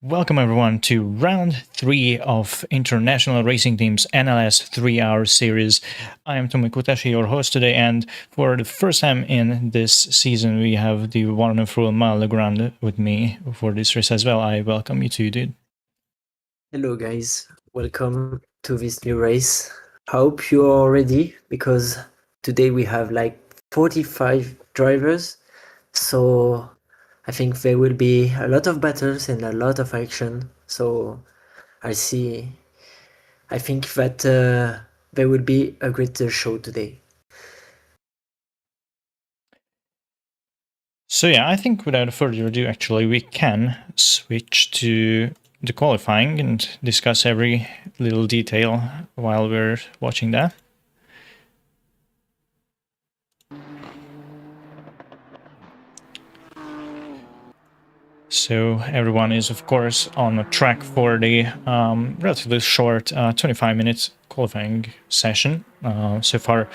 Welcome everyone to round 3 of International Racing Team's NLS 3-hour series. I am Tomi Kutashi, your host today, and for the first time in this season we have the wonderful Mal Legrand with me for this race as well. I welcome you too, dude. Hello guys, welcome to this new race. I hope you are ready because today we have like 45 drivers, so I think there will be a lot of battles and a lot of action. So I think that there will be a great show today. So yeah, I think without further ado, actually, we can switch to the qualifying and discuss every little detail while we're watching that. So everyone is, of course, on a track for the relatively short 25 minutes qualifying session. So far,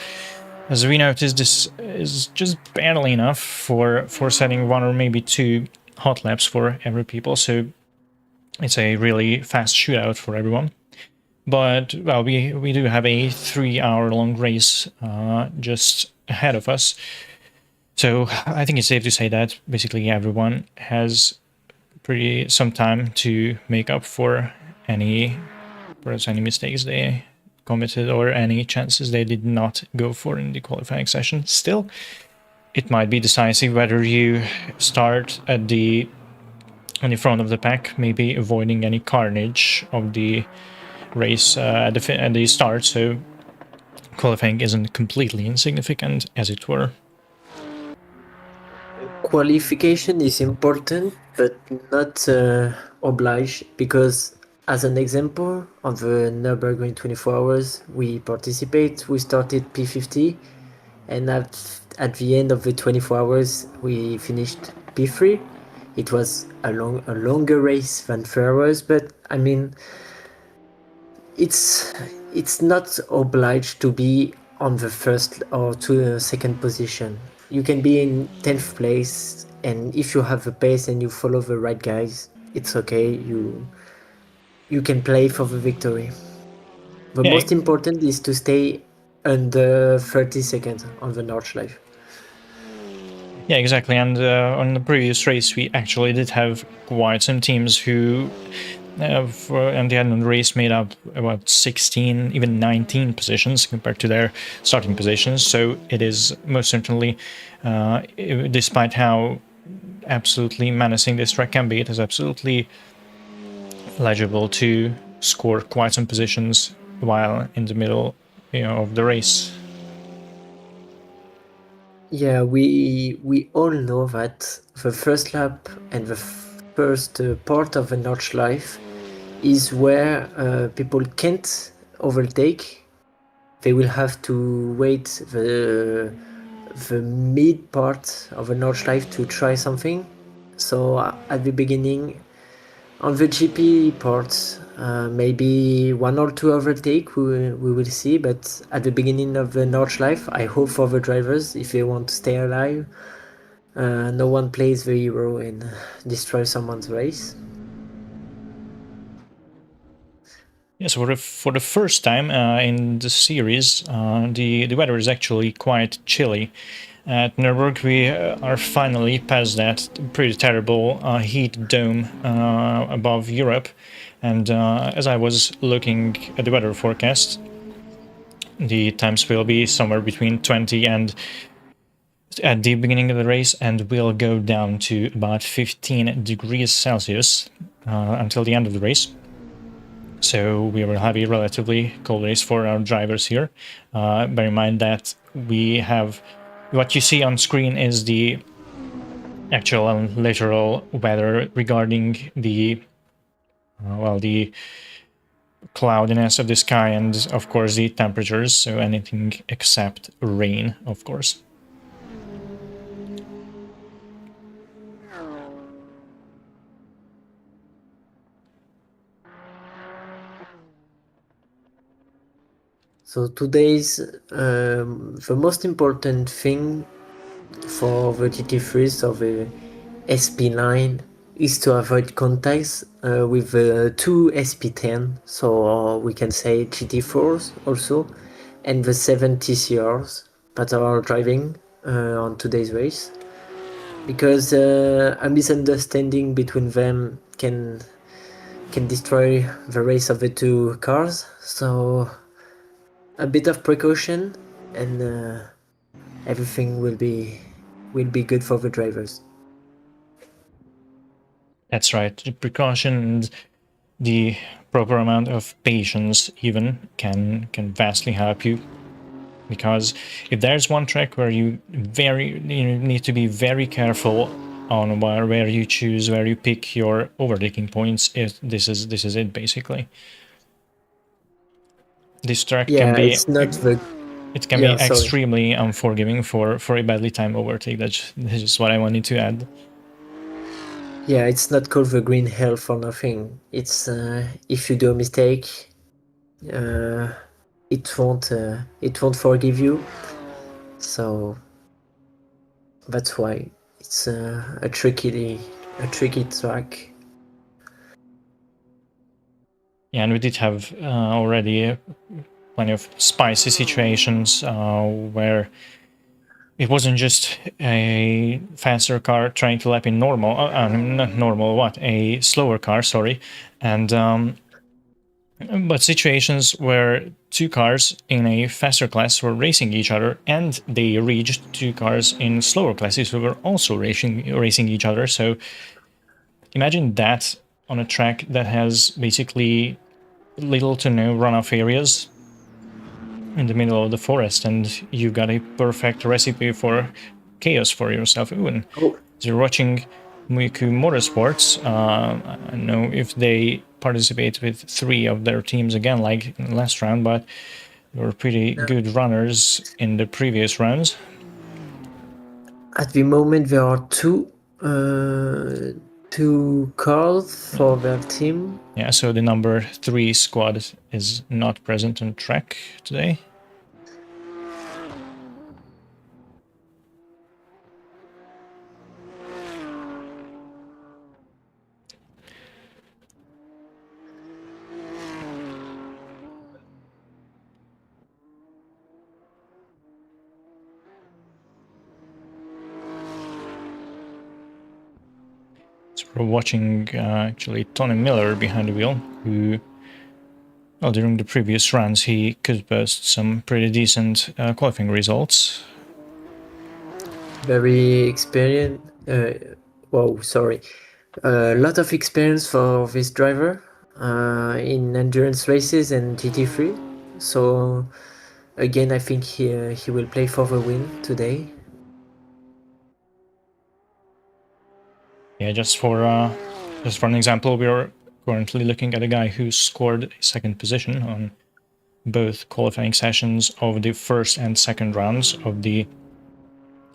as we noticed, this is just barely enough for setting one or maybe two hot laps for every people. So it's a really fast shootout for everyone. But, well, we do have a 3-hour-long race just ahead of us. So I think it's safe to say that basically everyone has some time to make up for any mistakes they committed or any chances they did not go for in the qualifying session. Still, it might be decisive whether you start on the front of the pack, maybe avoiding any carnage of the race at the start, so qualifying isn't completely insignificant, as it were. Qualification is important, but not obliged, because as an example, on the Nürburgring 24 hours we started P50, and at the end of the 24 hours we finished P3. It was a longer race than 3 hours, but I mean, it's not obliged to be on the first or second position. You can be in 10th place, and if you have the pace and you follow the right guys, it's okay. You can play for the victory. The Yeah, most important is to stay under 30 seconds on the Nordschleife. yeah, exactly. And on the previous race, we actually did have quite some teams who, and the end race made up about 16, even 19 positions compared to their starting positions. So it is most certainly, despite how absolutely menacing this track can be, it is absolutely legible to score quite some positions while in the middle, of the race. Yeah, we all know that the first lap and the first part of the Nordschleife is where people can't overtake. They will have to wait the mid part of the Nordschleife to try something. So at the beginning, on the GP part, maybe one or two overtake we will see, but at the beginning of the Nordschleife, I hope for the drivers, if they want to stay alive, no one plays the hero and destroys someone's race. Yes, for the first time in the series, the weather is actually quite chilly. At Nürburgring, we are finally past that pretty terrible heat dome above Europe. And as I was looking at the weather forecast, the temps will be somewhere between 20 and at the beginning of the race, and will go down to about 15 degrees Celsius until the end of the race. So we will have a relatively cold race for our drivers here. Bear in mind that we have what you see on screen is the actual and literal weather regarding the the cloudiness of the sky and of course the temperatures, so anything except rain, of course. So today's the most important thing for the GT3, so the SP9, is to avoid contacts with two SP10, so we can say GT4s also, and the 7 TCRs that are driving on today's race, because a misunderstanding between them can destroy the race of the two cars. So a bit of precaution, and everything will be good for the drivers. That's right. The precaution and the proper amount of patience even can vastly help you. Because if there's one track where you need to be very careful on where you choose, where you pick your overtaking points, this is it basically. This track can Yeah, be it's not the it can be yeah. Sorry. extremely unforgiving for a badly timed overtake. That's just what I wanted to add. Yeah, it's not called the green hell for nothing. It's if you do a mistake, uh, it won't forgive you. So that's why it's a tricky track. Yeah, and we did have already plenty of spicy situations where it wasn't just a faster car trying to lap in normal, not normal, what, a slower car, sorry, and but situations where two cars in a faster class were racing each other, and they reached two cars in slower classes who were also racing each other. So imagine that on a track that has basically little to no runoff areas in the middle of the forest, and you've got a perfect recipe for chaos for yourself. Even Oh, as you're watching Muiku Motorsports, I don't know if they participate with 3 of their teams again, like in the last round, but they were pretty no. good runners in the previous rounds. At the moment, there are two cars for their team. Yeah, so the number 3 squad is not present on track today. So we're watching actually Tony Miller behind the wheel, who, well, during the previous runs he could boast some pretty decent qualifying results. Very experienced. Whoa, sorry. A lot of experience for this driver in endurance races and GT3. So again, I think he will play for the win today. Yeah, just for an example, we are currently looking at a guy who scored second position on both qualifying sessions of the first and second rounds of the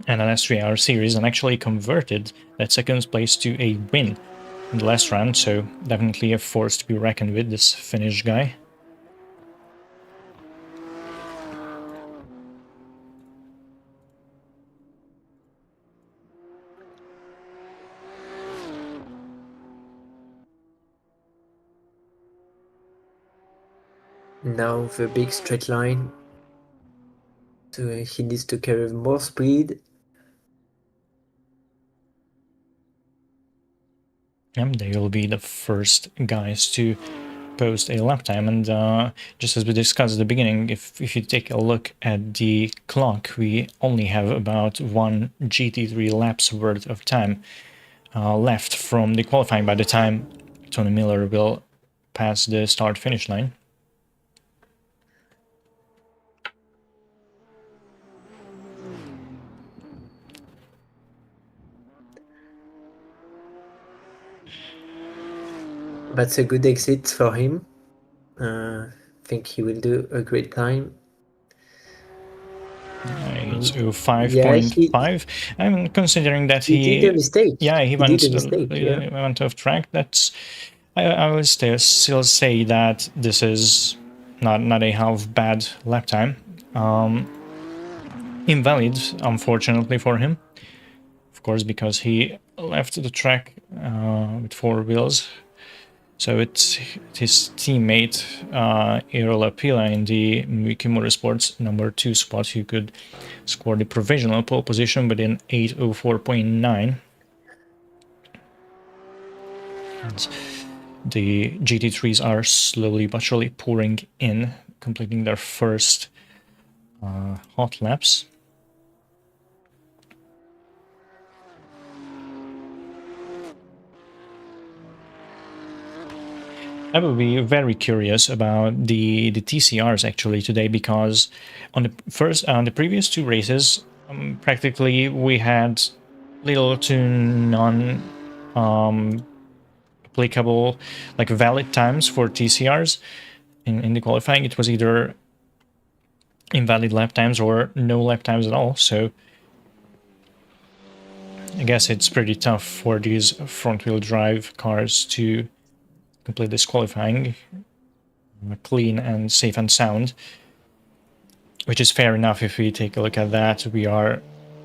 NLS 3-hour series, and actually converted that second place to a win in the last round, so definitely a force to be reckoned with, this Finnish guy. Now the big straight line. So he needs to carry more speed. They will be the first guys to post a lap time, and just as we discussed at the beginning, if you take a look at the clock, we only have about 1 GT3 laps worth of time left from the qualifying by the time Tony Miller will pass the start-finish line. That's a good exit for him. I think he will do a great time. It's 05.5. Yeah, I'm considering that he did a mistake. yeah, he Did a mistake. Yeah. went off track. That's I will still say that this is not a half bad lap time. Invalid, unfortunately for him. Of course, because he left the track with 4 wheels. So it's his teammate Eero Lapila in the Miki Motorsports number 2 spot who could score the provisional pole position within 8:04.9. The GT3s are slowly but surely pouring in, completing their first hot laps. I will be very curious about the TCRs actually today, because on the previous 2 races, practically we had little to none applicable, like valid times for TCRs. In the qualifying, it was either invalid lap times or no lap times at all. So I guess it's pretty tough for these front-wheel drive cars to complete this qualifying clean and safe and sound, which is fair enough. If we take a look at that, we are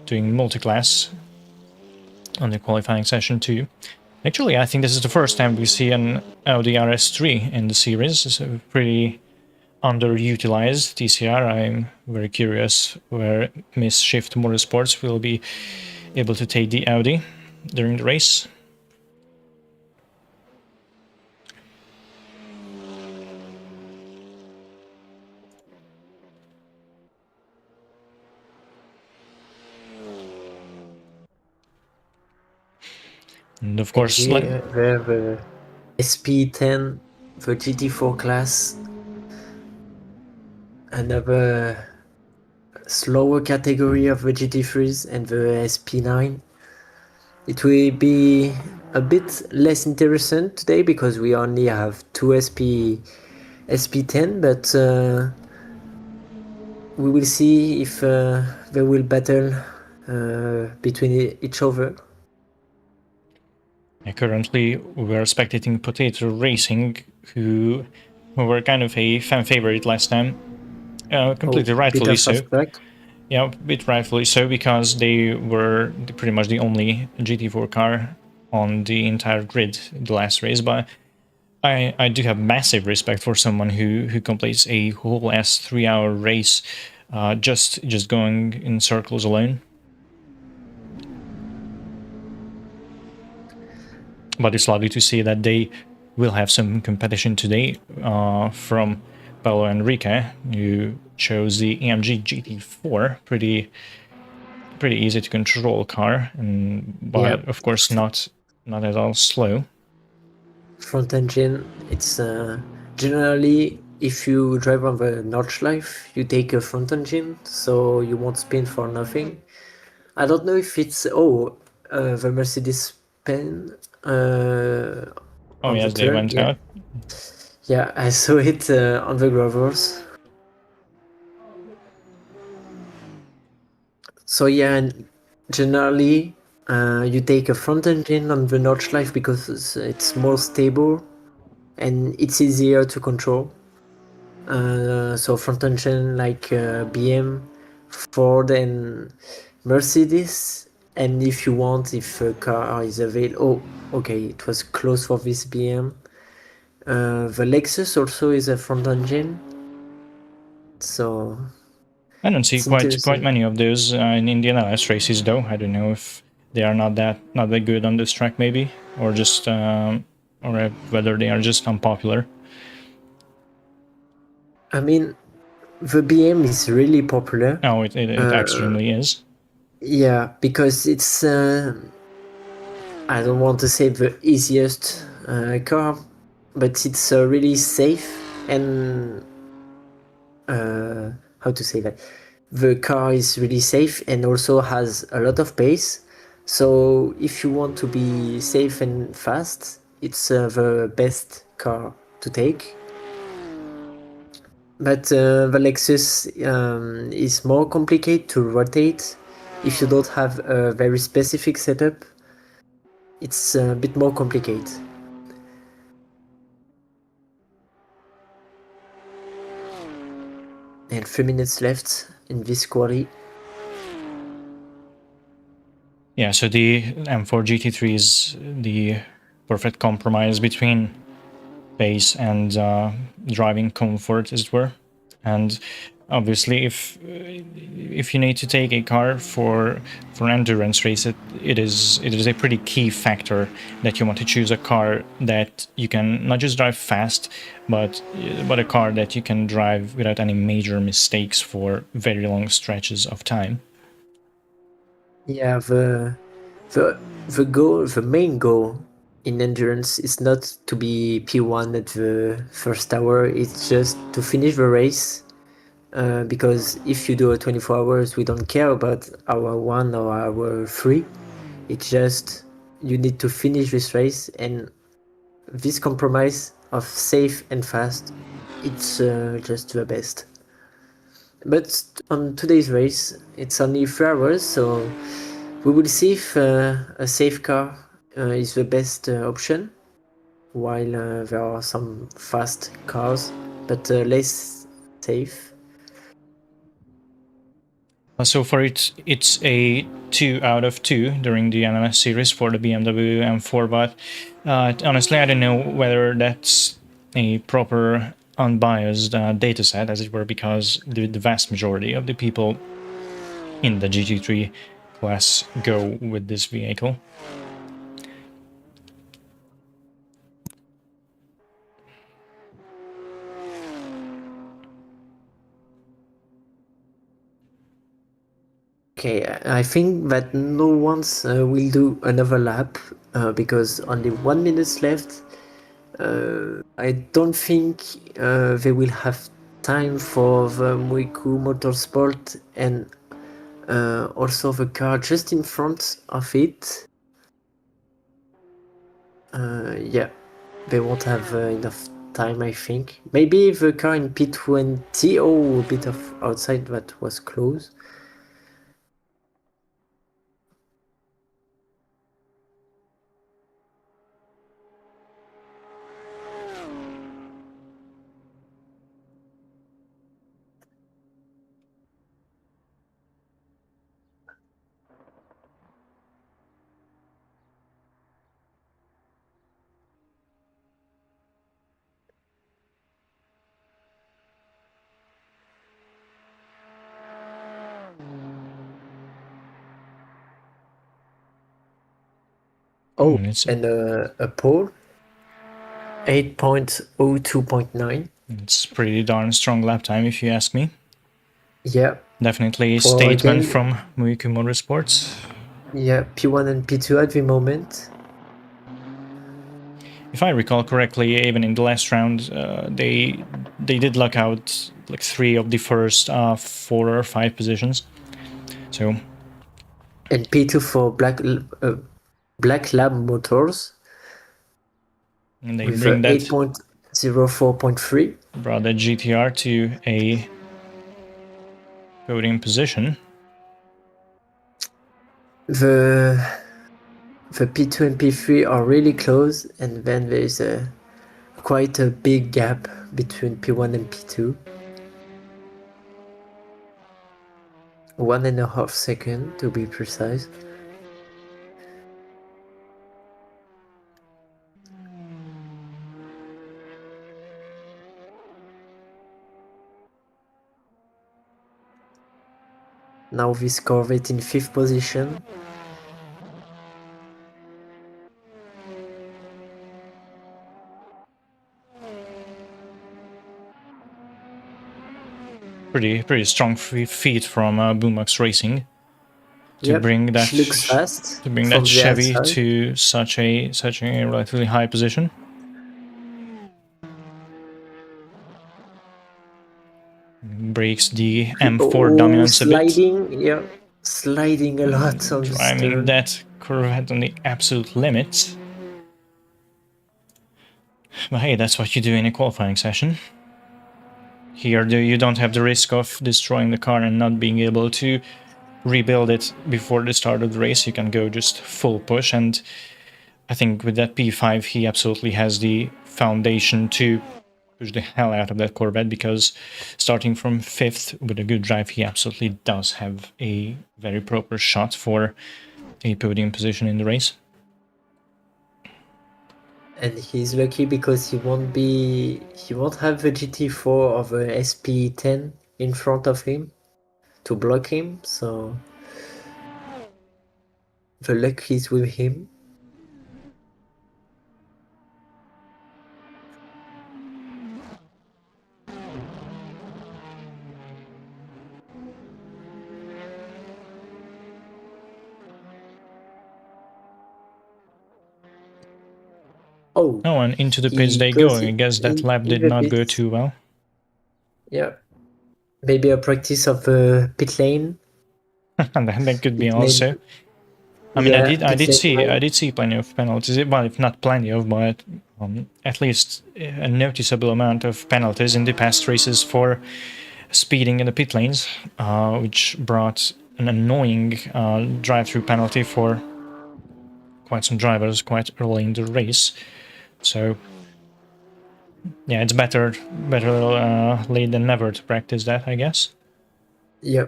doing multiclass on the qualifying session too. Actually, I think this is the first time we see an Audi RS3 in the series. It's a pretty underutilized TCR. I'm very curious where Miss Shift Motorsports will be able to take the Audi during the race. And of course, here we have the SP10, the GT4 class, another slower category of the GT3s, and the SP9. It will be a bit less interesting today because we only have 2 SP10, but we will see if they will battle between each other. Currently, we're spectating Potato Racing, who were kind of a fan favorite last time. Completely rightfully so. Yeah, a bit rightfully so, because they were pretty much the only GT4 car on the entire grid the last race. But I do have massive respect for someone who completes a whole ass 3-hour race just going in circles alone. But it's lovely to see that they will have some competition today from Paulo Enrique, who chose the AMG GT4. Pretty easy to control car, but yeah, of course not at all slow. Front engine, it's generally, if you drive on the Nordschleife, you take a front engine, so you won't spin for nothing. I don't know if it's the Mercedes pen oh yes, they went out. Yeah, I saw it on the gravels. So yeah, and generally you take a front engine on the Nordschleife because it's more stable and it's easier to control. So front engine like BM, Ford, and Mercedes. And if you want, if a car is available, okay, it was close for this BM. The Lexus also is a front engine. So I don't see quite many of those in the NLS races, though. I don't know if they are not that good on this track, maybe, or just or whether they are just unpopular. I mean, the BM is really popular. Oh, it extremely is. Yeah, because it's I don't want to say the easiest car, but it's really safe and how to say that? The car is really safe and also has a lot of pace. So if you want to be safe and fast, it's the best car to take. But the Lexus is more complicated to rotate. If you don't have a very specific setup, it's a bit more complicated. And 3 minutes left in this quali. Yeah, so the M4 GT3 is the perfect compromise between pace and driving comfort, as it were. And obviously, if you need to take a car for an endurance race, it is a pretty key factor that you want to choose a car that you can not just drive fast, but a car that you can drive without any major mistakes for very long stretches of time. Yeah, the main goal in endurance is not to be P1 at the first hour. It's just to finish the race. Because if you do a 24 hours, we don't care about hour 1 or hour 3. It's just you need to finish this race, and this compromise of safe and fast, it's just the best. But on today's race, it's only 3 hours, so we will see if a safe car is the best option, while there are some fast cars, but less safe. So far, it's a 2 out of 2 during the NLS series for the BMW M4, but honestly, I don't know whether that's a proper unbiased data set, as it were, because the vast majority of the people in the GT3 class go with this vehicle. Okay, I think that no one will do another lap because only 1 minute left. I don't think they will have time for the Muiku Motorsport and also the car just in front of it. Yeah, they won't have enough time, I think. Maybe the car in P20, oh, a bit of outside that was close. Oh, and a pole, 8.02.9. It's pretty darn strong lap time, if you ask me. Yeah. Definitely a For statement again, from Muiku Motorsports. yeah, P1 and P2 at the moment. If I recall correctly, even in the last round, they did luck out like 3 of the first 4 or 5 positions. So, and P2 for Black Lab Motors. and they With bring that 8.04.3. brought the GTR to a podium position. The P2 and P3 are really close, and then there is quite a big gap between P1 and P2. 1.5 seconds to be precise. Now this Corvette in 5th position. Pretty strong feat from Boombox Racing to Yep, bring that she looks fast to bring from that the Chevy outside. to such a relatively high position. Breaks the M4 dominance a bit. Sliding, yeah, sliding a lot on this Driving turn. that Corvette on the absolute limit. But hey, that's what you do in a qualifying session. Here, you don't have the risk of destroying the car and not being able to rebuild it before the start of the race. You can go just full push, and I think with that P5, he absolutely has the foundation to push the hell out of that Corvette, because starting from 5th with a good drive, he absolutely does have a very proper shot for a podium position in the race. And he's lucky because he won't have the GT4 or the SP10 in front of him to block him, so the luck is with him. Oh, and into the pits he they go. goes I guess that lap in did the not go pits. too well. Yeah, maybe a practice of pit lane. That could be Pit lane. also. I mean, Yeah, I pit did lane see right. plenty of penalties. Well, if not plenty of, but at least a noticeable amount of penalties in the past races for speeding in the pit lanes, which brought an annoying drive-through penalty for quite some drivers quite early in the race. So yeah, it's better late than never to practice that, I guess. Yeah,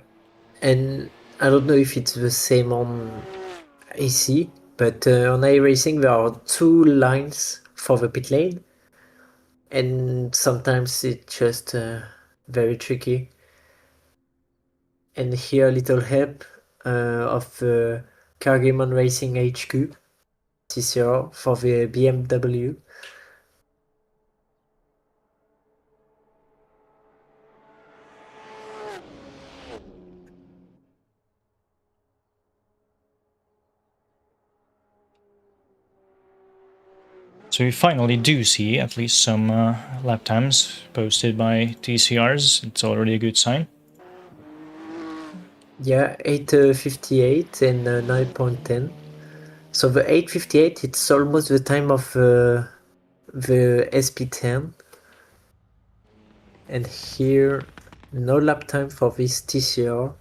and I don't know if it's the same on AC, but on iRacing there are two lines for the pit lane, and sometimes it's just very tricky. And here a little help of the Cargamon Racing HQ TCR for the BMW. So we finally do see at least some lap times posted by TCRs. It's already a good sign. Yeah, 8:58 and 9.10. So the 8:58, it's almost the time of the SP10. And here, no lap time for this TCR.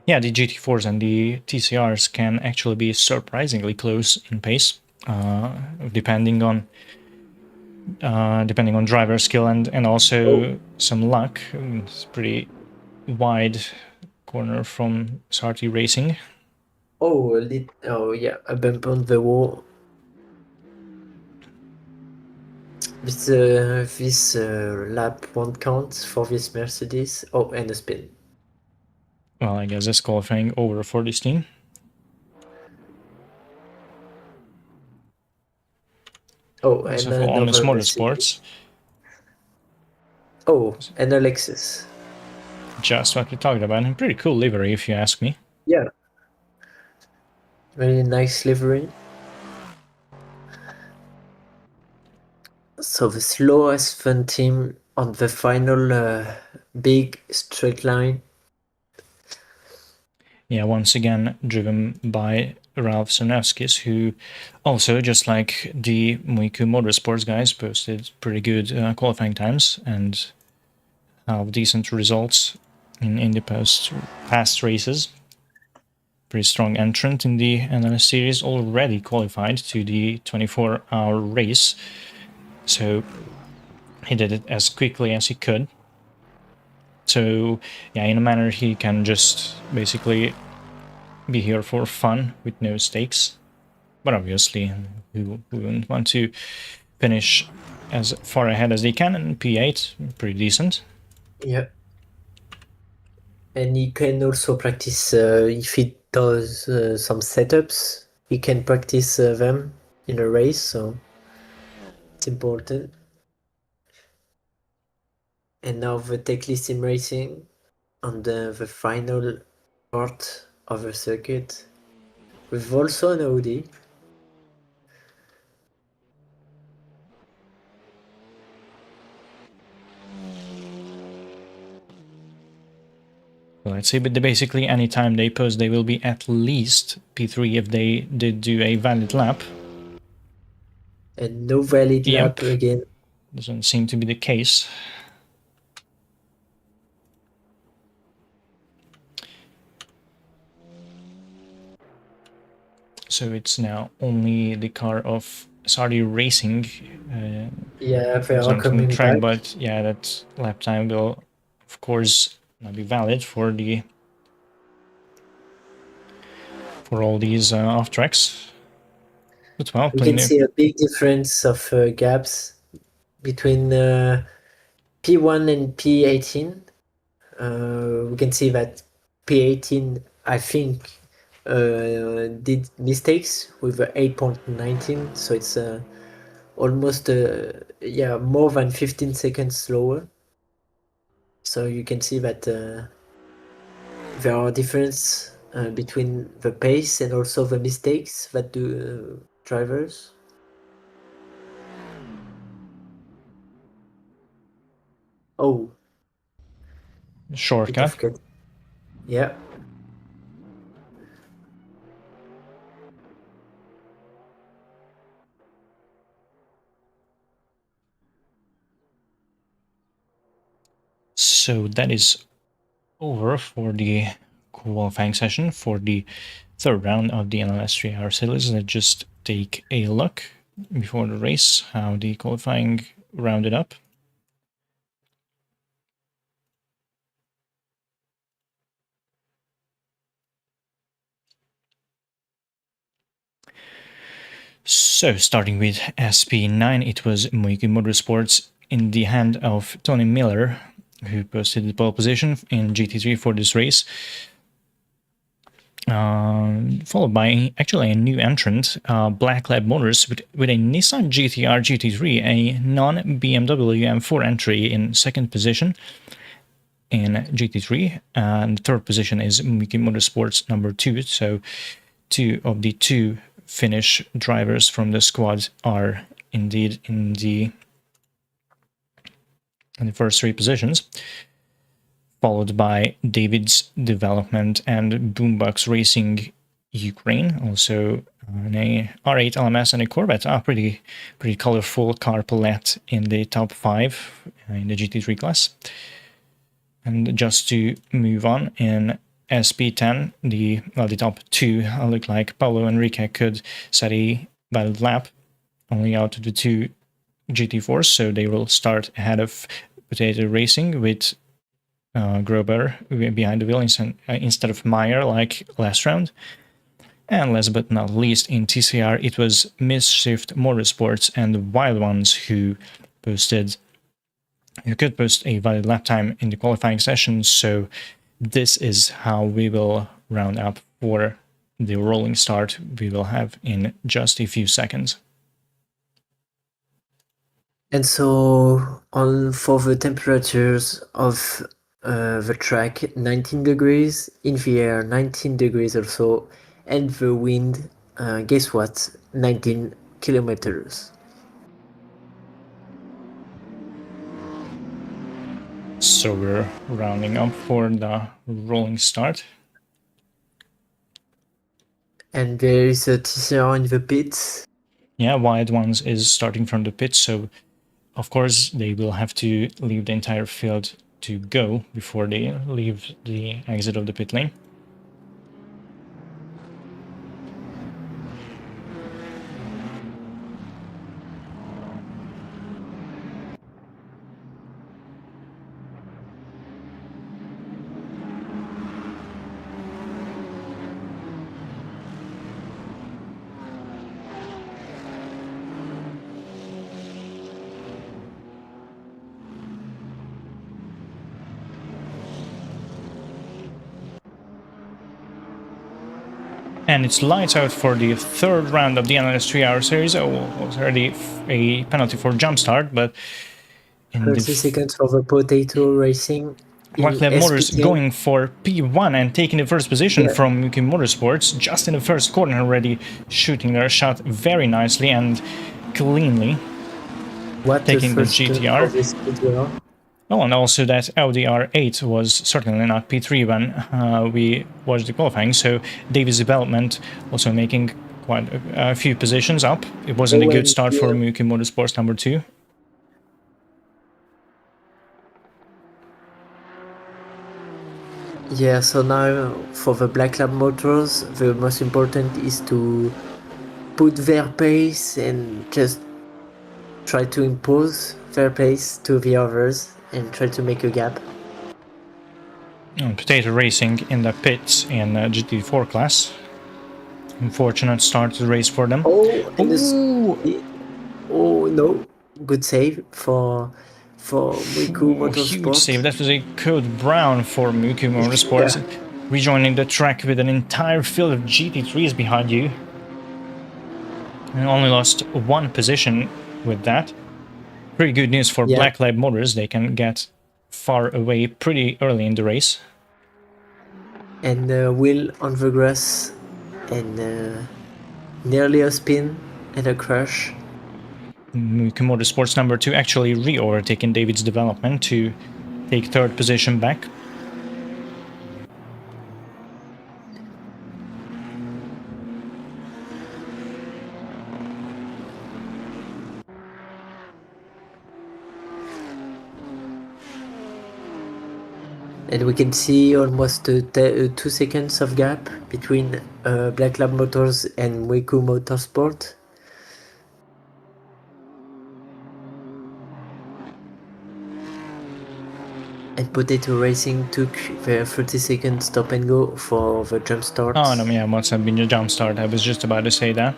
Yeah, the GT4s and the TCRs can actually be surprisingly close in pace, depending on driver skill and also some luck. It's pretty wide corner from Sarti Racing. Oh, yeah, a bump on the wall. This lap won't count for this Mercedes. Oh, and a spin. Well, I guess that's qualifying over for this team. Oh, and Also on the another motorsports. Mercedes. Oh, and a Lexus. Just what we talked about. A pretty cool livery, if you ask me. Yeah. Very nice livery. So the slowest fun team on the final big straight line. Yeah, once again driven by Ralph Sarnowskis, who also, just like the Muiku Motorsports guys, posted pretty good qualifying times and have decent results in the past races. Pretty strong entrant in the NLS series, already qualified to the 24-hour race. So he did it as quickly as he could. So yeah, in a manner he can just basically be here for fun with no stakes. But obviously, we wouldn't want to finish as far ahead as they can, and P8, pretty decent. Yeah. And he can also practice, if he does some setups, he can practice them in a race, so it's important. And now the Tech Sim Racing on the final part of the circuit with also an Audi. So let's see, but basically anytime they post, they will be at least P3 if they did do a valid lap. And no valid Yep. lap again. Doesn't seem to be the case. So it's now only the car of Saudi Racing. Yeah, they are On the coming track, back. but yeah, that lap time will, of course, not be valid for the for all these off tracks. But well, We can see a big difference of gaps between P1 and P18. We can see that P18, I think, did mistakes with 8.19, so it's almost more than 15 seconds slower. So you can see that there are differences between the pace and also the mistakes that do drivers. Oh, shortcut. Yeah. So that is over for the qualifying session for the third round of the NLS 3-hour series. Let's just take a look before the race how the qualifying rounded up. So starting with SP9, it was Muiki Motorsports in the hand of Tony Miller, who posted the pole position in GT3 for this race. Followed by actually a new entrant, Black Lab Motors, with a Nissan GTR GT3, a non-BMW M4 entry in second position in GT3, and third position is Mickey Motorsports number 2. So two of the two Finnish drivers from the squad are indeed in the first three positions, followed by David's Development and Boombox Racing Ukraine, also an R8 LMS and a Corvette. Pretty colorful car palette in the top 5 in the GT3 class. And just to move on, in SP10, the top 2 look like Paulo Enrique could set a valid lap only out of the 2 GT4s, so they will start ahead of Potato Racing with Grober behind the wheel instead of Meyer like last round. And last but not least, in TCR, it was Mischief Motorsports and the Wild Ones who could post a valid lap time in the qualifying session. So this is how we will round up for the rolling start we will have in just a few seconds. And so for the temperatures of the track, 19 degrees, in the air 19 degrees also, and the wind, guess what, 19 kilometers. So we're rounding up for the rolling start. And there is a TCR in the pits. Yeah, Wild Ones is starting from the pits, so of course they will have to leave the entire field to go before they leave the exit of the pit lane. And it's lights out for the third round of the NLS 3-hour series. Oh, was already a penalty for jump start, but in 30 seconds for the Potato Racing. Black Lab Motors going for P1 and taking the first position from Yuki Motorsports just in the first corner already, shooting their shot very nicely and cleanly. What taking the GTR. Oh, and also that Audi R8 was certainly not P3 when we watched the qualifying, so Davis Development also making quite a few positions up. It wasn't a good start for Yuki Motorsports number 2. Yeah, so now for the Black Lab Motors, the most important is to put their pace and just try to impose their pace to the others and try to make a gap. Potato Racing in the pits in GT4 class. Unfortunate start to the race for them. Oh, and Ooh! oh no, good save for Muiku Ooh, huge Motorsport. save. That was a code brown for Muku Motorsports. Yeah. Rejoining the track with an entire field of GT3s behind you. And only lost one position with that. Pretty good news for Yeah. Black Lab Motors. They can get far away pretty early in the race. And Will on the grass, and nearly a spin and a crash. Muku Motorsports number 2 actually re-overtaking David's development to take third position back. And we can see almost 2 seconds of gap between Black Lab Motors and Muiku Motorsport. And Potato Racing took their 30-second stop and go for the jump start. Oh, no, yeah, must have been a jump start. I was just about to say that.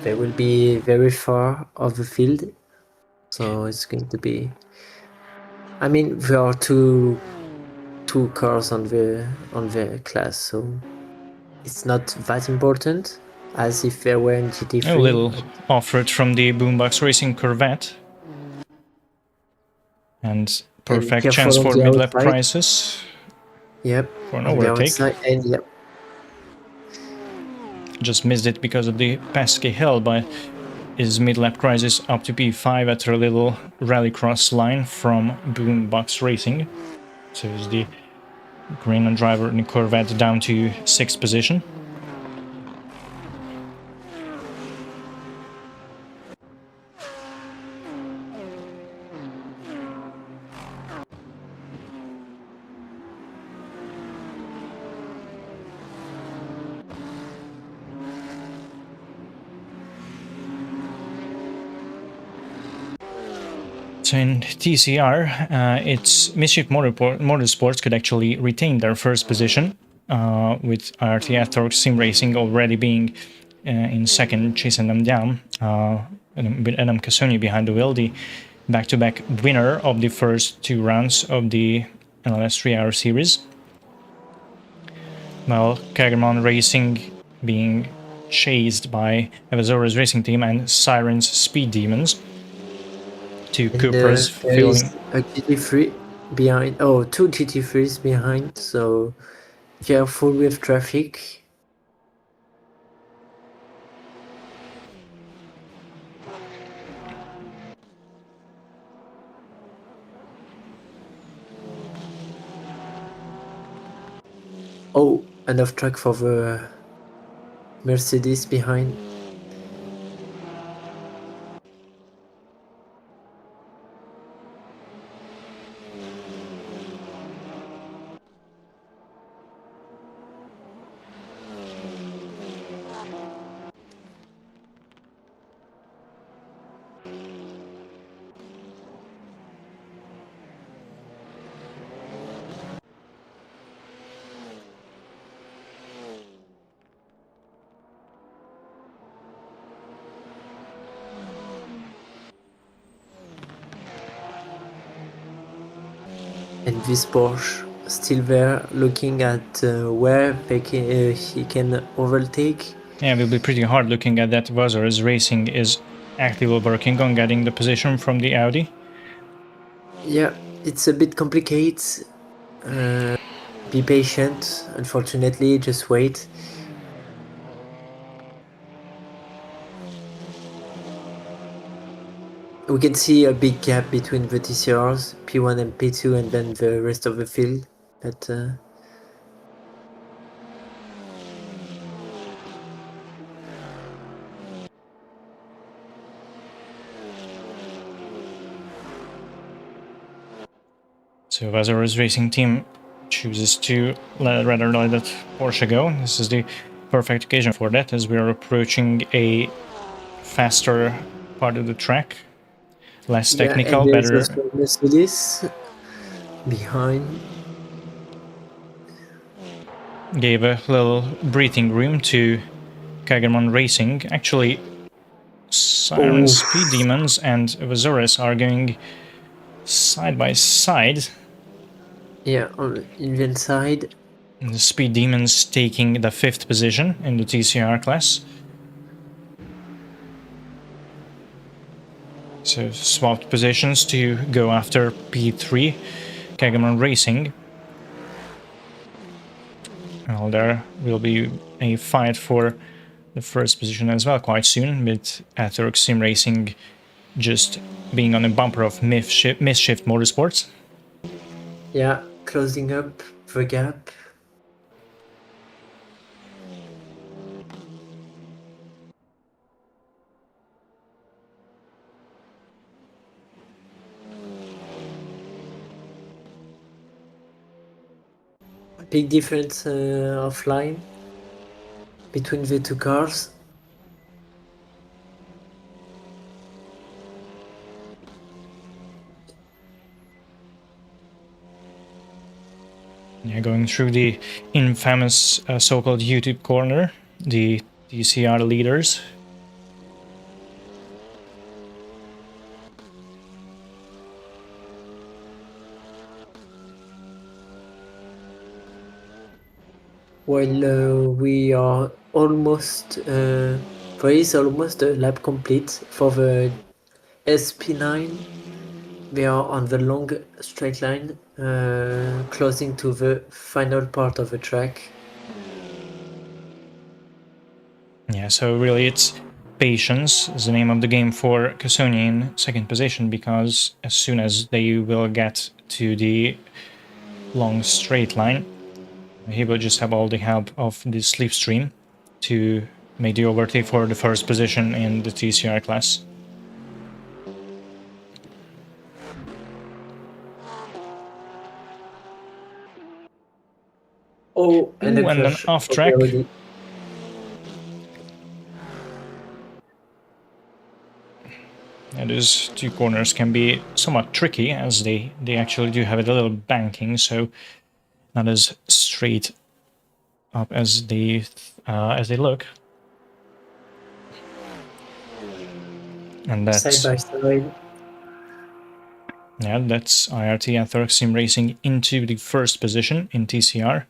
They will be very far off the field, so it's going to be... I mean, there are two cars on the class, so it's not that important as if they were in GT3. A little off-road from the Boombox Racing Corvette. And perfect chance for mid-lap crisis. Yep. For an overtake. And yep. Just missed it because of the pesky hill, but is mid-lap crisis up to P5 after a little rallycross line from Boombox Racing. So is the green driver in the Corvette down to 6th position. So in TCR, it's Mischief Motorsports could actually retain their first position, with RTF Torque Sim Racing already being in second, chasing them down, with Adam Cassoni behind the wheel, the back-to-back winner of the first 2 rounds of the NLS 3-hour series. While Kagerman Racing being chased by Evazora's racing team and Siren's Speed Demons. Two Cupras feeling a GT3 behind. Oh, 2 GT3s behind, so careful with traffic. Oh, enough track for the Mercedes behind. And this Porsche still there, looking at where he can overtake. Yeah, it will be pretty hard looking at that Vazor's Racing is actively working on getting the position from the Audi. Yeah, it's a bit complicated. Be patient, unfortunately, just wait. We can see a big gap between the TCRs, P1 and P2, and then the rest of the field. But so Vazor's Racing team chooses to rather let that Porsche go. This is the perfect occasion for that, as we are approaching a faster part of the track. Less technical, and better. Also Mercedes behind. gave a little breathing room to Kagerman Racing. Actually, Siren Speed Demons and Vazoris are going side by side. Yeah, on the inside. The Speed Demons taking the 5th position in the TCR class. So swapped positions to go after P3, Kagerman Racing. Well, there will be a fight for the first position as well quite soon, with Athork Sim Racing just being on a bumper of Mischief Motorsports. Yeah, closing up the gap. Big difference of line between the two cars. Yeah, going through the infamous so-called YouTube corner, the TCR leaders. While we are almost, there is almost a lap complete for the SP9. We are on the long straight line, closing to the final part of the track. Yeah, so really it's patience is the name of the game for Cassoni in 2nd position, because as soon as they will get to the long straight line, he will just have all the help of the slipstream to make the overtake for the 1st position in the TCR class. Oh, and Ooh, a and then crash off of the track. Audi. And those two corners can be somewhat tricky, as they actually do have a little banking, so not as straight up as they look. And that's Side by side. Yeah, that's IRT Athork Sim Racing into the 1st position in TCR.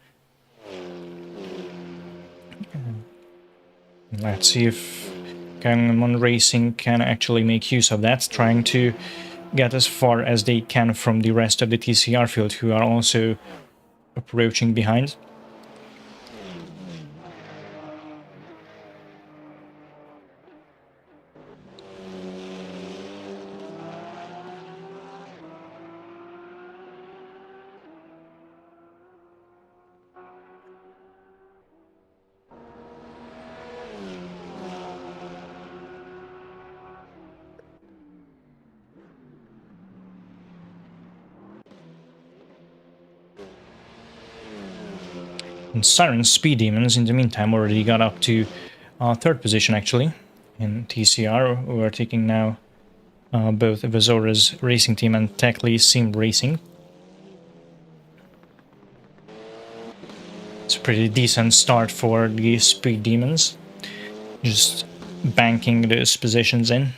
Let's see if Gangmon Racing can actually make use of that, trying to get as far as they can from the rest of the TCR field, who are also approaching behind. And Siren Speed Demons, in the meantime, already got up to 3rd position, actually, in TCR. We're taking now both Vazora's racing team and Techley Sim Racing. It's a pretty decent start for the Speed Demons, just banking those positions in.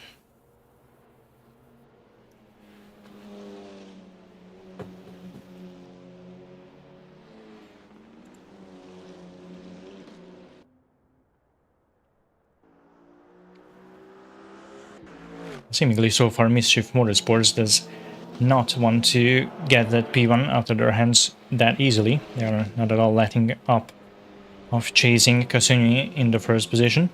Seemingly so far, Mischief Motorsports does not want to get that P1 out of their hands that easily. They are not at all letting up of chasing Cassini in the 1st position.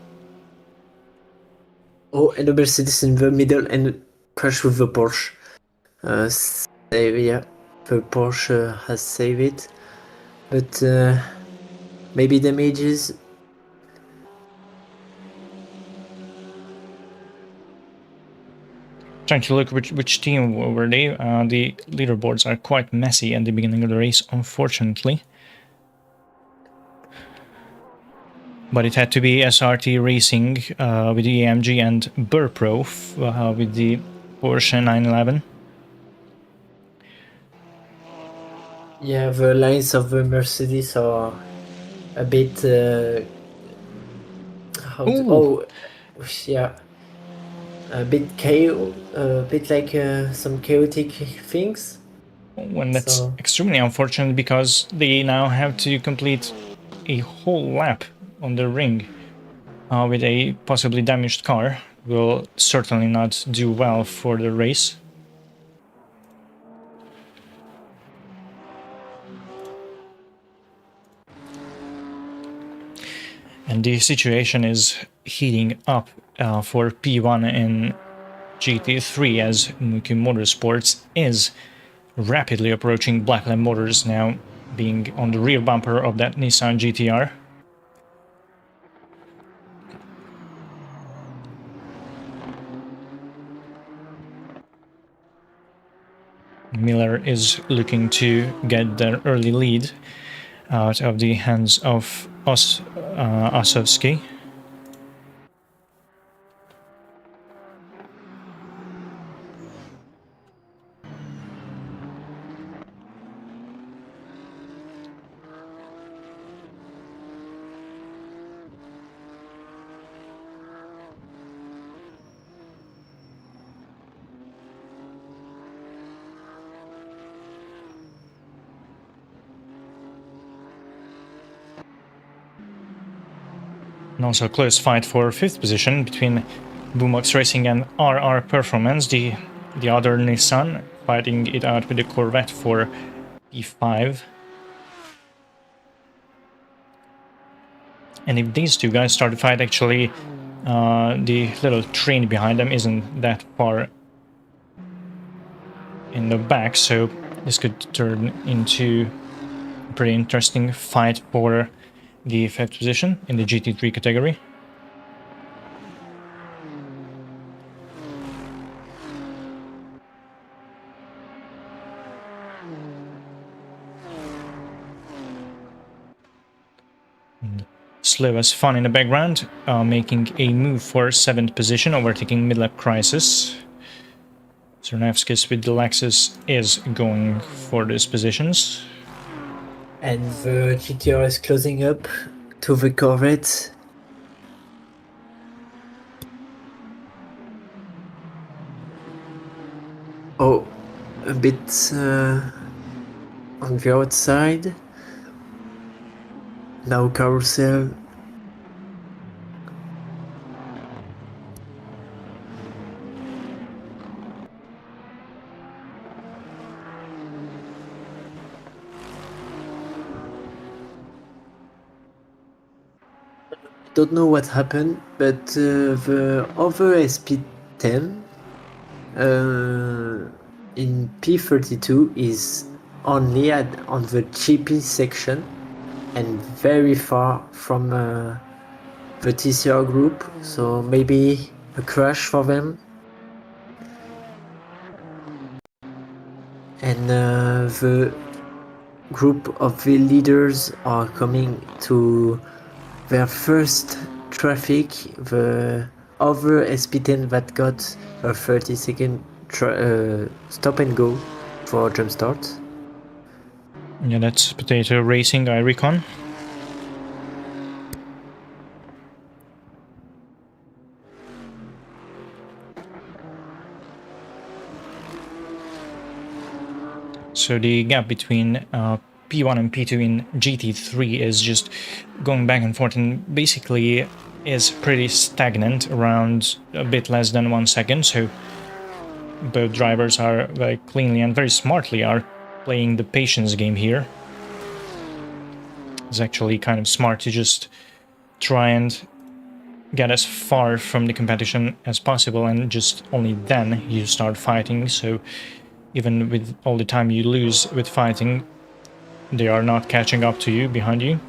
Oh, and the Mercedes in the middle and crash with the Porsche. Yeah, the Porsche has saved it, but maybe damages. Trying to look which team were they. The leaderboards are quite messy at the beginning of the race, unfortunately. But it had to be SRT Racing with the AMG and Burpro with the Porsche 911. Yeah, the lines of the Mercedes are a bit Ooh, yeah, a bit chaos, a bit like some chaotic things. and that's So extremely unfortunate because they now have to complete a whole lap on the ring with a possibly damaged car. Will certainly not do well for the race. And the situation is heating up for P1 in GT3 as Muki Motorsports is rapidly approaching Blackland Motors, now being on the rear bumper of that Nissan GTR. Miller is looking to get the early lead out of the hands of Osowski. And also a close fight for 5th position between Boombox Racing and RR Performance, the other Nissan, fighting it out with the Corvette for P5. And if these two guys start to fight, actually, the little train behind them isn't that far in the back, so this could turn into a pretty interesting fight for the 5th position in the GT3 category. Slow as fun in the background, making a move for 7th position, overtaking Midlap Crisis. Zernevskis with the Lexus is going for these positions. and the GTR is closing up to the Corvette. Oh, a bit on the outside. Now carousel. Don't know what happened, but the other SP10 in P32 is only on the GP section and very far from the TCR group, so maybe a crash for them. And the group of the leaders are coming to their first traffic, the other SP10 that got a 30-second stop and go for jump start. Yeah, that's Potato Racing, I reckon. So the gap between P1 and P2 in GT3 is just going back and forth and basically is pretty stagnant, around a bit less than 1 second. So both drivers are very cleanly and very smartly are playing the patience game here. It's actually kind of smart to just try and get as far from the competition as possible, and just only then you start fighting. So even with all the time you lose with fighting, they are not catching up to you behind you.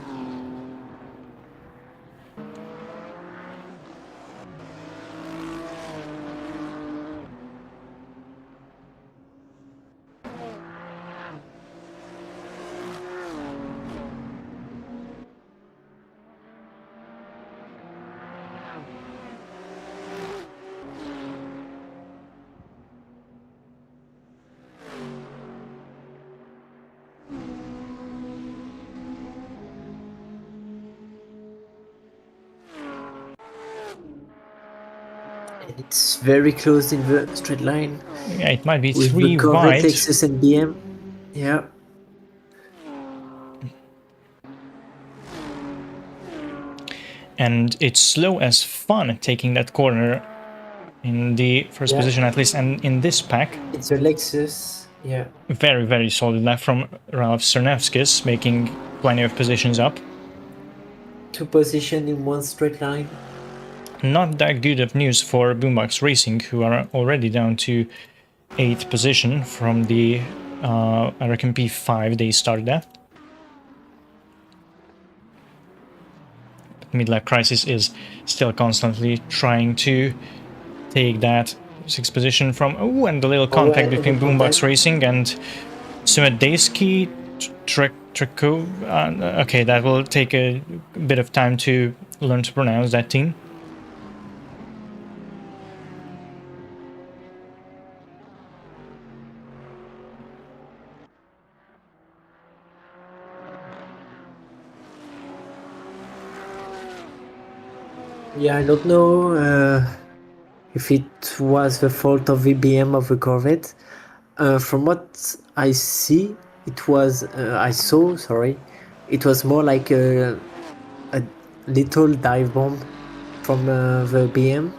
And it's very close in the straight line. Yeah, it might be With 3 the Corvette, wide. Lexus, and BM. Yeah. And it's slow as fun taking that corner in the first position, at least, and in this pack. It's a Lexus. Yeah. Very, very solid left from Ralph Cernevskis, making plenty of positions up. 2 positions in one straight line. Not that good of news for Boombox Racing, who are already down to 8th position from the I reckon P5 they started at. Midlife Crisis is still constantly trying to take that 6th position from... Oh, and the little contact between Boombox Racing and Sumedesky Trico. Okay, that will take a bit of time to learn to pronounce that team. Yeah, I don't know if it was the fault of VBM of the Corvette. From what I see, it was it was more like a little dive bomb from the BM.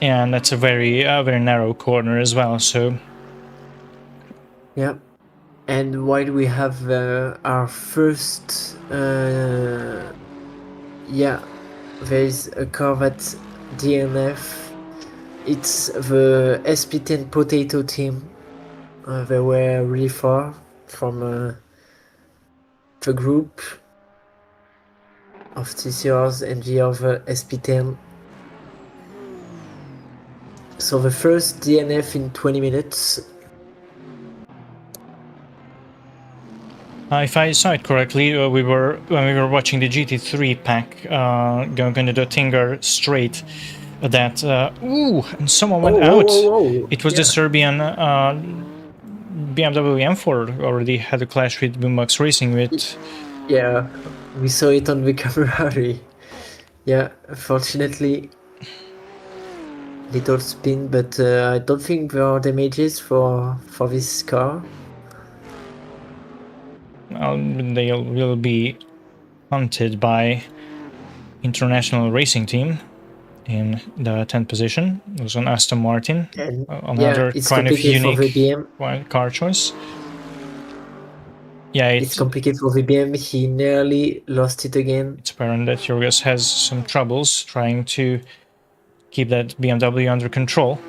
Yeah, and that's a very very narrow corner as well. So yeah, and while we have our first there's a Corvette DNF. It's the SP10 Potato team. They were really far from the group of TCRs and the other SP10. So the first DNF in 20 minutes. If I saw it correctly, when we were watching the GT3 pack going into the Tinger straight, that ooh, and someone went out. It was the Serbian BMW M4 already had a clash with Boombox Racing with. Yeah, we saw it on the camera. Yeah, fortunately, little spin, but I don't think there are damages for this car. They will be hunted by International Racing Team in the 10th position. It was on Aston Martin. And another kind of unique car choice. Yeah, it's complicated for VBM. He nearly lost it again. It's apparent that Jorgas has some troubles trying to keep that BMW under control.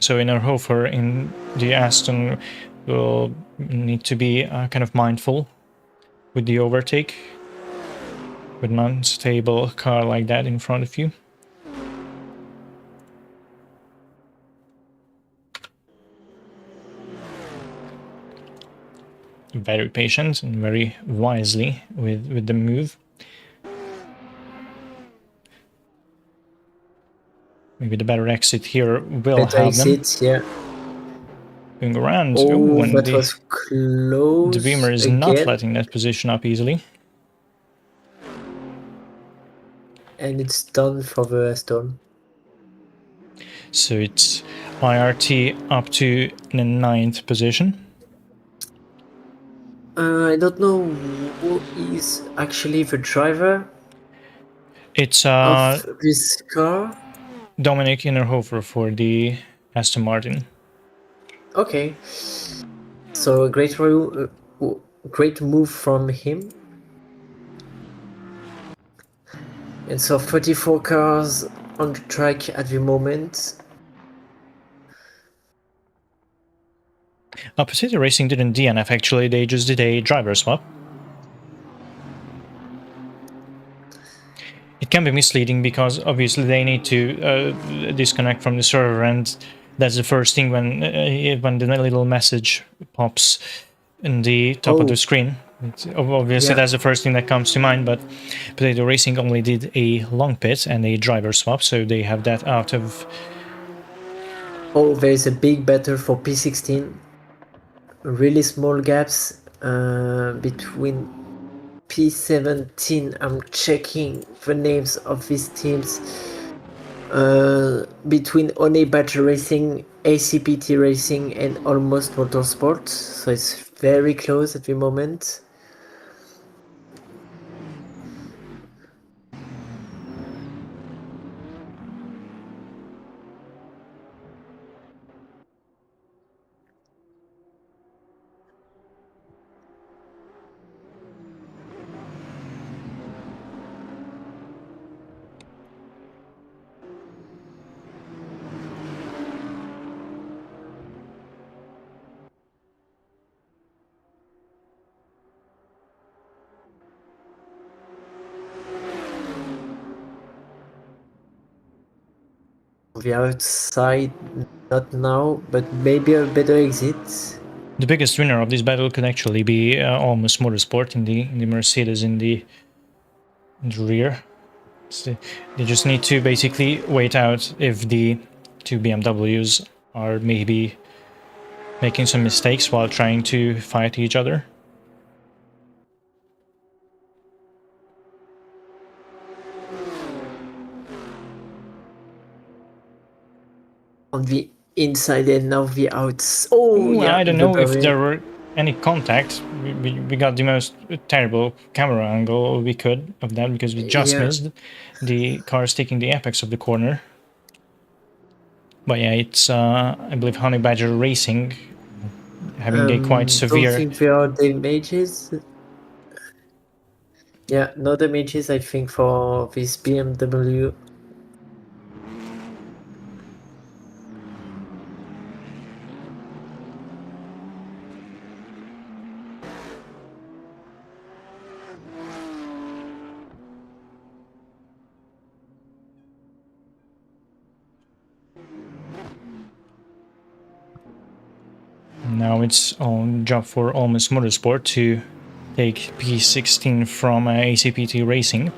So Innerhofer in the Aston will need to be kind of mindful with the overtake with an unstable car like that in front of you. Very patient and very wisely with the move. Maybe the better exit here will help them. Yeah. Going around. Oh, that was close. The Beamer is not letting that position up easily. And it's done for the Aston. So it's IRT up to the 9th position. I don't know who is actually the driver. It's of this car. Dominic Innerhofer for the Aston Martin. Okay, so a great move from him. And so 34 cars on the track at the moment. Potato Racing didn't DNF actually, they just did a driver swap. It can be misleading because obviously they need to disconnect from the server, and that's the first thing when the little message pops in the top of the screen. Obviously that's the first thing that comes to mind, but Potato Racing only did a long pit and a driver swap, so they have that out of... Oh, there's a big battle for P16. Really small gaps between P17. I'm checking the names of these teams. between One Battle Racing, ACPT Racing, and Almost Motorsport. So it's very close at the moment. On the outside, not now, but maybe a better exit. The biggest winner of this battle could actually be Almost Motorsport in the Mercedes in the rear. So they just need to basically wait out if the two BMWs are maybe making some mistakes while trying to fight each other. On the inside and now the outs. Oh, Ooh, yeah, I don't the know if barrier. there were any contact. We got the most terrible camera angle we could of that because we just missed the cars taking the apex of the corner. But yeah, it's I believe Honey Badger Racing having a quite Don't severe. think there are damages. Yeah, no damages, I think, for this BMW. Now it's on job for Almost Motorsport to take P16 from ACPT Racing.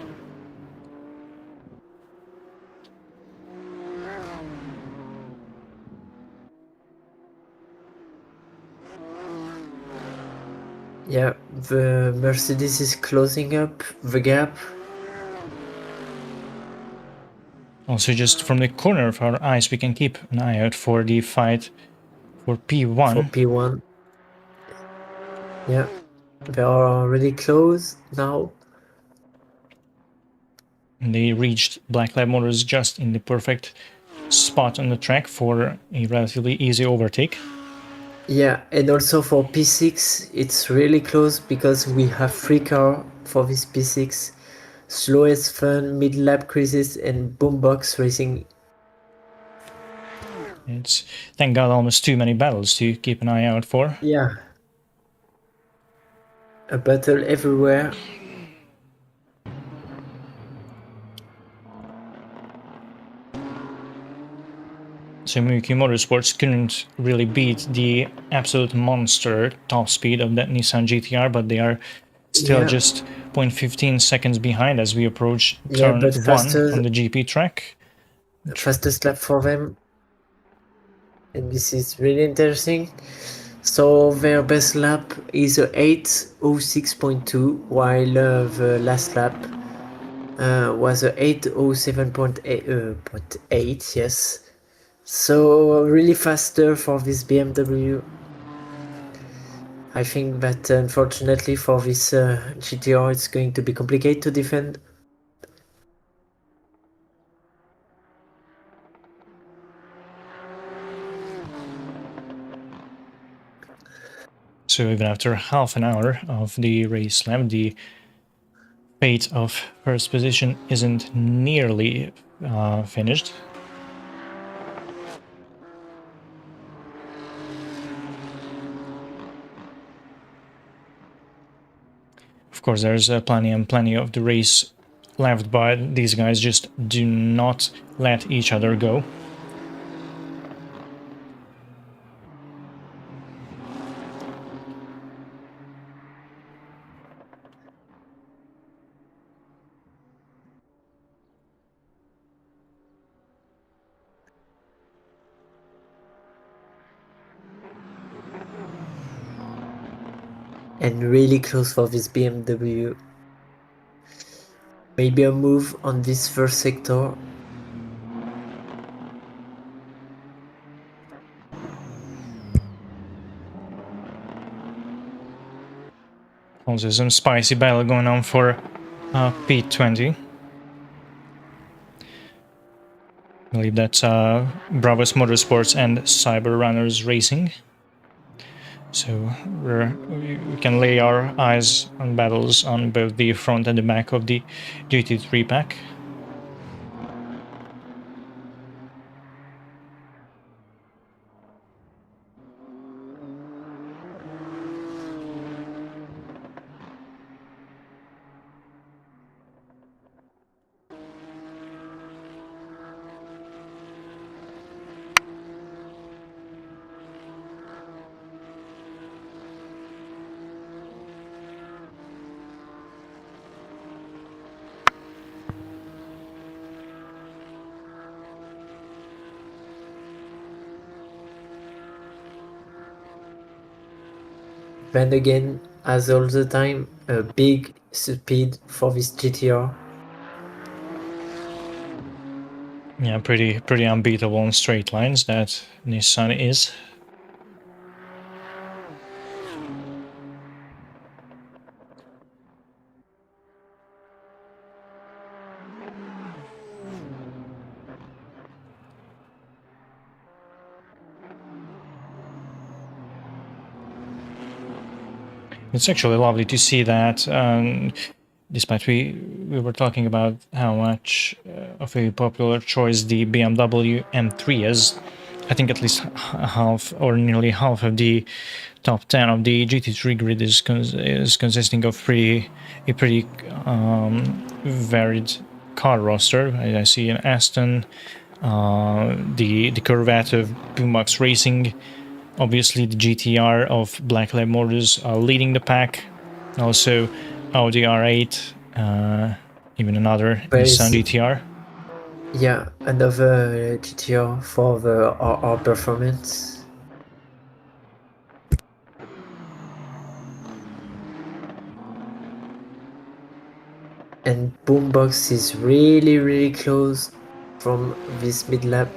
Yeah, the Mercedes is closing up the gap. Also, just from the corner of our eyes, we can keep an eye out for the fight for P1. For P1. Yeah, they are really close now. They reached Black Lab Motors just in the perfect spot on the track for a relatively easy overtake. Yeah, and also for P6, it's really close because we have 3 cars for this P6. Slowest Fun, Mid-Lap Crisis, and Boombox Racing. It's, thank God, almost too many battles to keep an eye out for. Yeah. A battle everywhere. So Muki Motorsports couldn't really beat the absolute monster top speed of that Nissan GTR, but they are still just 0.15 seconds behind as we approach turn 1 on the GP track. Fastest lap for them. And this is really interesting. So their best lap is a 8:06.2, while the last lap was a 8:07.8. Yes. So really faster for this BMW. I think that unfortunately for this GTR, it's going to be complicated to defend. So even after half an hour of the race lap, the fate of first position isn't nearly finished. Of course, there's plenty and plenty of the race left, but these guys just do not let each other go. And really close for this BMW. Maybe a move on this first sector. Also some spicy battle going on for P20. I believe that's Bravos Motorsports and Cyber Runners Racing. So we can lay our eyes on battles on both the front and the back of the GT3 pack. Then again, as all the time, a big speed for this GTR. Yeah, pretty unbeatable on straight lines, that Nissan is. It's actually lovely to see that, despite we were talking about how much of a popular choice the BMW M3 is. I think at least half or nearly half of the top 10 of the GT3 grid is consisting of a pretty varied car roster. I see an Aston, the Corvette of Boombox Racing, obviously the GTR of Black Lab Motors leading the pack, also Audi R8, even another Nissan GTR. Yeah, another GTR for the RR performance. And Boombox is really close from this mid-lap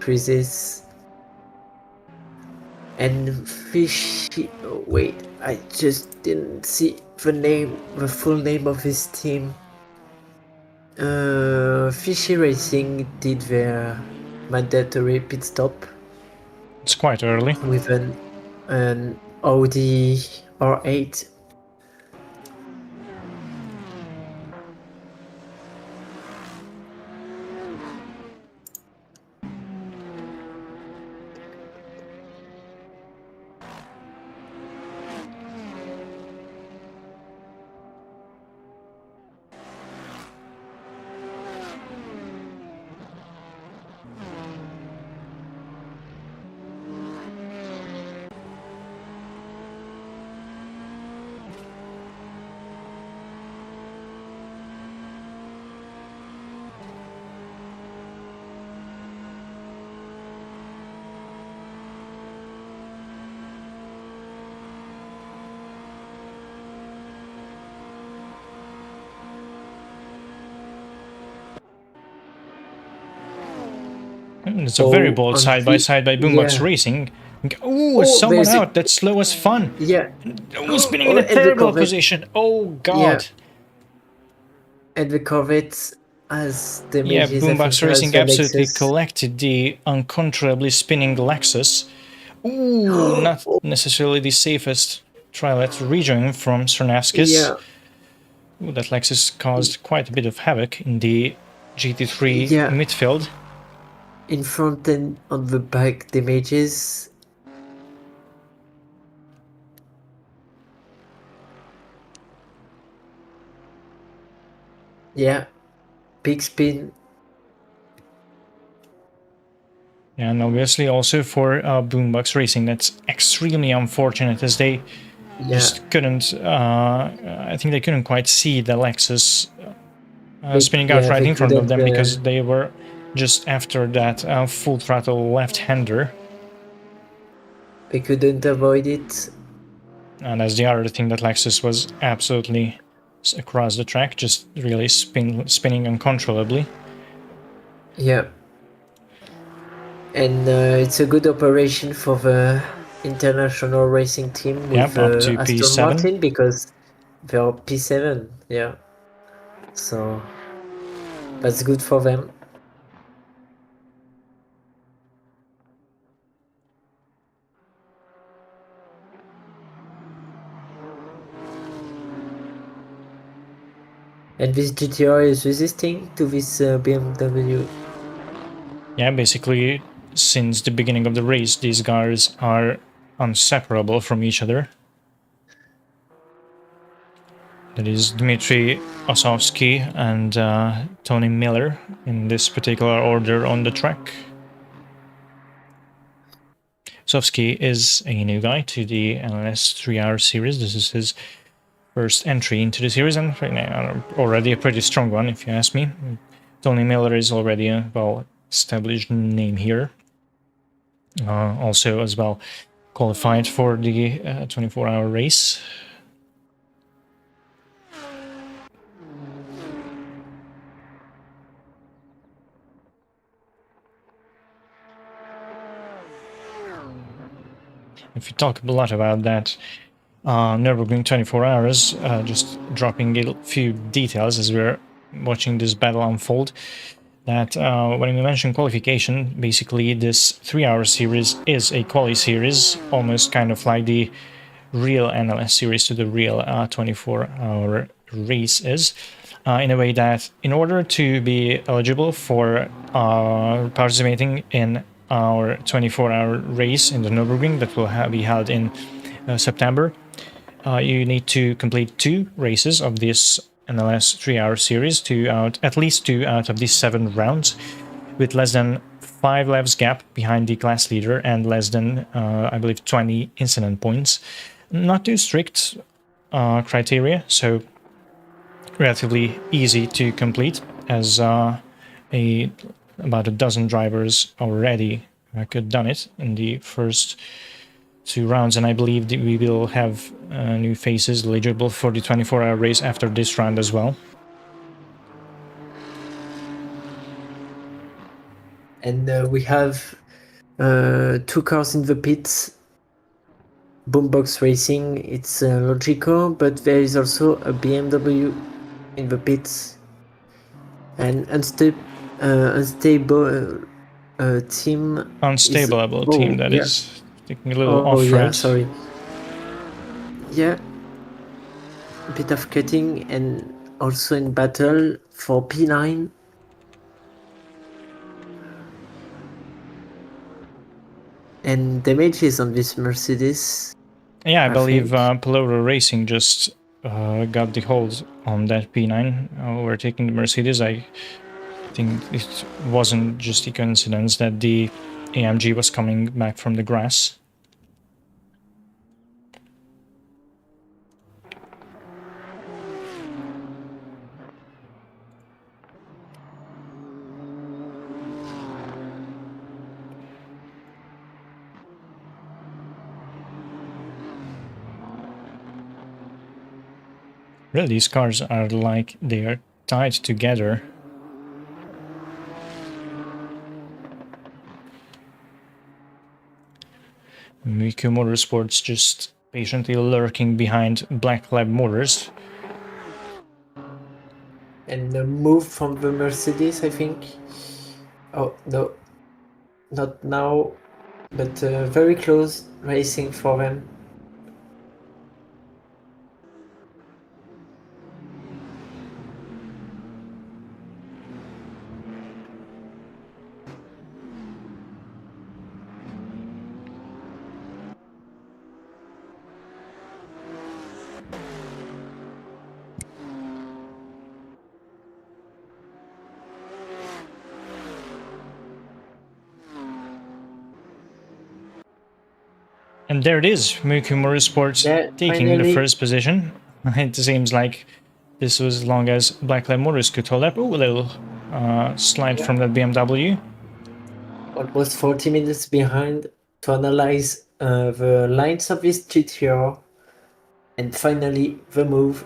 creases. And Fishy... Oh, wait, I just didn't see the full name of his team. Fishy Racing did their mandatory pit stop. It's quite early. With an Audi R8. It's a very bold side-by-side by Boombox Racing. Oh, someone out. That's slow as fun. Yeah. Oh, spinning in a terrible position. Oh, God. Yeah. And the Corvette has damages. Yeah, Boombox Racing absolutely collected the uncontrollably spinning Lexus. Ooh, not necessarily the safest trial at rejoin from Cernavskis. Yeah. Ooh, that Lexus caused quite a bit of havoc in the GT3 midfield. In front and on the back damages. Yeah, big spin. Yeah, and obviously also for Boombox Racing, that's extremely unfortunate, as they just couldn't, I think they couldn't quite see the Lexus spinning out right in front of them, because they were just after that full throttle left-hander. They couldn't avoid it. And that's the other thing, that Lexus was absolutely across the track, just really spinning uncontrollably. Yeah. And it's a good operation for the international racing team with up to Aston P7. Martin, because they're P7, yeah. So that's good for them. And this GTR is resisting to this BMW. Yeah, basically, since the beginning of the race, these guys are inseparable from each other. That is Dmitry Osovsky and Tony Miller in this particular order on the track. Osovsky is a new guy to the NLS 3-hour series. This is his first entry into the series, and already a pretty strong one, if you ask me. Tony Miller is already a well-established name here. Also, as well, qualified for the 24-hour race. If you talk a lot about that Nürburgring 24 hours, just dropping a few details as we're watching this battle unfold, that when we mention qualification, basically this 3-hour series is a quali series, almost kind of like the real NLS series to the real 24-hour race is, in a way that in order to be eligible for participating in our 24-hour race in the Nürburgring that will be held in September, you need to complete 2 races of this NLS 3-hour series, at least 2 out of these 7 rounds, with less than 5 laps gap behind the class leader and less than, I believe, 20 incident points. Not too strict criteria, so relatively easy to complete, as about a dozen drivers already could done it in the first 2 rounds, and I believe that we will have new faces eligible for the 24-hour race after this round as well. And we have 2 cars in the pits. Boombox Racing, it's logical, but there is also a BMW in the pits. An unstable team. Unstable team that yeah. is taking a little Oh yeah, off-road. sorry. Yeah, a bit of cutting and also in battle for P9. And damages on this Mercedes. Yeah, I believe Peloro Racing just got the hold on that P9, overtaking the Mercedes. I think it wasn't just a coincidence that the AMG was coming back from the grass. Really, these cars are like they are tied together. Miku Motorsports just patiently lurking behind Black Lab Motors. And a move from the Mercedes, I think. Oh, no. Not now, but very close racing for them. And there it is, Miku Motorsports taking finally. the first position. It seems like this was as long as Black Lab Motors could hold up. Oh, a little slide from that BMW. Almost 40 minutes behind to analyze the lines of this GTR. And finally, the move.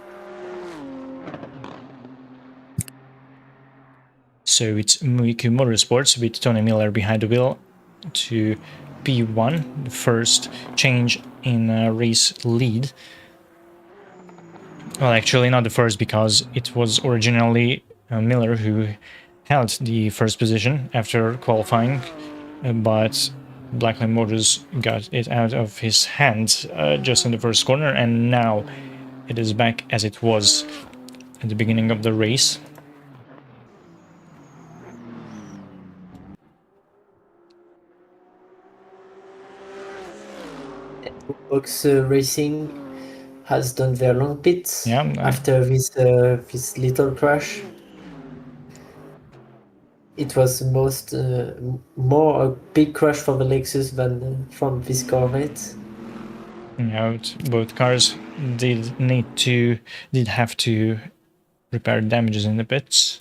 So it's Miku Motorsports with Tony Miller behind the wheel to P1, the first change in race lead. Well, actually not the first, because it was originally Miller who held the first position after qualifying, but Blackline Motors got it out of his hands just in the first corner, and now it is back as it was at the beginning of the race. Box Racing has done their long pits after this little crash. It was more a big crash for the Lexus than from this Corvette. Yeah, both cars did have to repair damages in the pits.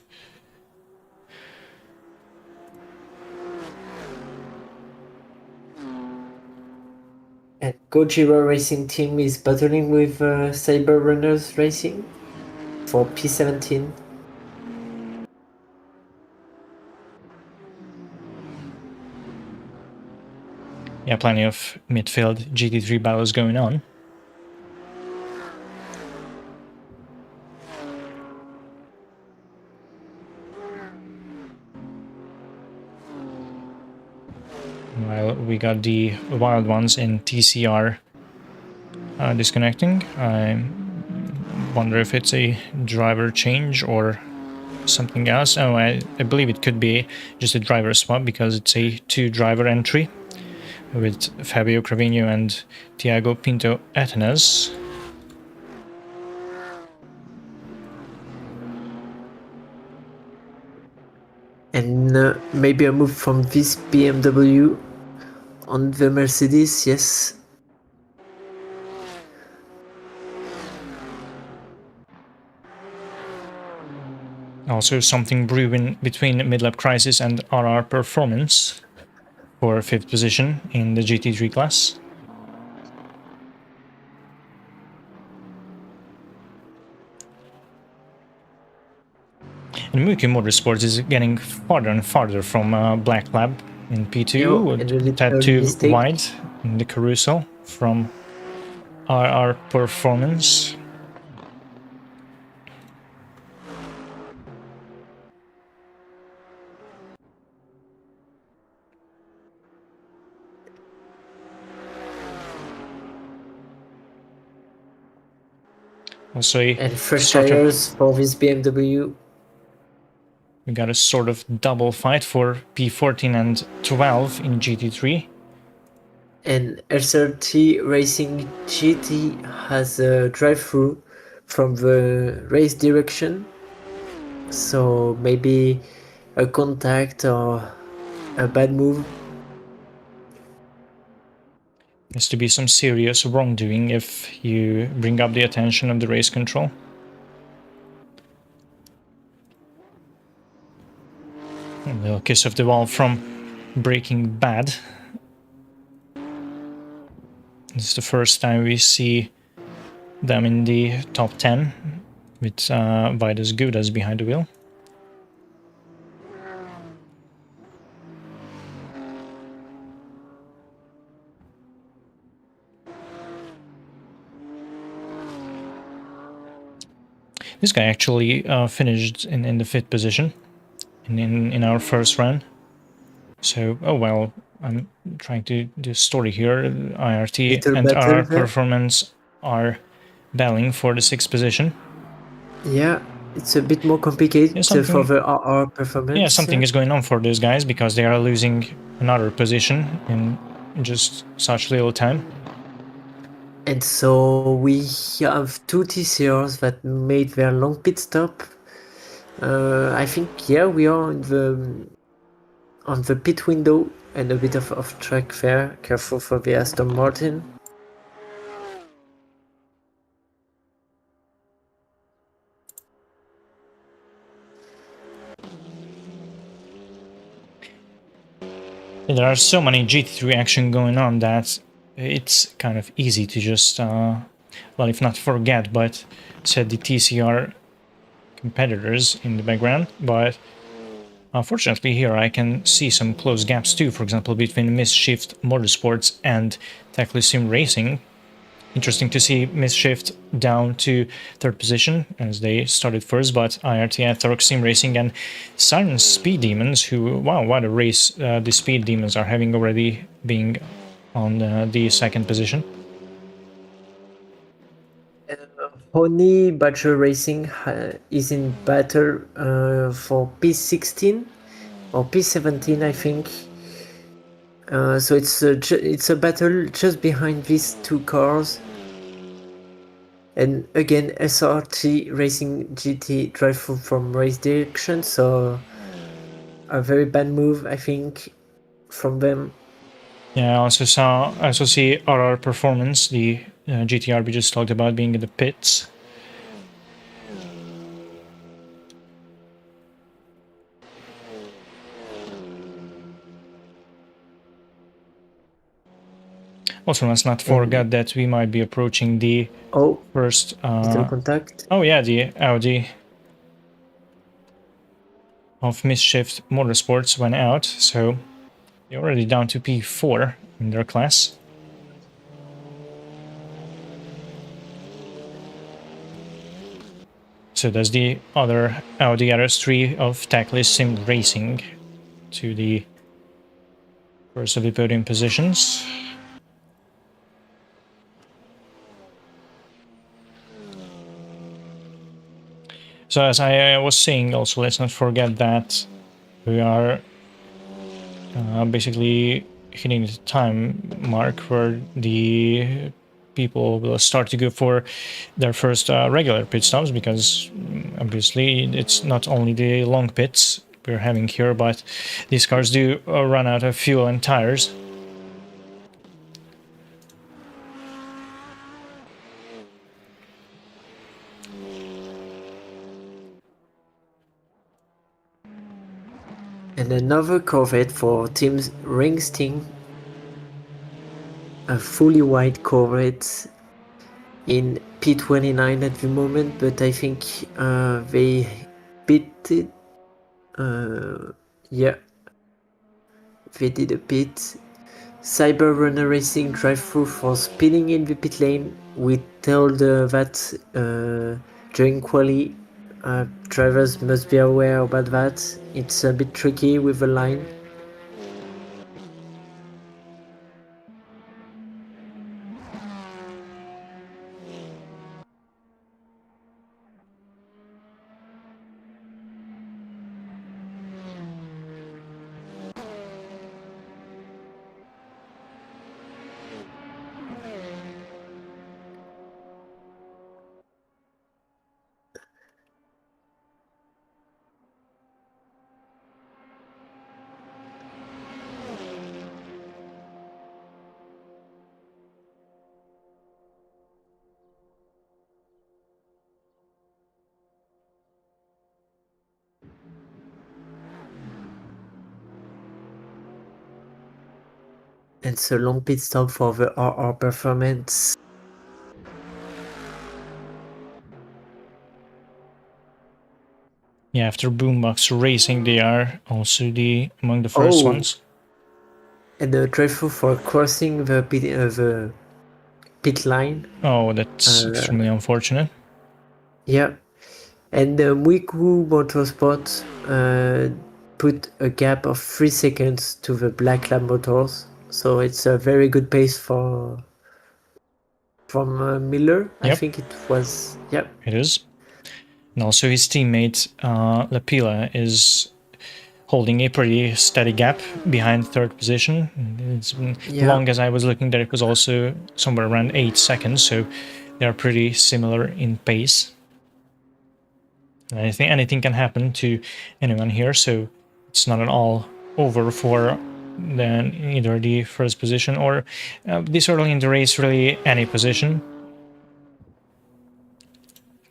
And Gojira Racing Team is battling with Saber Runners Racing for P17. Yeah, plenty of midfield GT3 battles going on. While we got the wild ones in TCR disconnecting. I wonder if it's a driver change or something else. Oh, I believe it could be just a driver swap, because it's a 2-driver entry with Fabio Cravino and Tiago Pinto Atenas. And maybe a move from this BMW on the Mercedes, yes. Also something brewing between Midlap Crisis and RR Performance for 5th position in the GT3 class. And Muki Motorsports is getting farther and farther from Black Lab in P2, tad too wide in the carousel from RR Performance. Also and fresh tires for this BMW. We got a sort of double fight for P14 and 12 in GT3. And SRT Racing GT has a drive-through from the race direction. So maybe a contact or a bad move. Has to be some serious wrongdoing if you bring up the attention of the race control. A little kiss of the wall from Breaking Bad. This is the first time we see them in the top 10 with Vidas Gudas behind the wheel. This guy actually finished in the 5th position in our first run. So, oh well, I'm trying to do a story here. IRT and RR Performance are battling for the 6th position. Yeah, it's a bit more complicated for the RR Performance. Yeah, something is going on for those guys, because they are losing another position in just such little time. And so we have 2 TCRs that made their long pit stop. I think, yeah, we are on the pit window and a bit of off track there. Careful for the Aston Martin. There are so many GT3 action going on that it's kind of easy to just, well, if not forget, but set the TCR competitors in the background. But unfortunately here I can see some close gaps too, for example between Mischief Motorsports and Teclisim Racing. Interesting to see Mischief down to third position as they started first, but IRT, Thorx Sim Racing, and Siren Speed Demons, who, wow, what a race the Speed Demons are having already, being on the second position. Honey Badger Racing is in battle for P16 or P17, I think. So it's a battle just behind these two cars. And again, SRT Racing GT drive through from race direction, so a very bad move, I think, from them. Yeah, I also see RR Performance, the GTR we just talked about, being in the pits. Also, let's not forget that we might be approaching the first... little contact. Oh yeah, the Audi of Mischief Motorsports went out, so they're already down to P4 in their class. So does the other Audi RS3 of Tackless Sim Racing to the first of the podium positions. So as I was saying, also let's not forget that we are basically hitting the time mark where the people will start to go for their first regular pit stops, because obviously it's not only the long pits we're having here, but these cars do run out of fuel and tires. And another Corvette for Team Ringsting, a fully white Corvette in P29 at the moment, but I think they beat it. Yeah, they did a pit. Cyber Runner Racing drive-through for spinning in the pit lane. We told that during quali, drivers must be aware about that. It's a bit tricky with the line. And so long pit stop for the RR Performance. Yeah, after Boombox Racing, they are also among the first ones. And the drive-through for crossing the pit line. Oh, that's extremely unfortunate. Yeah, and Muiku Motorsport put a gap of 3 seconds to the Black Lab Motors, so it's a very good pace from Miller. Yep. I think it was. Yep, it is. And also his teammate Lapila is holding a pretty steady gap behind third position. It's been long as I was looking that it was also somewhere around 8 seconds, so they are pretty similar in pace. And I think anything can happen to anyone here, so it's not at all over for then either the first position or this early in the race, really any position.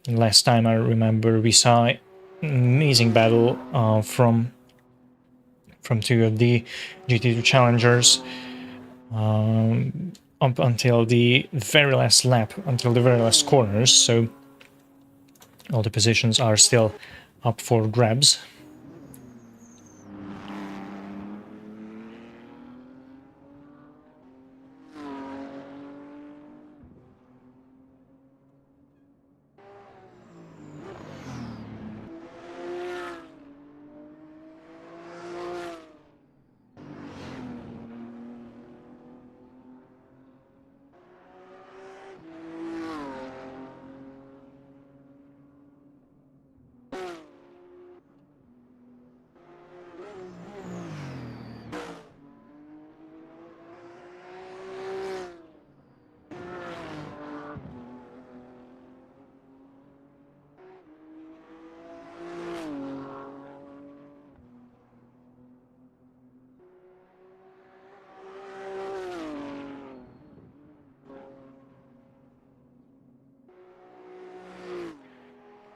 Last time I remember we saw an amazing battle from two of the GT2 challengers up until the very last lap, until the very last corners, so all the positions are still up for grabs.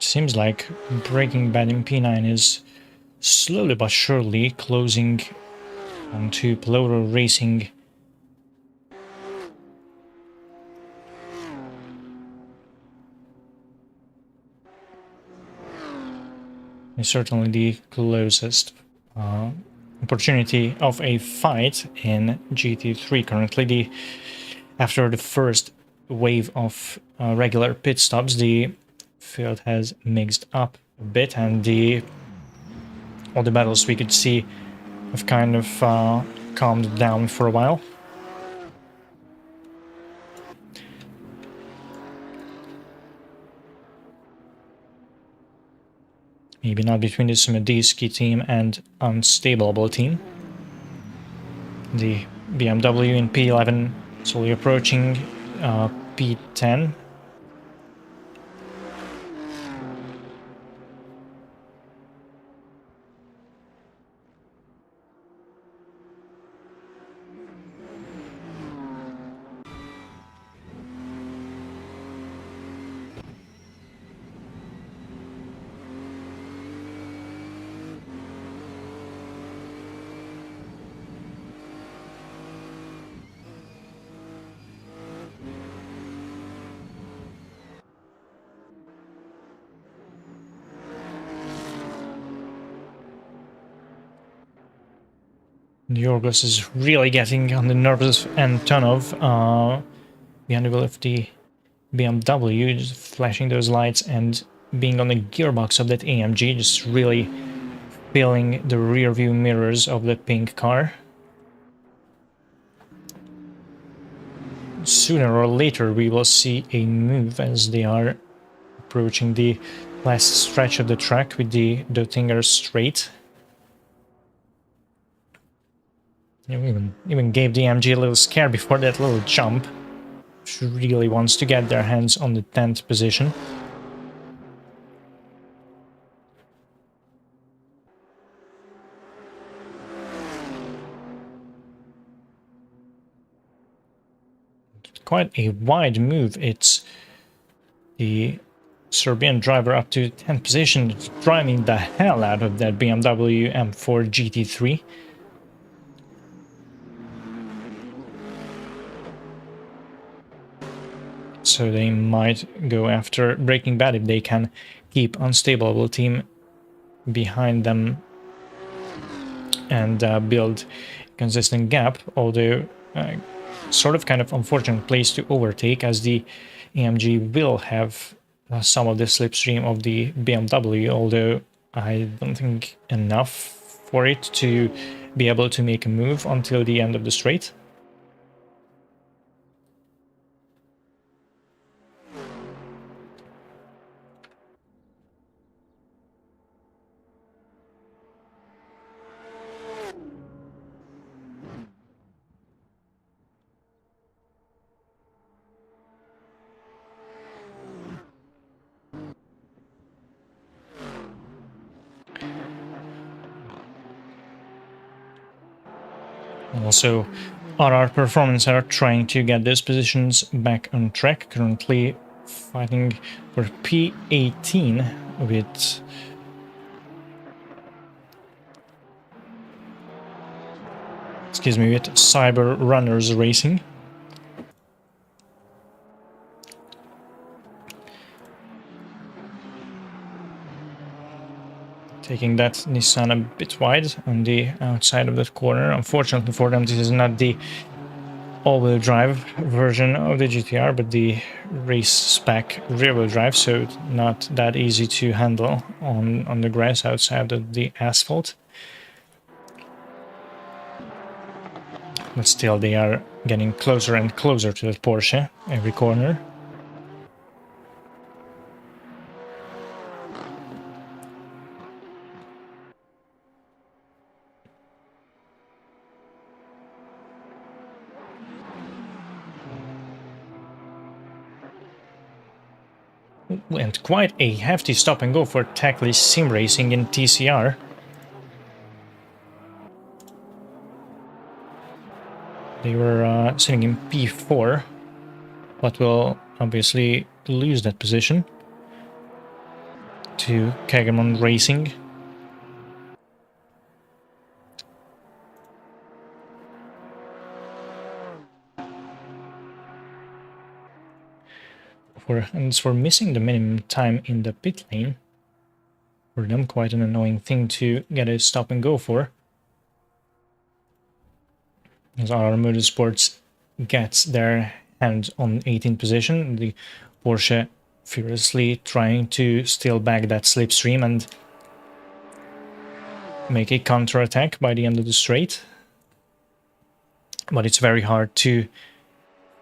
Seems like Breaking Bad in P9 is slowly but surely closing onto Pelotto Racing. Is certainly the closest opportunity of a fight in GT3 currently. After the first wave of regular pit stops, the field has mixed up a bit, and all the battles we could see have kind of calmed down for a while. Maybe not between the Sumediski team and Unstableable team. The BMW in P11 slowly approaching P10. Yorgos is really getting on the nerves of Antonov behind the wheel of the BMW, just flashing those lights and being on the gearbox of that AMG, just really filling the rear view mirrors of the pink car. Sooner or later we will see a move as they are approaching the last stretch of the track with the Dottinger straight. Even gave the AMG a little scare before that little jump. She really wants to get their hands on the 10th position. Quite a wide move. It's the Serbian driver up to 10th position, driving the hell out of that BMW M4 GT3. So they might go after Breaking Bad if they can keep Unstableable team behind them and build a consistent gap, although sort of kind of unfortunate place to overtake, as the AMG will have some of the slipstream of the BMW, although I don't think enough for it to be able to make a move until the end of the straight. Also, RR Performance are trying to get those positions back on track, currently fighting for P18 with Cyber Runners Racing. Taking that Nissan a bit wide on the outside of that corner. Unfortunately for them, this is not the all-wheel drive version of the GTR, but the race spec rear-wheel drive, so not that easy to handle on the grass outside of the asphalt. But still, they are getting closer and closer to that Porsche every corner. And quite a hefty stop and go for Tackley Sim Racing in TCR. They were sitting in P4, but will obviously lose that position. to Kagamon Racing. And for missing the minimum time in the pit lane. For them, quite an annoying thing to get a stop and go for. As RR Motorsports gets their hand on 18th position, the Porsche furiously trying to steal back that slipstream and make a counter-attack by the end of the straight. But it's very hard to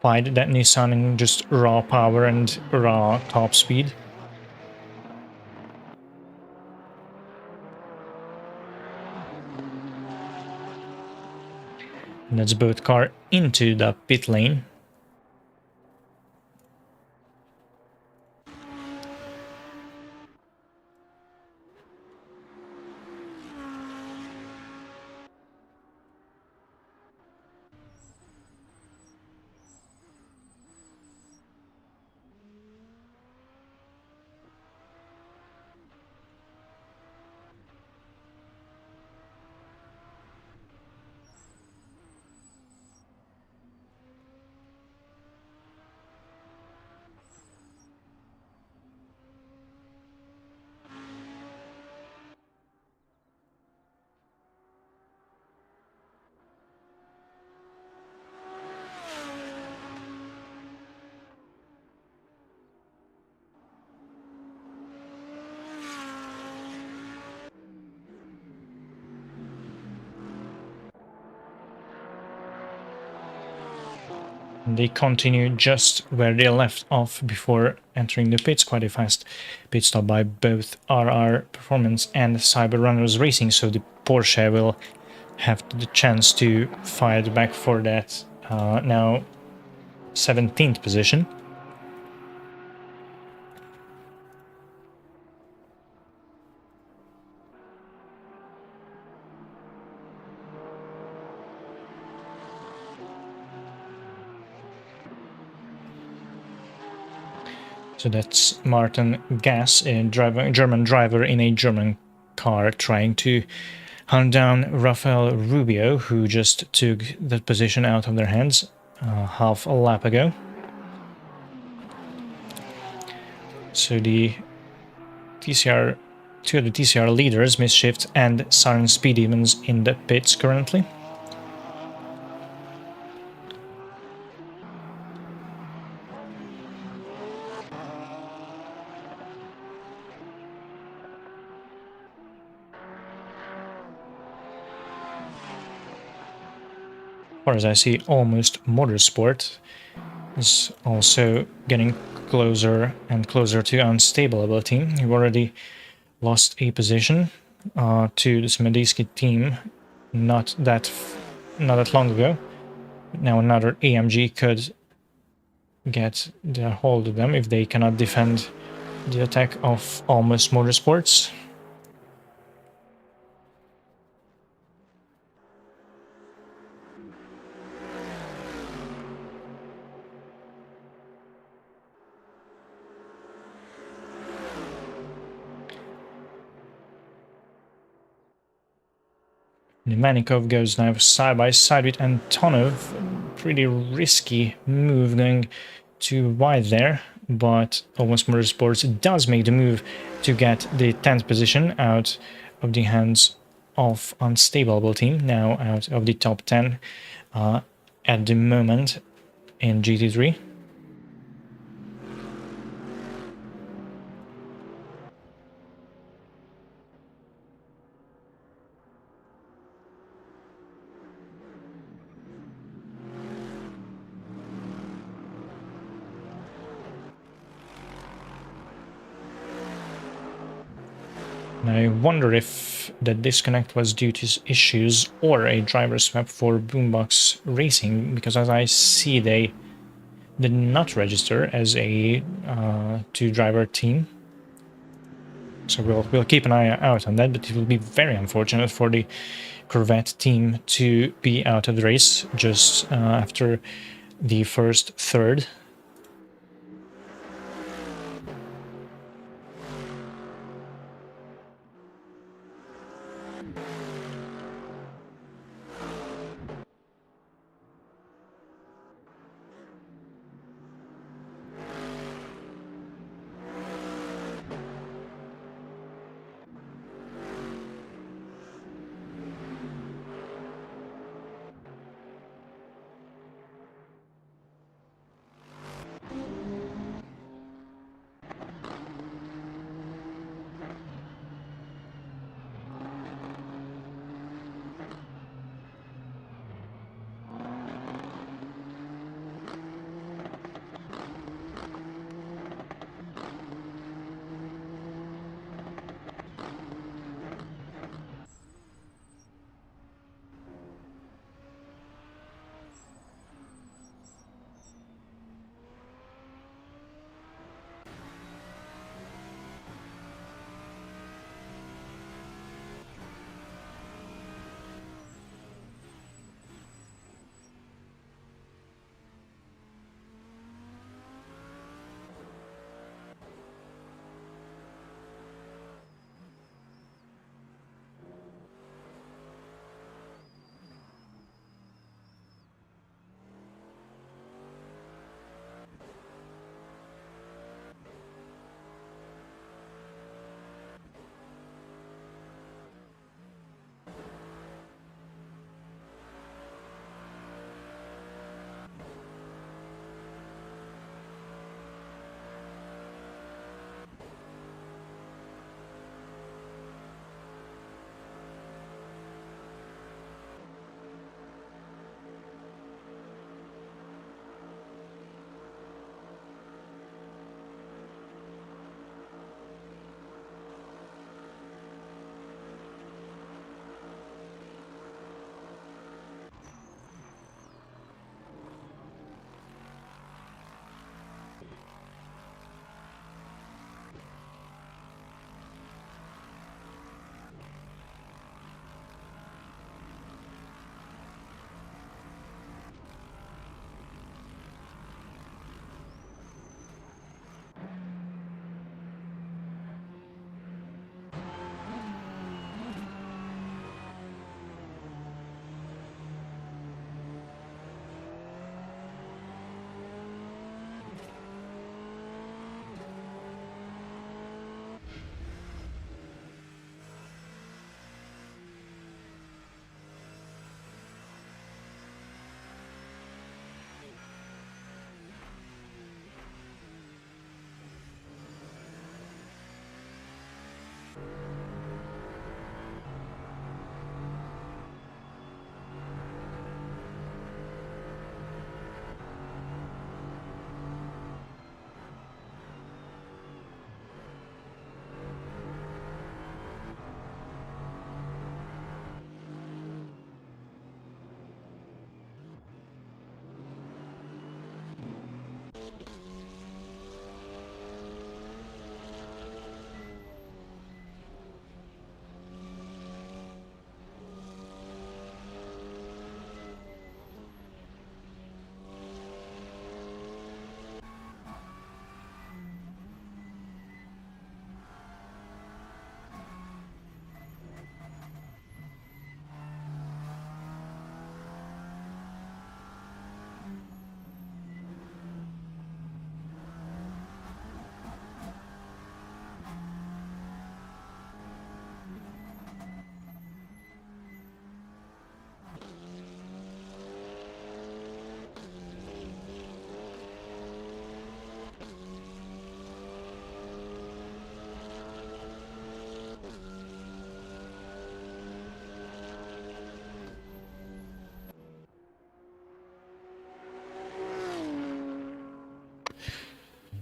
fight that Nissan in just raw power and raw top speed. And that's both car into the pit lane. They continue just where they left off before entering the pits. Quite a fast pit stop by both RR Performance and Cyber Runners Racing, so the Porsche will have the chance to fight back for that now 17th position. So that's Martin Gass, a German driver in a German car, trying to hunt down Rafael Rubio, who just took that position out of their hands half a lap ago. So the TCR, two of the TCR leaders, Misshift and Siren Speed Demons, in the pits currently. As far as I see, Almost Motorsport is also getting closer and closer to unstable ability. You've already lost a position to the Smedesky team not that long ago. Now another AMG could get their hold of them if they cannot defend the attack of Almost Motorsports. Manikov goes now side by side with Antonov. Pretty risky move going too wide there, but Almost Motorsports does make the move to get the 10th position out of the hands of Unstable team, now out of the top 10 at the moment in GT3. I wonder if the disconnect was due to issues or a driver swap for Boombox Racing, because as I see, they did not register as a two-driver team. So we'll keep an eye out on that, but it will be very unfortunate for the Corvette team to be out of the race just after the first third.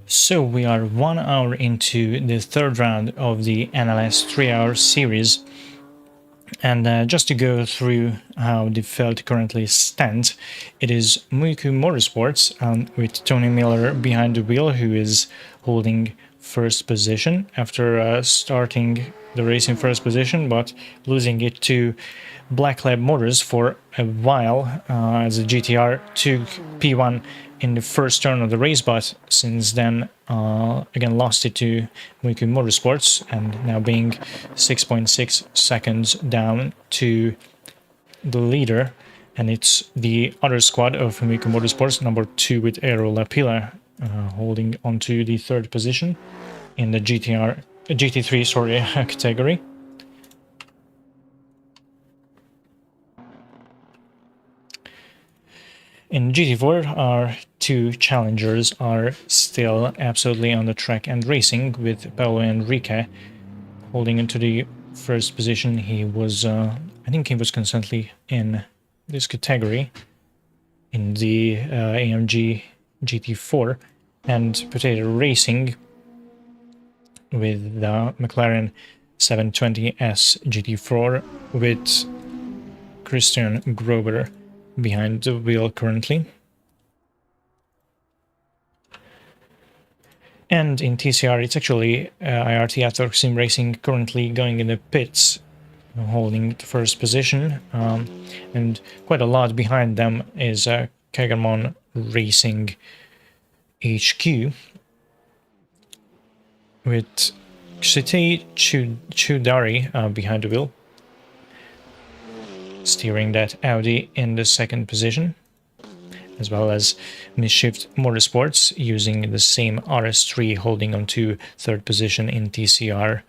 So we are 1 hour into the third round of the NLS 3-hour series, and just to go through how the field currently stands, it is Muiku Motorsports with Tony Miller behind the wheel, who is holding first position after starting the race in first position, but losing it to Black Lab Motors for a while, as the GTR took P1 in the first turn of the race, but since then again lost it to Muiku Motorsports, and now being 6.6 seconds down to the leader. And it's the other squad of Muiku Motorsports, number 2 with Aero Lapila, holding onto the third position in the GT3 category. In GT4, our two challengers are still absolutely on the track and racing, with Paolo Enrique holding into the first position. He was, I think he was constantly in this category in the AMG GT4, and Potato Racing with the McLaren 720S GT4 with Christian Grober behind the wheel currently. And in TCR, it's actually IRT After Sim Racing currently going in the pits, holding the first position, and quite a lot behind them is Kagamon Racing HQ with Shitei Chudari behind the wheel, steering that Audi in the second position, as well as Mischief Motorsports using the same RS3 holding on to third position in TCR.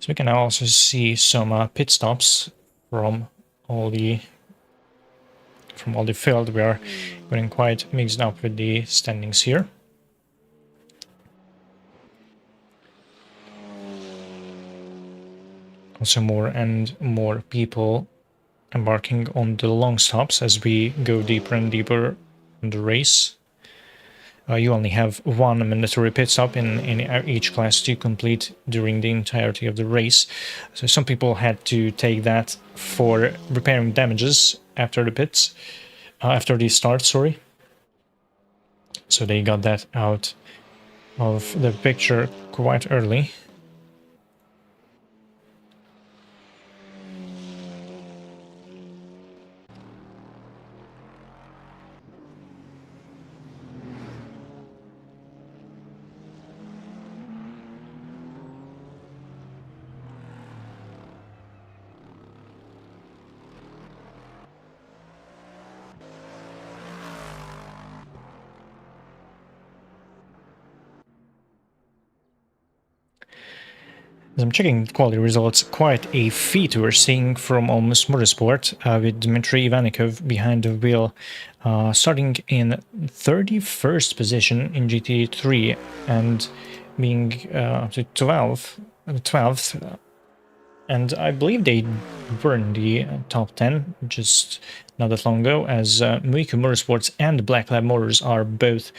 So we can now also see some pit stops from all the field. We are getting quite mixed up with the standings here. Also more and more people embarking on the long stops as we go deeper and deeper in the race. You only have one mandatory pit stop in each class to complete during the entirety of the race. So some people had to take that for repairing damages after the pits, after the start, sorry. So they got that out of the picture quite early. As I'm checking quality results, quite a feat we're seeing from Almost Motorsport, with Dmitry Ivanikov behind the wheel, starting in 31st position in GT3 and being up to 12th. And I believe they were in the top 10 just not that long ago, as Muiku Motorsports and Black Lab Motors are both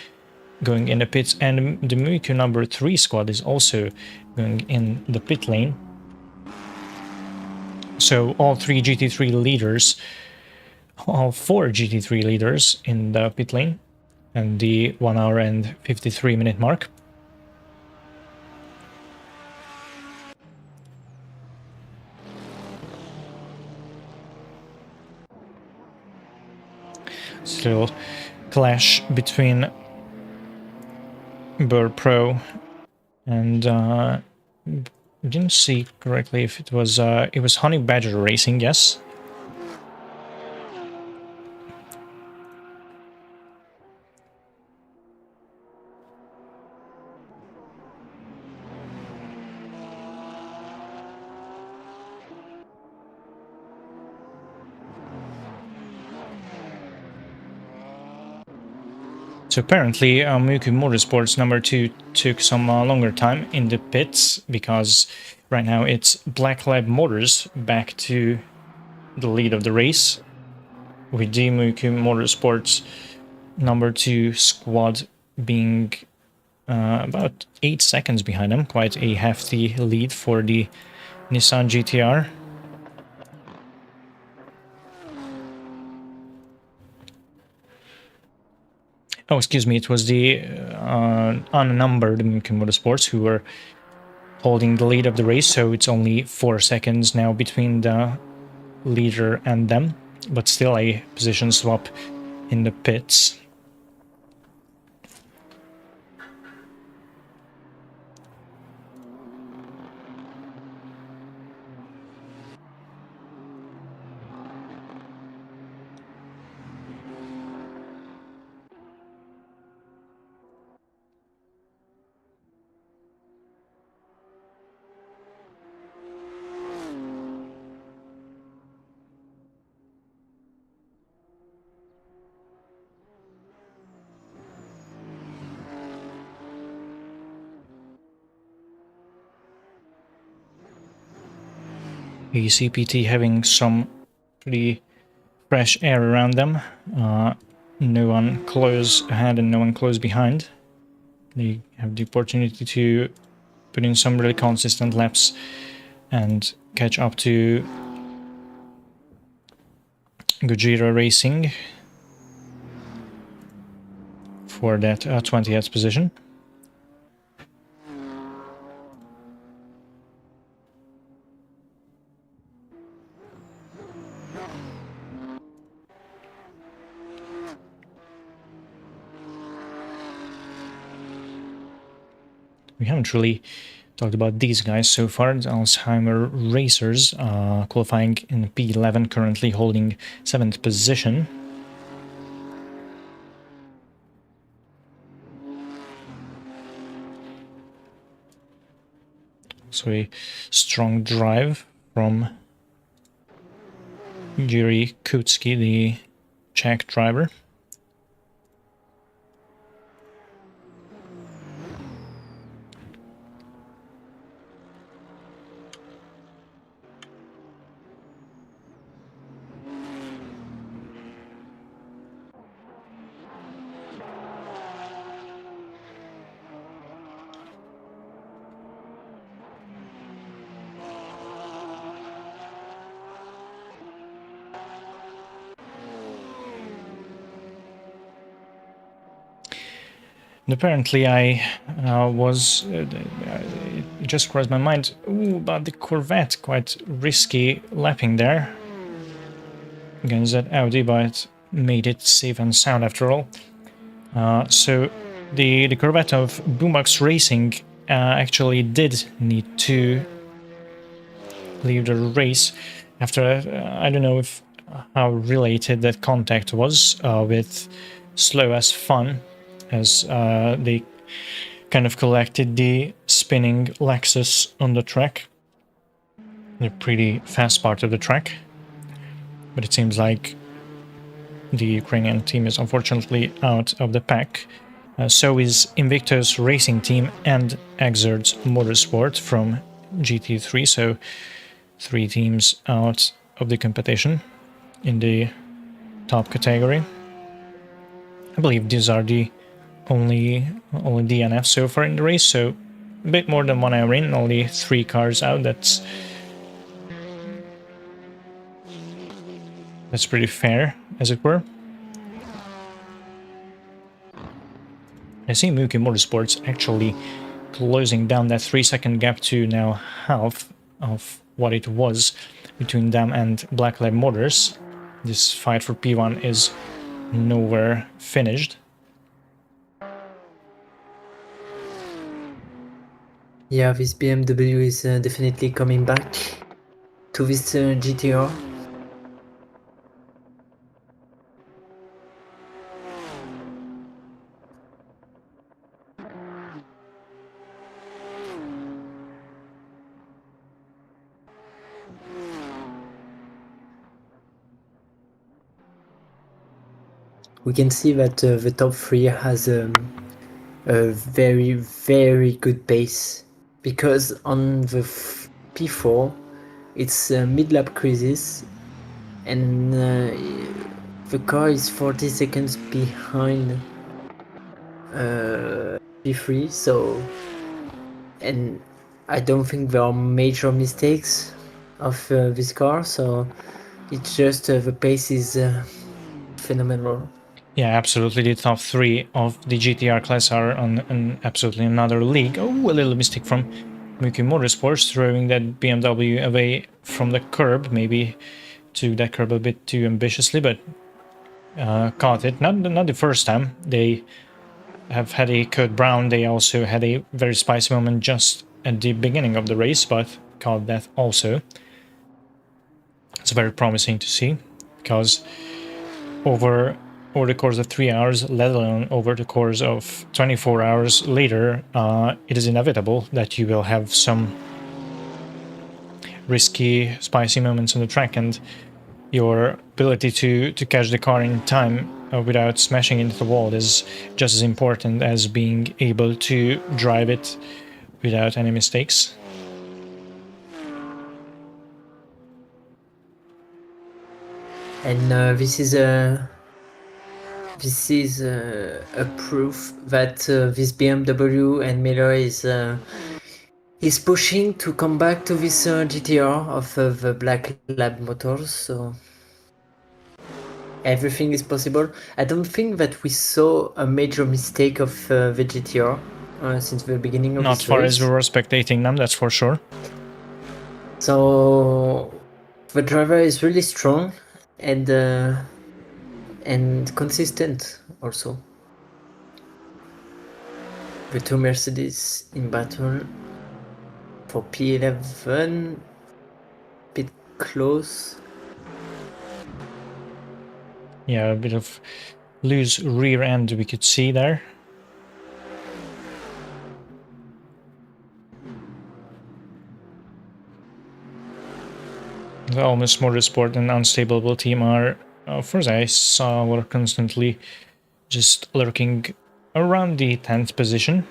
going in the pits, and the Muiku number 3 squad is also going in the pit lane. So all 4 GT3 leaders in the pit lane, and the 1 hour and 53-minute mark. Still clash between Burr Pro and didn't see correctly if it was Honey Badger Racing, yes. So apparently Muiku Motorsports number 2 took some longer time in the pits, because right now it's Black Lab Motors back to the lead of the race, with the Muiku Motorsports number 2 squad being about 8 seconds behind them. Quite a hefty lead for the Nissan GTR. Oh, excuse me, it was the unnumbered Muiku Motorsports who were holding the lead of the race, so it's only 4 seconds now between the leader and them, but still a position swap in the pits. The CPT having some pretty fresh air around them. No one close ahead and no one close behind. They have the opportunity to put in some really consistent laps and catch up to Gojira Racing for that 20th position. We haven't really talked about these guys so far. The Alzheimer Racers qualifying in P11, currently holding 7th position. So a strong drive from Jiri Kutsky, the Czech driver. And apparently it just crossed my mind, about the Corvette, quite risky lapping there against that Audi, but made it safe and sound after all. So the Corvette of Boombox Racing actually did need to leave the race after, I don't know how related that contact was with Slow as Fun, as they kind of collected the spinning Lexus on the track, the pretty fast part of the track. But it seems like the Ukrainian team is unfortunately out of the pack. So is Invictus Racing Team and Exerts Motorsport from GT3, so 3 teams out of the competition in the top category. I believe these are the only DNF so far in the race, so a bit more than 1 hour in, only 3 cars out. That's pretty fair, as it were. I see Mookie Motorsports actually closing down that 3-second gap to now half of what it was between them and Black Lab Motors. This fight for P1 is nowhere finished. Yeah, this BMW is definitely coming back to this GTR. We can see that the top 3 has a very, very good pace, because on the P4 it's mid-lap crisis, and the car is 40 seconds behind P3, so, and I don't think there are major mistakes of this car, so it's just the pace is phenomenal. Yeah, absolutely. The top 3 of the GTR class are on absolutely another league. Oh, a little mistake from Mookie Motorsports, throwing that BMW away from the curb. Maybe took that curb a bit too ambitiously, but caught it. Not the first time. They have had a Code Brown. They also had a very spicy moment just at the beginning of the race, but caught that also. It's very promising to see, because over the course of 3 hours, let alone over the course of 24 hours later, it is inevitable that you will have some risky, spicy moments on the track, and your ability to catch the car in time without smashing into the wall is just as important as being able to drive it without any mistakes. And this is a proof that this BMW and Miller is pushing to come back to this GTR of the Black Lab Motors. So everything is possible. I don't think that we saw a major mistake of the GTR since the beginning of Not this far race. as we were spectating them, that's for sure. So the driver is really strong and consistent also. The 2 Mercedes in battle for P11, bit close. Yeah, a bit of loose rear end we could see there. The Almost Motorsport and Unstable team are, first I saw, were constantly just lurking around the 10th position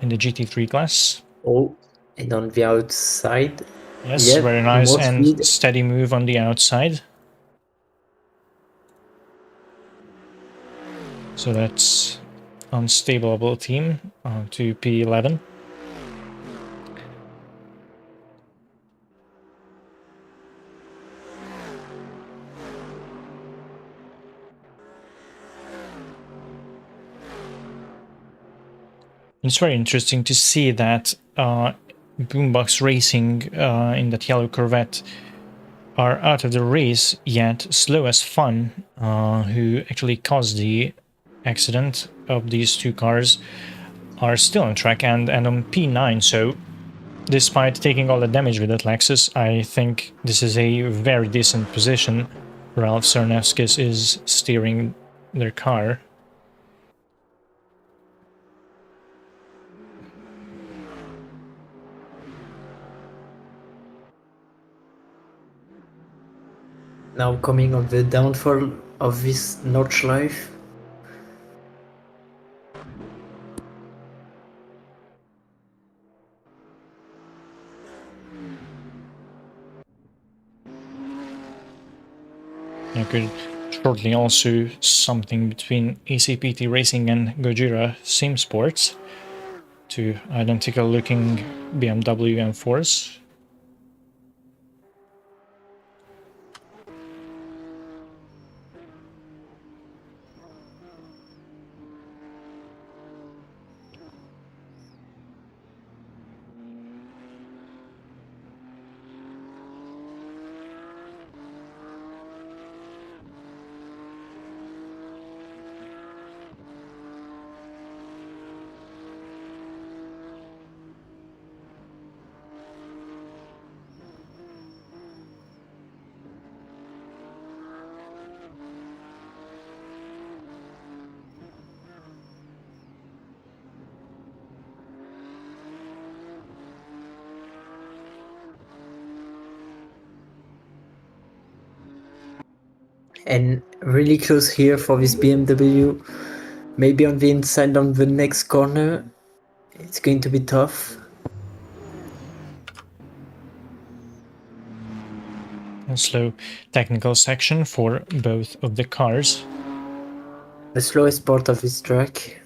in the GT3 class. Oh, and on the outside. Yes, Yep, very nice more and speed. steady move on the outside. So that's Unstable team to P11. It's very interesting to see that Boombox Racing in that yellow Corvette are out of the race, yet Slow as Fun, who actually caused the accident of these 2 cars, are still on track and on P9. So despite taking all the damage with that Lexus, I think this is a very decent position. Ralph Cernevskis is steering their car. Now coming on the downfall of this Notch Life. You could shortly also something between ACPT Racing and Gojira Sim Sports, two identical looking BMW M4s. And really close here for this BMW. Maybe on the inside on the next corner, it's going to be tough. A slow technical section for both of the cars. The slowest part of this track.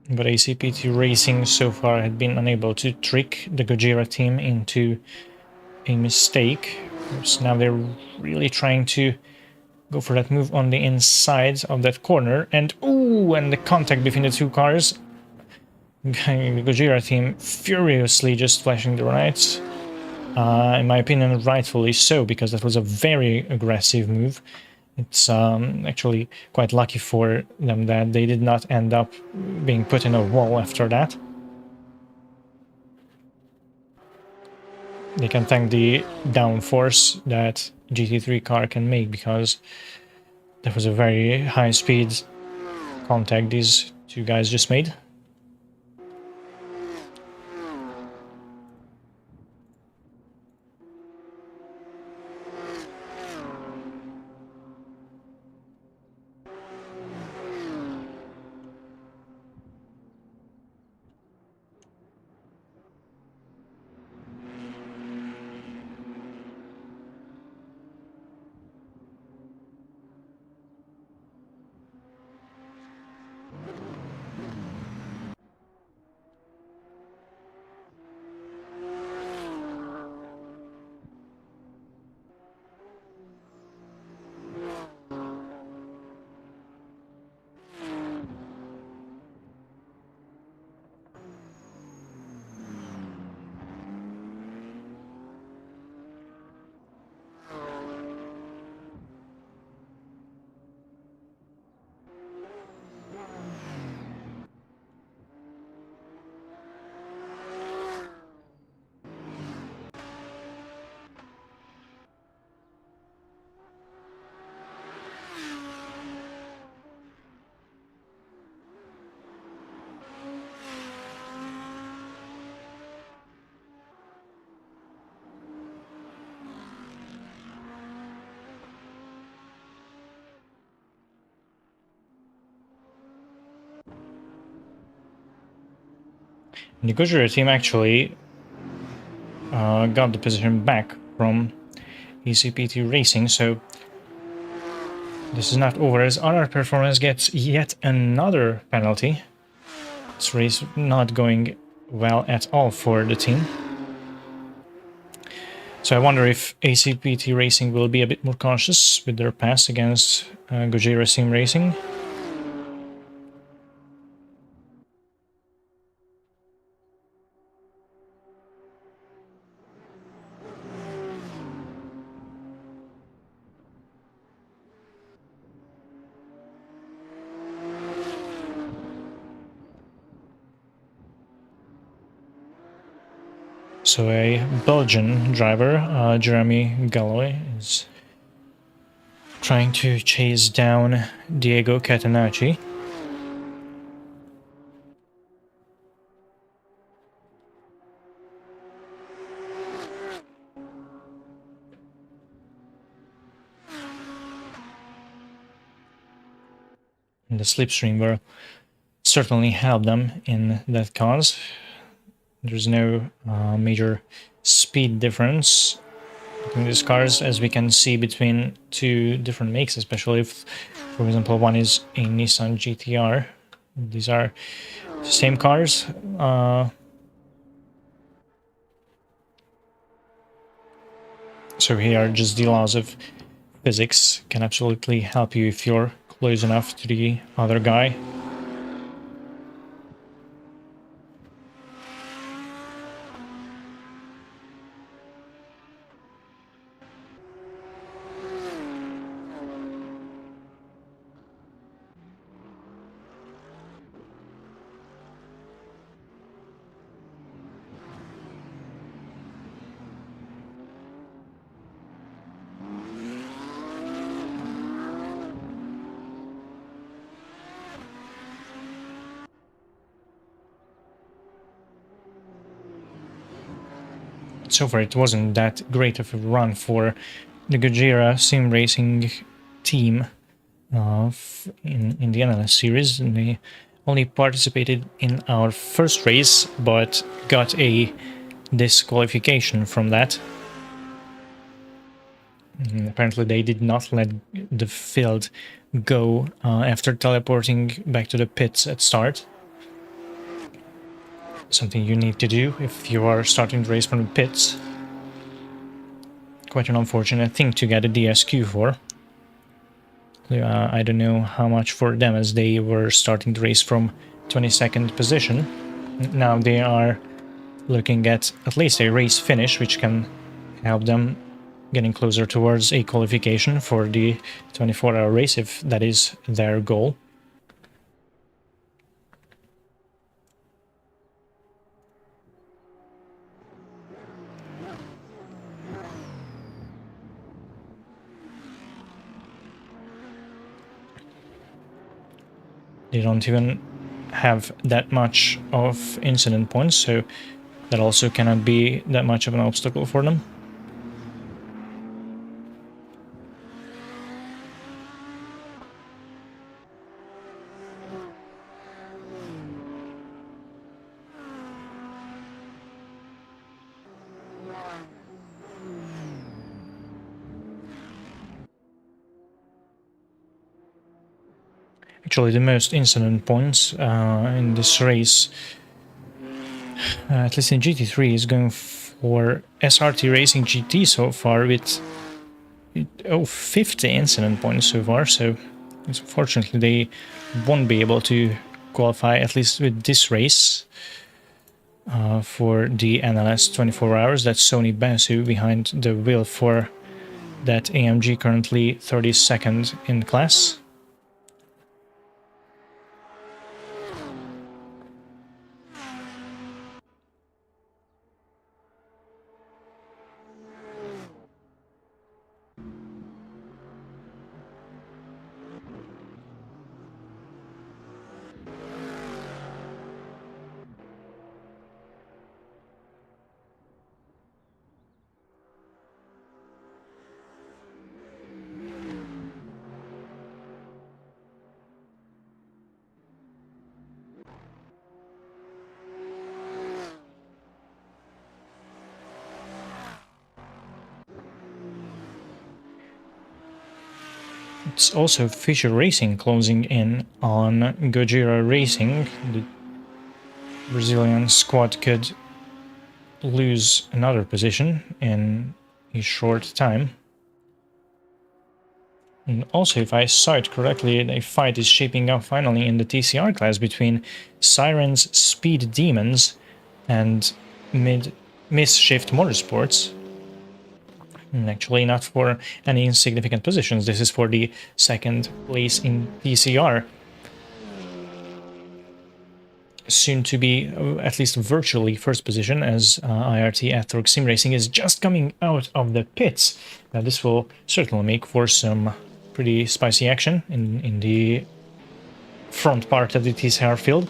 But ACPT Racing so far had been unable to trick the Gojira team into a mistake. So now they're really trying to go for that move on the inside of that corner. And ooh, and the contact between the two cars. The Gojira team furiously just flashing the right. In my opinion, rightfully so, because that was a very aggressive move. It's actually quite lucky for them that they did not end up being put in a wall after that. They can thank the downforce that GT3 car can make, because that was a very high speed contact these two guys just made. The Gojira team actually got the position back from ECPT Racing, so this is not over, as RR Performance gets yet another penalty. This race not going well at all for the team. So I wonder if ACPT Racing will be a bit more cautious with their pass against Gojira Sim Racing. So a Belgian driver, Jeremy Galloy, is trying to chase down Diego Catenacci. And the slipstream will certainly help them in that cause. There's no major speed difference between these cars, as we can see between two different makes, especially if, for example, one is a Nissan GTR. These are same cars. So here, just the laws of physics can absolutely help you if you're close enough to the other guy. So far, it wasn't that great of a run for the Gojira sim racing team in the NLS series. And they only participated in our first race, but got a disqualification from that. And apparently, they did not let the field go after teleporting back to the pits at start. Something you need to do if you are starting the race from the pits. Quite an unfortunate thing to get a DSQ for. I don't know how much for them, as they were starting the race from 22nd position. Now they are looking at least a race finish, which can help them getting closer towards a qualification for the 24-hour race, if that is their goal. They don't even have that much of incident points, so that also cannot be that much of an obstacle for them. Actually, the most incident points in this race, at least in GT3, is going for SRT Racing GT so far, with 50 incident points so far. So unfortunately, they won't be able to qualify, at least with this race, for the NLS 24 hours. That's Sony Basu behind the wheel for that AMG, currently 32nd in class. It's also Fisher Racing closing in on Gojira Racing. The Brazilian squad could lose another position in a short time. And also, if I saw it correctly, a fight is shaping up finally in the TCR class between Sirens Speed Demons and Mid-Shift Motorsports. And actually not for any insignificant positions. This is for the second place in TCR. Soon to be at least virtually first position, as IRT Athrox Sim Racing is just coming out of the pits. Now this will certainly make for some pretty spicy action in the front part of the TCR field.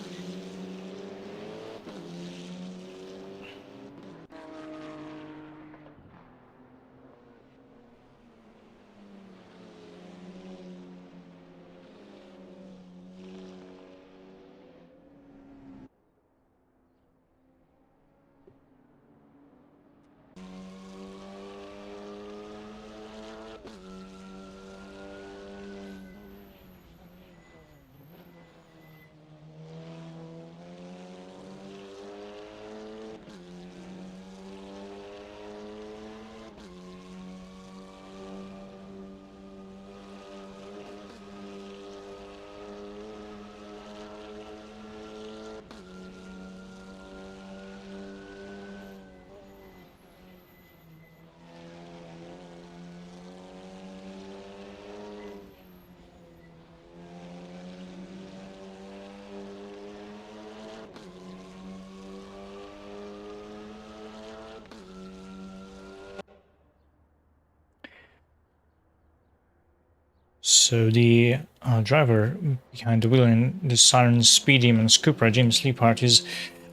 So the driver behind the wheel in the Siren Speed Demons Cupra, James Leapart, is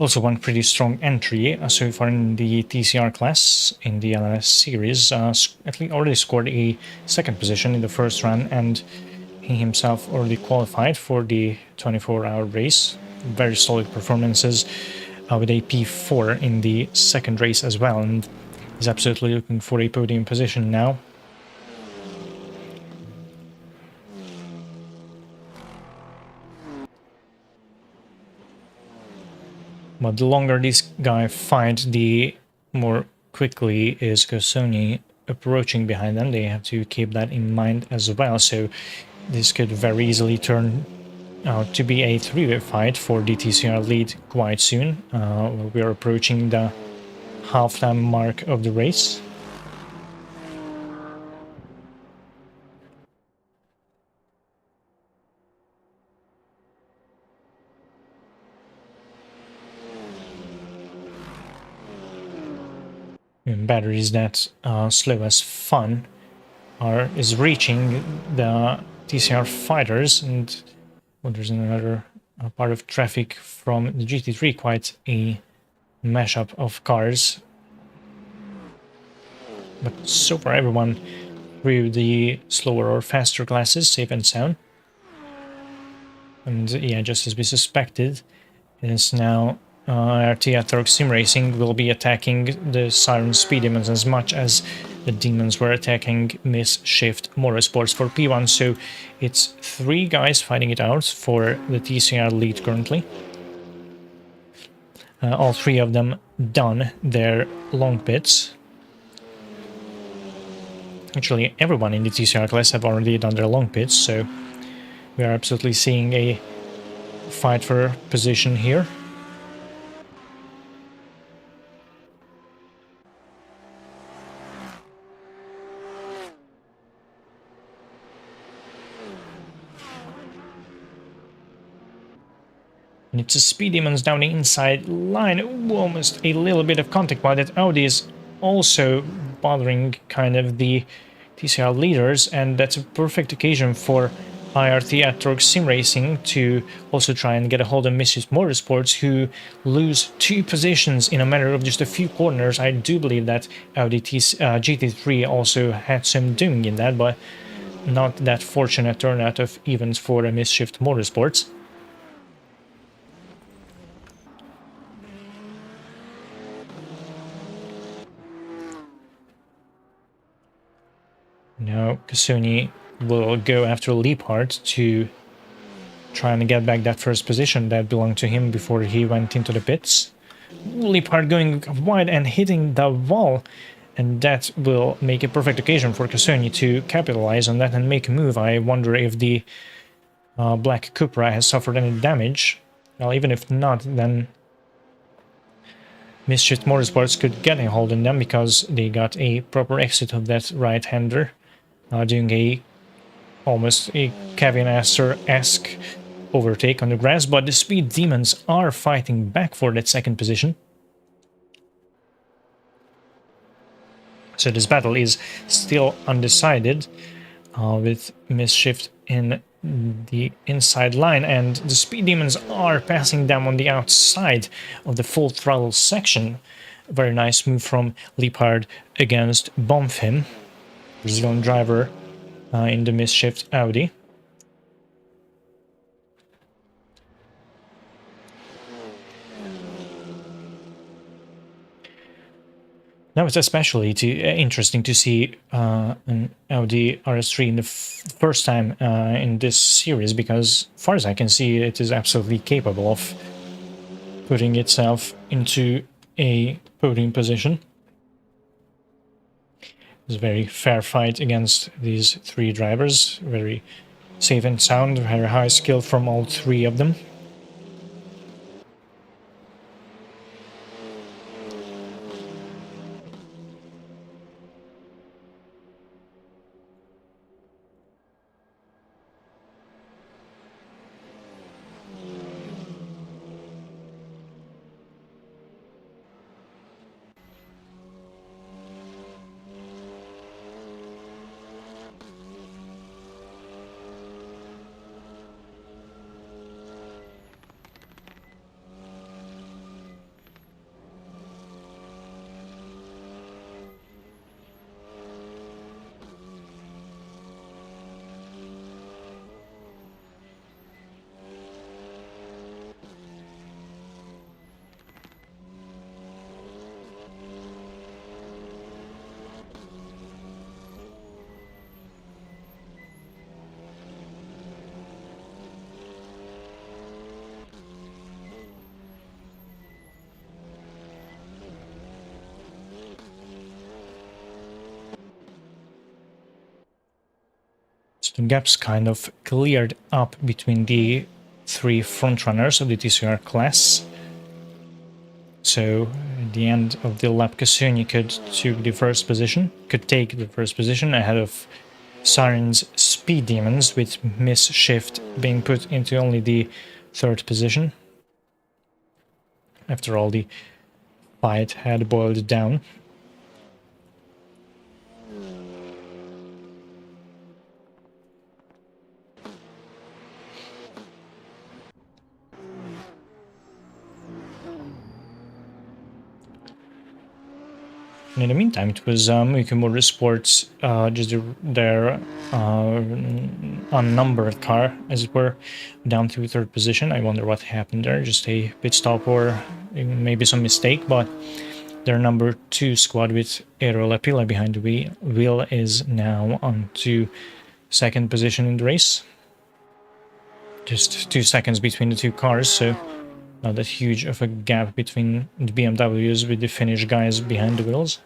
also one pretty strong entry so far in the TCR class in the NLS series. At least already scored a second position in the first run, and he himself already qualified for the 24-hour race. Very solid performances with a P4 in the second race as well, and he's absolutely looking for a podium position now. But the longer this guy fight, the more quickly is Kosoni approaching behind them. They have to keep that in mind as well. So this could very easily turn out to be a three-way fight for the TCR lead quite soon. We are approaching the half-time mark of the race. And batteries that slow as fun is reaching the TCR fighters, and well, there's another part of traffic from the GT3, quite a mashup of cars. But so far everyone through the slower or faster classes, safe and sound. And yeah, just as we suspected, is now RT Atrox Sim Racing will be attacking the Siren Speed Demons as much as the Demons were attacking Mischief Motorsports for P1. So it's three guys fighting it out for the TCR lead currently. All three of them done their long pits. Actually, everyone in the TCR class have already done their long pits, so we are absolutely seeing a fight for position here. And it's a Speed Demons down the inside line. Ooh, almost a little bit of contact, while that Audi is also bothering kind of the TCR leaders, and that's a perfect occasion for IRT Atrox Sim Racing to also try and get a hold of Mischief Motorsports, who lose 2 positions in a matter of just a few corners. I do believe that Audi GT3 also had some doing in that, but not that fortunate turnout of events for Mischief Motorsports. Now Kasuni will go after Leapart to try and get back that first position that belonged to him before he went into the pits. Leapart going wide and hitting the wall, and that will make a perfect occasion for Kasuni to capitalize on that and make a move. I wonder if the Black Cupra has suffered any damage. Well, even if not, then Mischief Motorsports could get a hold on them because they got a proper exit of that right-hander. Doing a almost a Kevin Astor-esque overtake on the grass, but the Speed Demons are fighting back for that second position. So this battle is still undecided, with Mischief in the inside line, and the Speed Demons are passing them on the outside of the full throttle section. A very nice move from Leapart against Bonfim, Brazilian driver in the Mischief Audi. Now it's especially interesting to see an Audi RS3 in the first time in this series, because as far as I can see, it is absolutely capable of putting itself into a podium position. It's a very fair fight against these 3 drivers, very safe and sound, very high skill from all 3 of them. So the gaps kind of cleared up between the 3 frontrunners of the TCR class. So at the end of the lap, Kasuni could take the first position ahead of Siren's Speed Demons, with Miss Shift being put into only the 3rd position. After all, the fight had boiled down. And in the meantime, it was Mikumura Sports, just their unnumbered car, as it were, down to 3rd position. I wonder what happened there, just a pit stop or maybe some mistake, but their number 2 squad with Eero Lapila behind the wheel is now on to 2nd position in the race. Just 2 seconds between the 2 cars, so not that huge of a gap between the BMWs with the Finnish guys behind the wheels.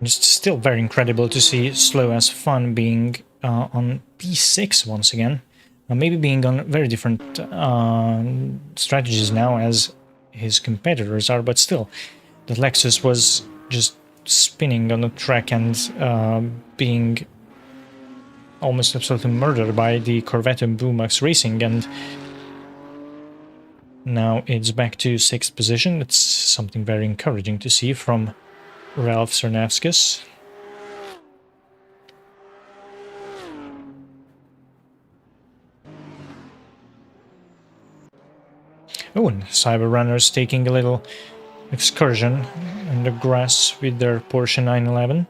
It's still very incredible to see Slow as Fun being on P6 once again. Maybe being on very different strategies now as his competitors are, but still, the Lexus was just spinning on the track and being almost absolutely murdered by the Corvette and Boomax Racing, and now it's back to 6th position. It's something very encouraging to see from Ralph Cernavskis. Oh, and Cyber Runners taking a little excursion in the grass with their Porsche 911.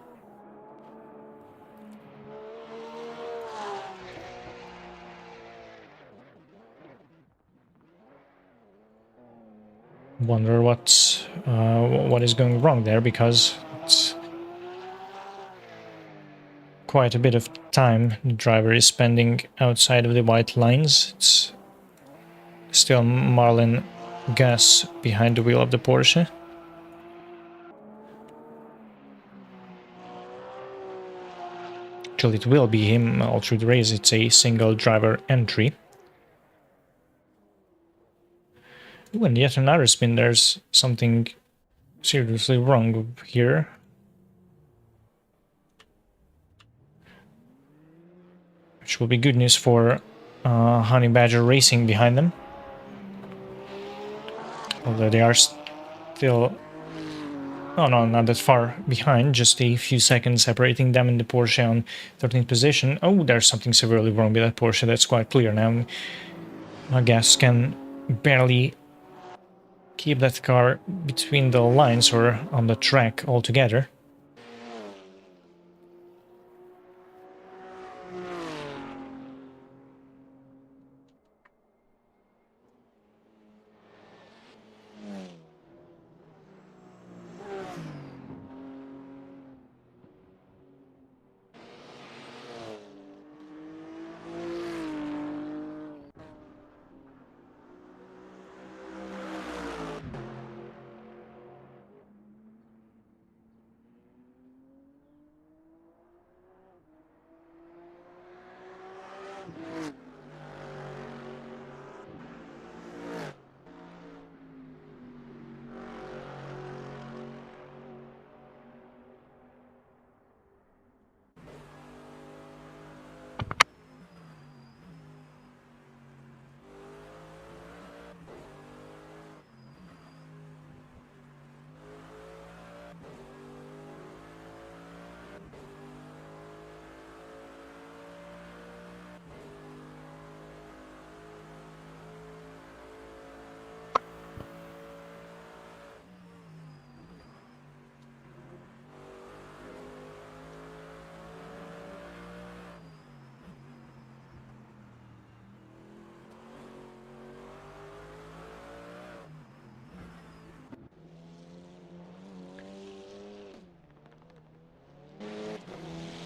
Wonder what is going wrong there, because it's quite a bit of time the driver is spending outside of the white lines. It's still Marlon Gas behind the wheel of the Porsche. Actually, it will be him all through the race. It's a single driver entry. Ooh, and yet another spin. There's something seriously wrong here. Which will be good news for Honey Badger Racing behind them. Although they are still... Oh no, not that far behind, just a few seconds separating them in the Porsche on 13th position. Oh, there's something severely wrong with that Porsche, that's quite clear now. I guess can barely keep that car between the lines or on the track altogether.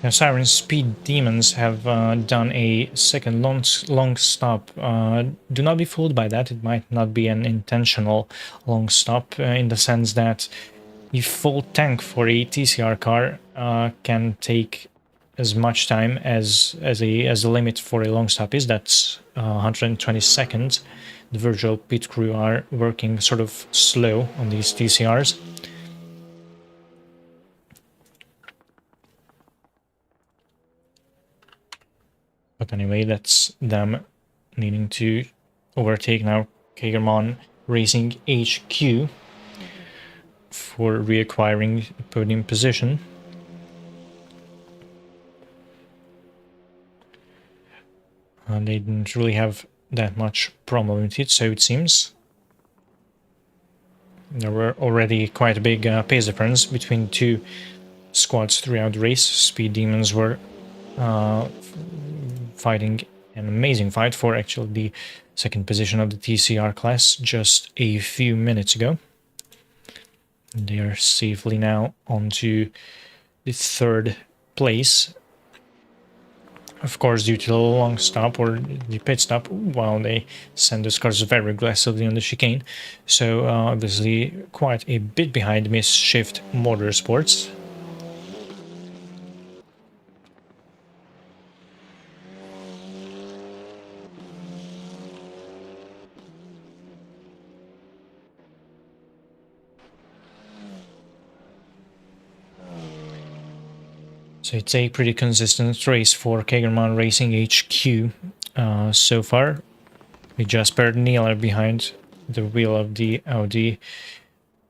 Siren Speed Demons have done a second long stop. Do not be fooled by that. It might not be an intentional long stop in the sense that the full tank for a TCR car can take as much time as a limit for a long stop is. That's 120 seconds. The virtual pit crew are working sort of slow on these TCRs. But anyway, that's them needing to overtake now Kagerman Racing HQ for reacquiring the podium position. They didn't really have that much problem with it, so it seems. There were already quite a big pace difference between two squads throughout the race. Speed Demons were fighting an amazing fight for actually the second position of the TCR class just a few minutes ago. They are safely now onto the third place. Of course, due to the long stop or the pit stop, while they send those cars very aggressively on the chicane. So obviously quite a bit behind Mischief Motorsports. So it's a pretty consistent race for Kagerman Racing HQ so far. We just paired Nealer behind the wheel of the Audi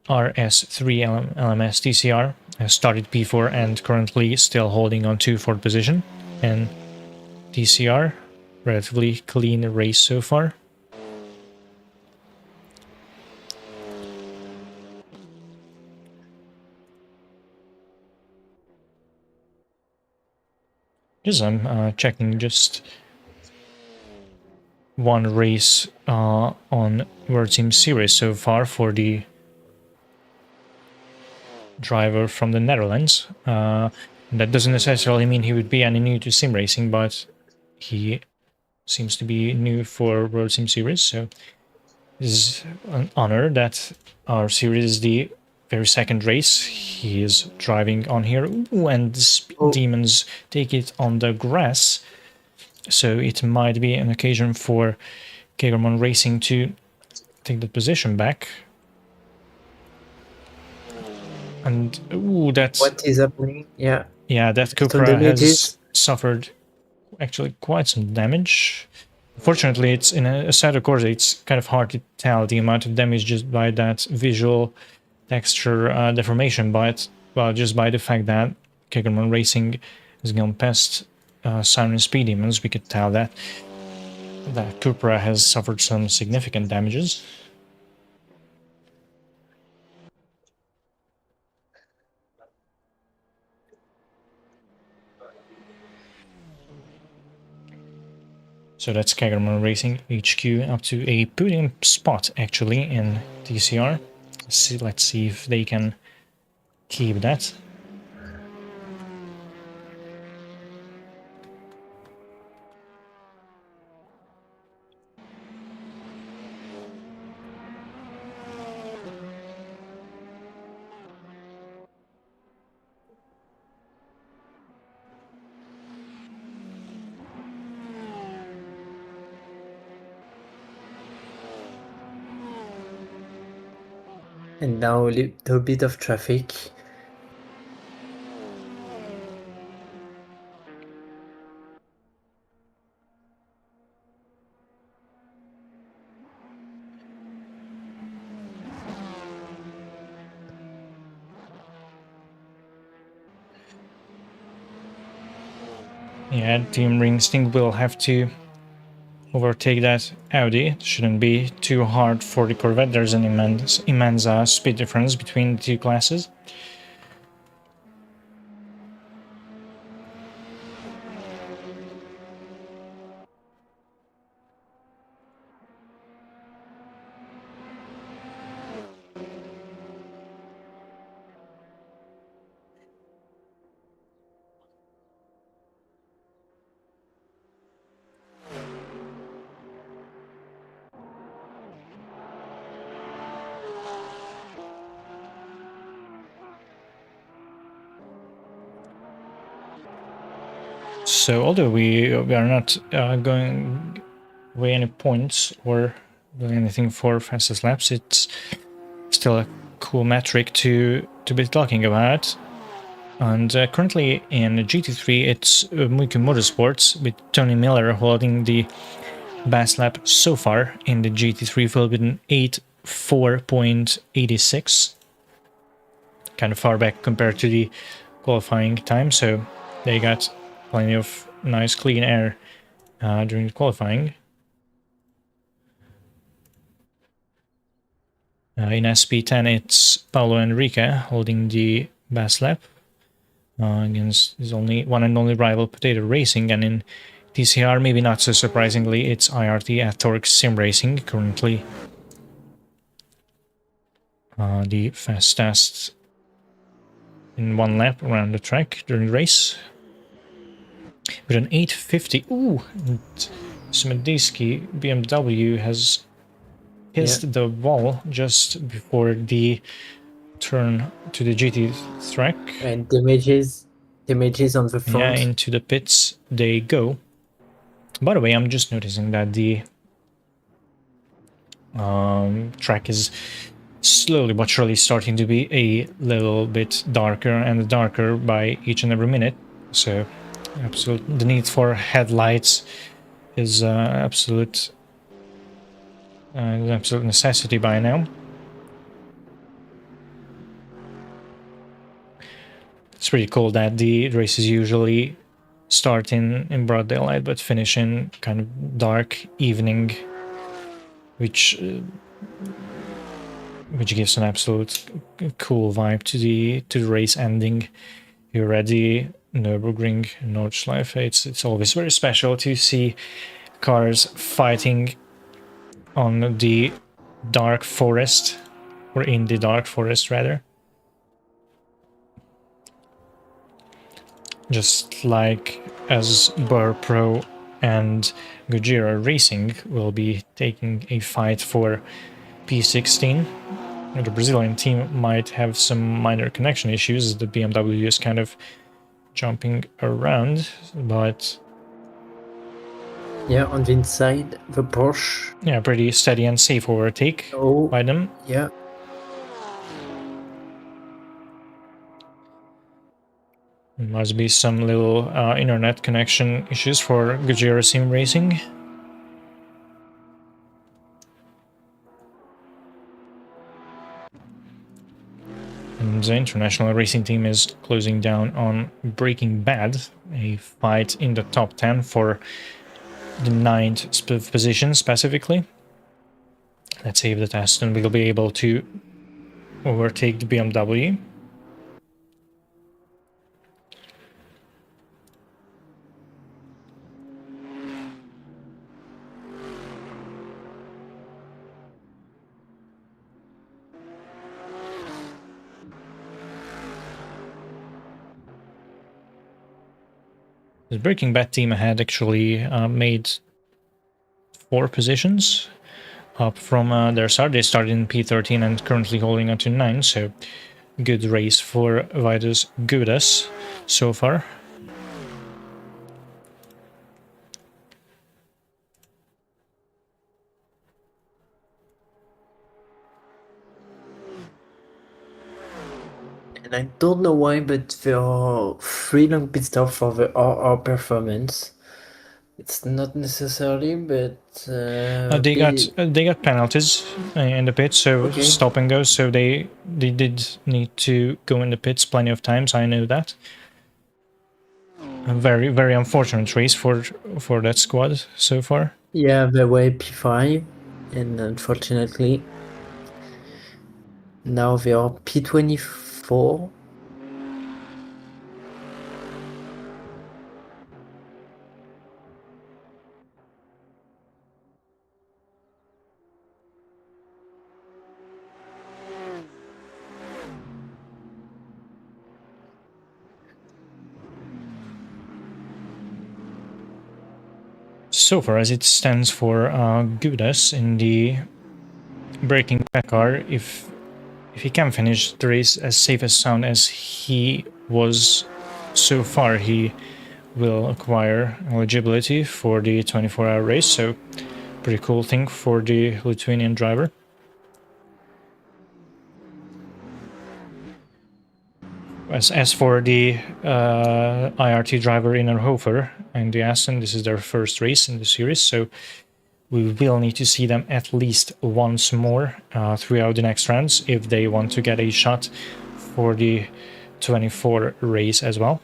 RS3 LMS TCR. Has started P4 and currently still holding on to fourth position. And TCR, relatively clean race so far. Yes, I'm checking just one race on World Team Series so far for the driver from the Netherlands. That doesn't necessarily mean he would be any new to sim racing, but he seems to be new for World Sim Series, so it's an honor that our series is the very second race he is driving on here. Ooh, and the Demons take it on the grass, so it might be an occasion for Kagerman Racing to take the position back. And ooh, that's What is happening? Yeah. yeah, that Based on Cupra the has images. suffered actually quite some damage. Fortunately, it's in a Assetto Corsa, it's kind of hard to tell the amount of damage just by that visual texture deformation, but well, just by the fact that Kagerman Racing has gone past Siren Speed Demons, we could tell that Cupra has suffered some significant damages. So that's Kagerman Racing HQ up to a podium spot actually in TCR. Let's see if they can keep that. And now a little bit of traffic. Yeah, Team Ringsting will have to overtake that Audi. It shouldn't be too hard for the Corvette. There's an immense speed difference between the two classes. So although we are not going away any points or doing anything for fastest laps, it's still a cool metric to be talking about. And currently in GT3, it's Muki Motorsports with Tony Miller holding the best lap so far in the GT3 field with an 8:4.86. Kind of far back compared to the qualifying time, so they got plenty of nice clean air during the qualifying. In SP10, it's Paulo Henrique holding the best lap against his only one and only rival Potato Racing, and in TCR, maybe not so surprisingly, it's IRT at Torque Sim Racing, currently the fastest in one lap around the track during the race. With an 850, ooh, Smedesky BMW has hit the wall just before the turn to the GT track. And damages on the front. Yeah, into the pits they go. By the way, I'm just noticing that the track is slowly but surely starting to be a little bit darker and darker by each and every minute. So, the need for headlights is an absolute necessity by now. It's pretty cool that the races usually start in broad daylight but finish in kind of dark evening, which gives an absolute cool vibe to the race ending here at the Nürburgring Nordschleife. It's always very special to see cars fighting on the dark forest, or in the dark forest rather. Just like as Burr Pro and Gojira Racing will be taking a fight for P16. The Brazilian team might have some minor connection issues as the BMW is kind of jumping around, but yeah, on the inside, the Porsche. Yeah, pretty steady and safe overtake by them. Yeah. There must be some little internet connection issues for Gojira Sim Racing. And the international racing team is closing down on Breaking Bad, a fight in the top 10 for the 9th position specifically. Let's see if the Aston will be able to overtake the BMW. The Breaking Bad team had actually made 4 positions up from their start. They started in P13 and currently holding on to 9, so good race for Vaidus Gudas so far. And I don't know why, but there are 3 long pit stops for the RR performance. It's not necessarily, but they got penalties in the pits, so stop and go. So they did need to go in the pits plenty of times. I know that. A very, very unfortunate race for that squad so far. Yeah, they were P5, and unfortunately now they are P24. So far as it stands for Gudas in the Breaking Bad car, if he can finish the race as safe as sound as he was so far, he will acquire eligibility for the 24-hour race, so pretty cool thing for the Lithuanian driver. As for the IRT driver Innerhofer and the Aston, this is their first race in the series, so we will need to see them at least once more throughout the next rounds if they want to get a shot for the 24 race as well.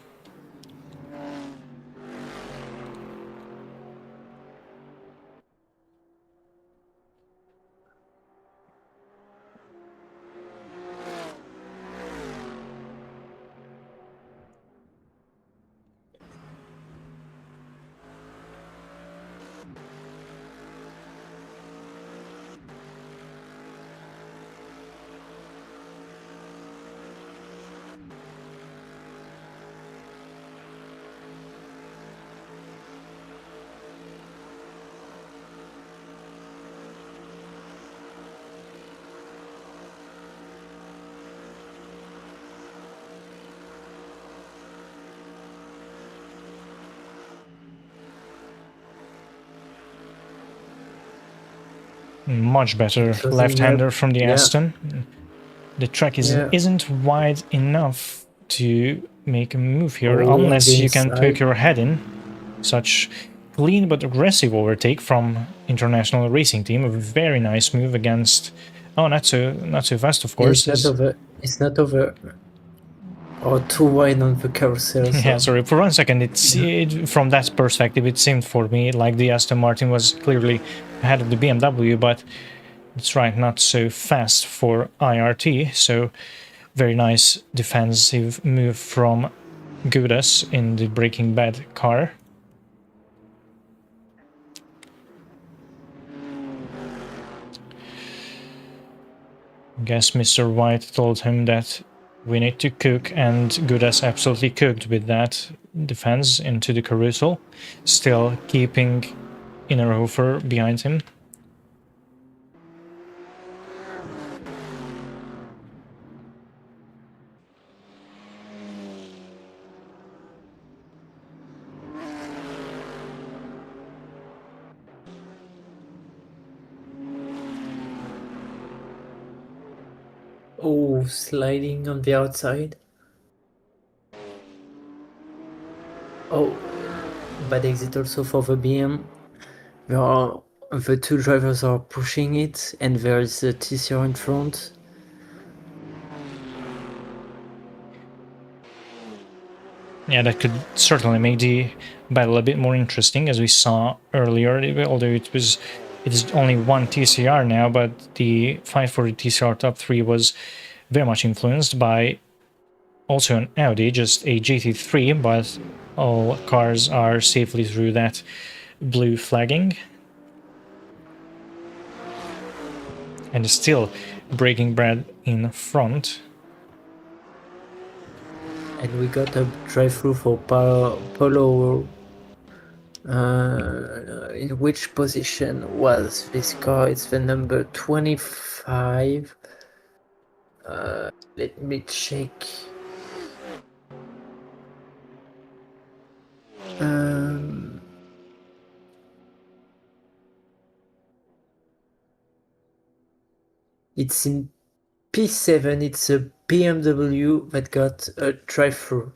Much better left-hander from the Aston. The track isn't wide enough to make a move here unless you can poke your head in. Such clean but aggressive overtake from International Racing Team. A very nice move against... Oh, not so fast, of course. It's not over. Or too wide on the carousel. So. Yeah, sorry, for 1 second, from that perspective, it seemed for me like the Aston Martin was clearly ahead of the BMW, but it's right, not so fast for IRT, so very nice defensive move from Gudas in the Breaking Bad car. I guess Mr. White told him that we need to cook, and Gudas absolutely cooked with that defense into the carousel, still keeping Innerhofer behind him. Oh, sliding on the outside. Oh, bad exit also for the BM. The two drivers are pushing it, and there is a TCR in front. Yeah, that could certainly make the battle a bit more interesting, as we saw earlier, although it is only one TCR now, but the fight for the TCR top 3 was very much influenced by also an Audi, just a GT3, but all cars are safely through that blue flagging. And still Breaking Bad in front. And we got a drive-through for Polo. In which position was this car? It's the number 25. Let me check. It's in P7. It's a BMW that got a drive-through.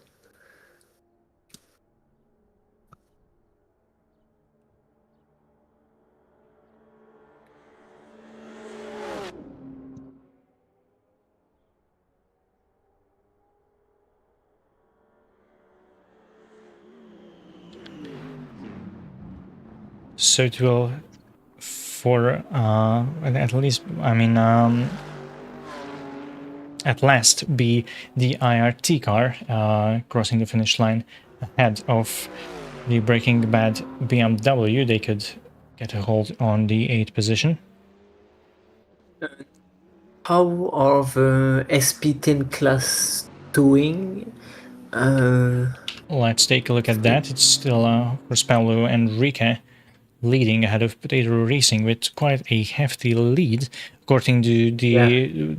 So it will, for at least, I mean, at last be the IRT car crossing the finish line ahead of the Breaking Bad BMW. They could get a hold on the 8th position. How are the SP10 class doing? Let's take a look at that. It's still Rospello and Rike leading ahead of Potato Racing with quite a hefty lead. according to Yeah. the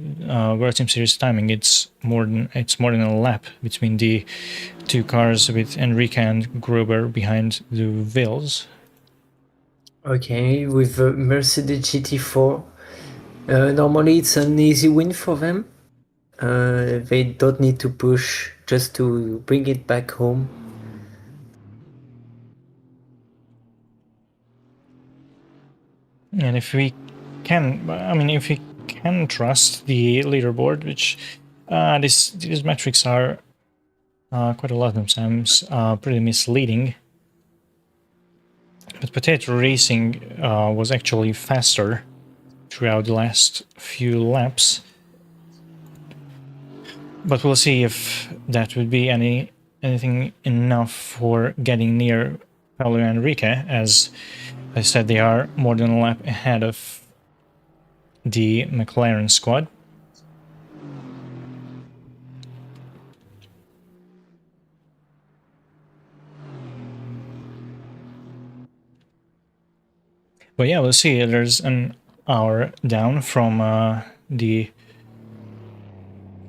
World Team Series timing, it's more than a lap between the two cars with Enrique and Gruber behind the wheels. Okay, with the Mercedes GT4, normally it's an easy win for them. They don't need to push just to bring it back home. And if we can trust the leaderboard, which these metrics are quite a lot of times pretty misleading. But Potato Racing was actually faster throughout the last few laps. But we'll see if that would be anything enough for getting near Paulo and Enrique. As I said, they are more than a lap ahead of the McLaren squad. But yeah, we'll see. There's an hour down from the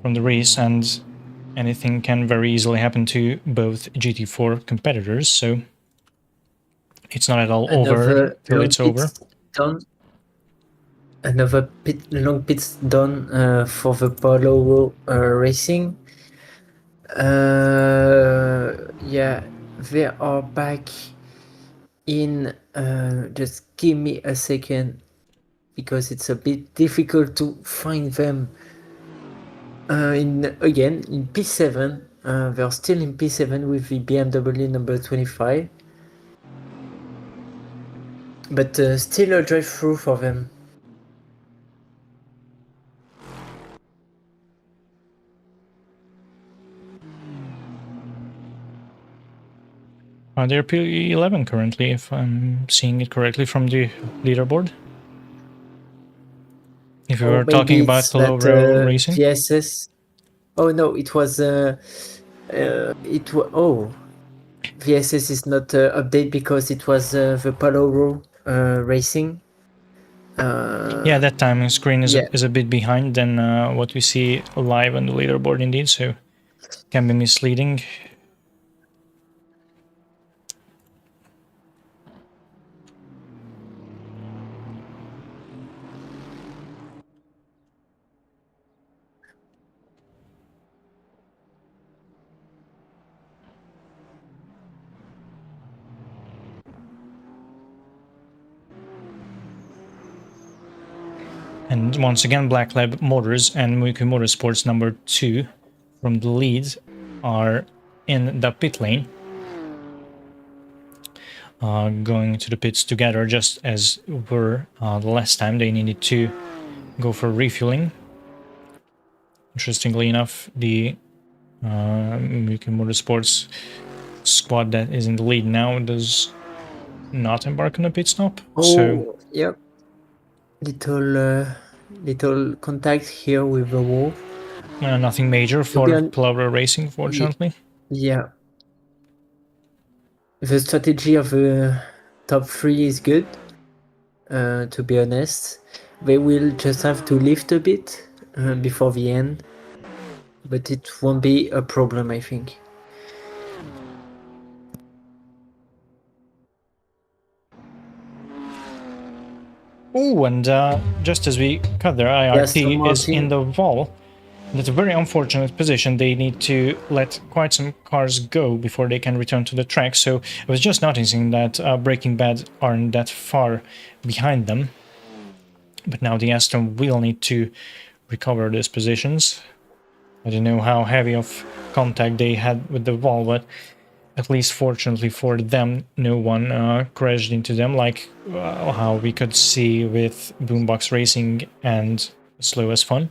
race, and anything can very easily happen to both GT4 competitors. So it's not at all over Another till long it's over. pit done. Another long pits done for the Polo Racing. Yeah, they are back in. Just give me a second because it's a bit difficult to find them. In P7, they're still in P7 with the BMW number 25, but still a drive-through for them. They're P11 currently, if I'm seeing it correctly from the leaderboard. If we Or were talking maybe about it's that Paloro Racing. VSS. Oh no, it was VSS is not update because it was the Paloro Racing. Yeah, that timing screen is, Yeah, is a bit behind than what we see live on the leaderboard indeed, so can be misleading. And once again, Black Lab Motors and Muki Motorsports number 2 from the lead are in the pit lane, going to the pits together, just as were the last time they needed to go for refueling. Interestingly enough, the Muki Motorsports squad that is in the lead now does not embark on a pit stop. So yep. Little contact here with the wall. nothing major for Palabra Racing, fortunately. Yeah. The strategy of the top 3 is good, to be honest. They will just have to lift a bit before the end, but it won't be a problem, I think. Oh, and just as we cut there, IRT is in the wall. That's a very unfortunate position. They need to let quite some cars go before they can return to the track. So I was just noticing that Breaking Bad aren't that far behind them. But now the Aston will need to recover these positions. I don't know how heavy of contact they had with the wall, but at least fortunately for them, no one crashed into them, like how we could see with Boombox Racing and Slow as Fun.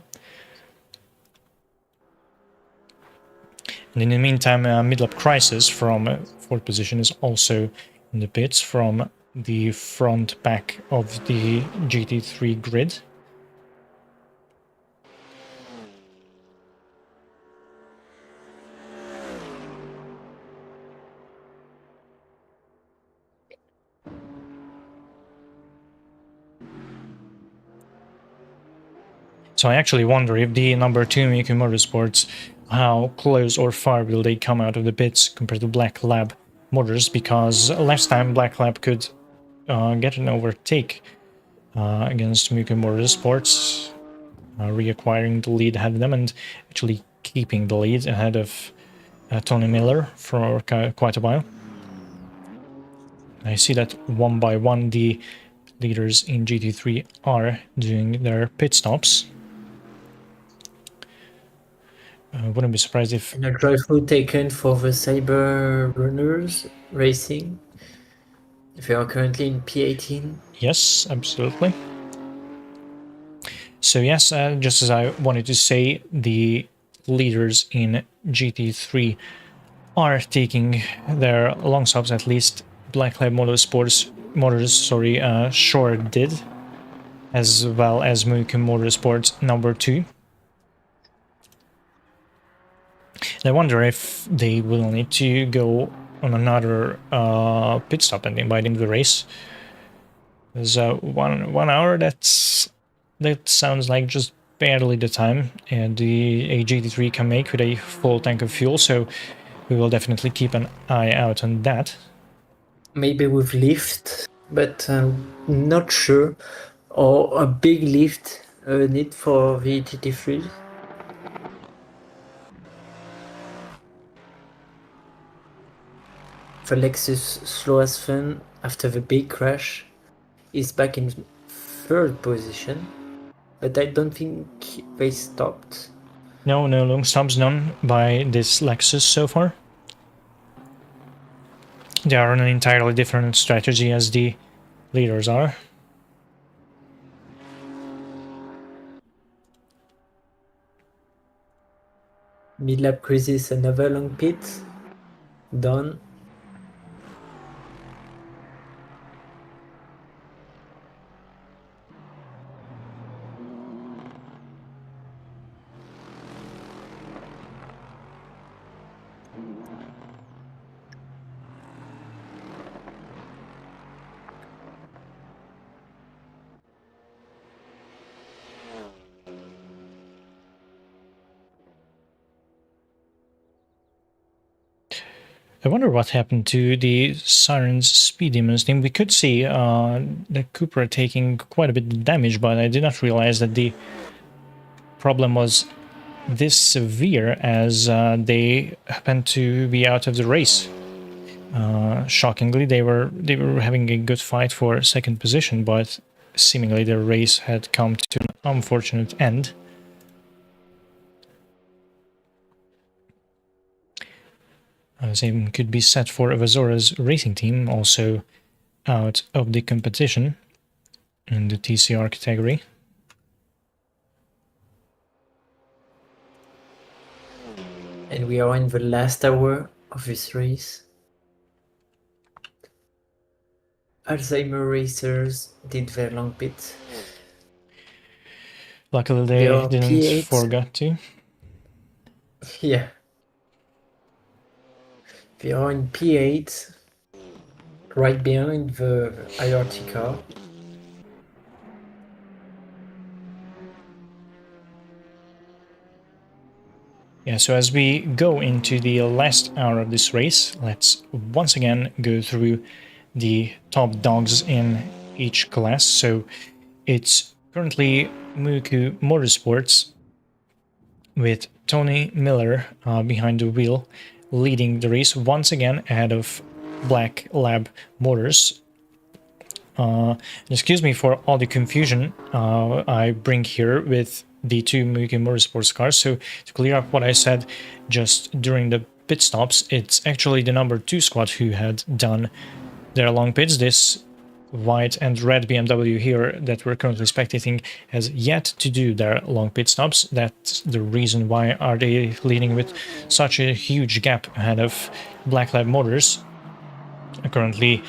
And in the meantime, Midlap Crisis from 4th position is also in the pits from the front back of the GT3 grid. So I actually wonder if the number 2 Miku Motorsports, how close or far will they come out of the pits compared to Black Lab Motors, because last time Black Lab could get an overtake against Miku Motorsports, reacquiring the lead ahead of them and actually keeping the lead ahead of Tony Miller for quite a while. I see that one by one the leaders in GT3 are doing their pit stops. Wouldn't be surprised if... And a drive-through taken for the Cyber Runners Racing. They are currently in P18. Yes, absolutely. So yes, just as I wanted to say, the leaders in GT3 are taking their long stops, at least Black Lab Motors, Shore did, as well as Mukim Motorsports number 2. I wonder if they will need to go on another pit stop and invite him to the race. There's 1 hour, that sounds like just barely the time and the GT3 can make with a full tank of fuel, so we will definitely keep an eye out on that. Maybe with lift, but not sure. Or a big lift need for the GT3. The Lexus slow as fun after the big crash is back in 3rd position, but I don't think they stopped. No long stops done by this Lexus so far. They are on an entirely different strategy as the leaders are. Mid-lap crisis, another long pit. Done. I wonder what happened to the Siren's Speed Demons team. We could see the Cooper taking quite a bit of damage, but I did not realize that the problem was this severe, as they happened to be out of the race. Shockingly, they were having a good fight for 2nd position, but seemingly the race had come to an unfortunate end. Same could be set for Avazora's racing team, also out of the competition in the TCR category. And we are in the last hour of this race. Alzheimer racers did their long pit. Luckily they didn't P8. forget to. Yeah. They are in P8, right behind the IRT car. Yeah, so as we go into the last hour of this race, let's once again go through the top dogs in each class. So it's currently Muku Motorsports with Tony Miller behind the wheel, leading the race once again ahead of Black Lab Motors. Excuse me for all the confusion I bring here with the 2 Muki Motorsports cars. So to clear up what I said just during the pit stops, it's actually the number 2 squad who had done their long pits. This white and red BMW here that we're currently spectating has yet to do their long pit stops. That's the reason why are they leading with such a huge gap ahead of Black Lab Motors, currently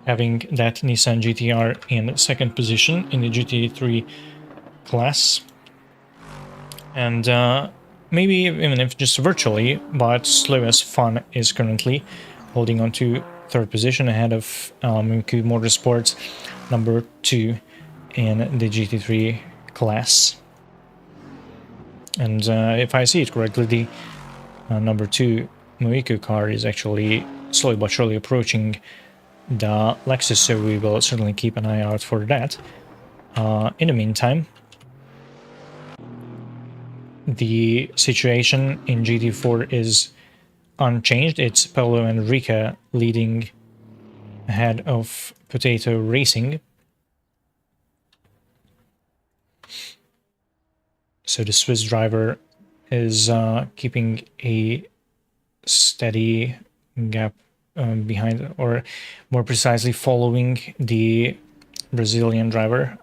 having that Nissan GTR in 2nd position in the GT3 class. And maybe even if just virtually, but Slow as Fun is currently holding on to 3rd position ahead of Muku Motorsports number 2 in the GT3 class. And if I see it correctly, the number 2 Muiku car is actually slowly but surely approaching the Lexus, so we will certainly keep an eye out for that. In the meantime, the situation in GT4 is unchanged. It's Paolo and Rika leading ahead of Potato Racing. So the Swiss driver is keeping a steady gap behind, or more precisely following the Brazilian driver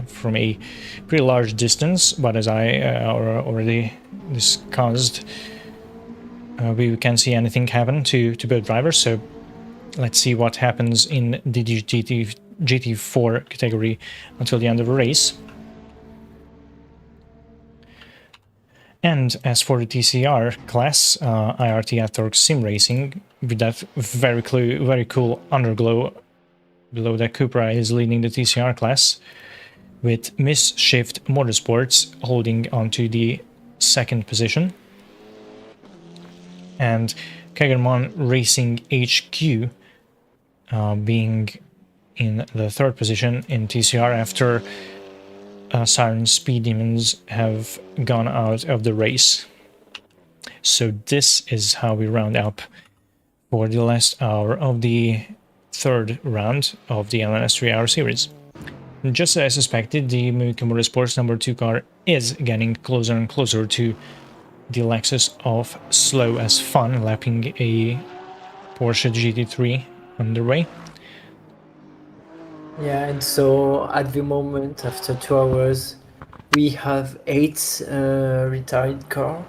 from a pretty large distance. But as I already discussed, we can't see anything happen to both drivers. So let's see what happens in the GT4 category until the end of the race. And as for the TCR class, IRT at Torque Sim Racing, with that very cool underglow below that, Cupra is leading the TCR class, with Miss Shift Motorsports holding onto the second position, and Kagerman Racing HQ being in the third position in TCR after Siren Speed Demons have gone out of the race. So this is how we round up for the last hour of the third round of the NLS 3-hour series. And just as I suspected, the Muiku Motorsports number 2 car is getting closer and closer to the Lexus of Slow as Fun, lapping a Porsche GT3 underway. Yeah, and so at the moment, after 2 hours, we have 8 retired cars.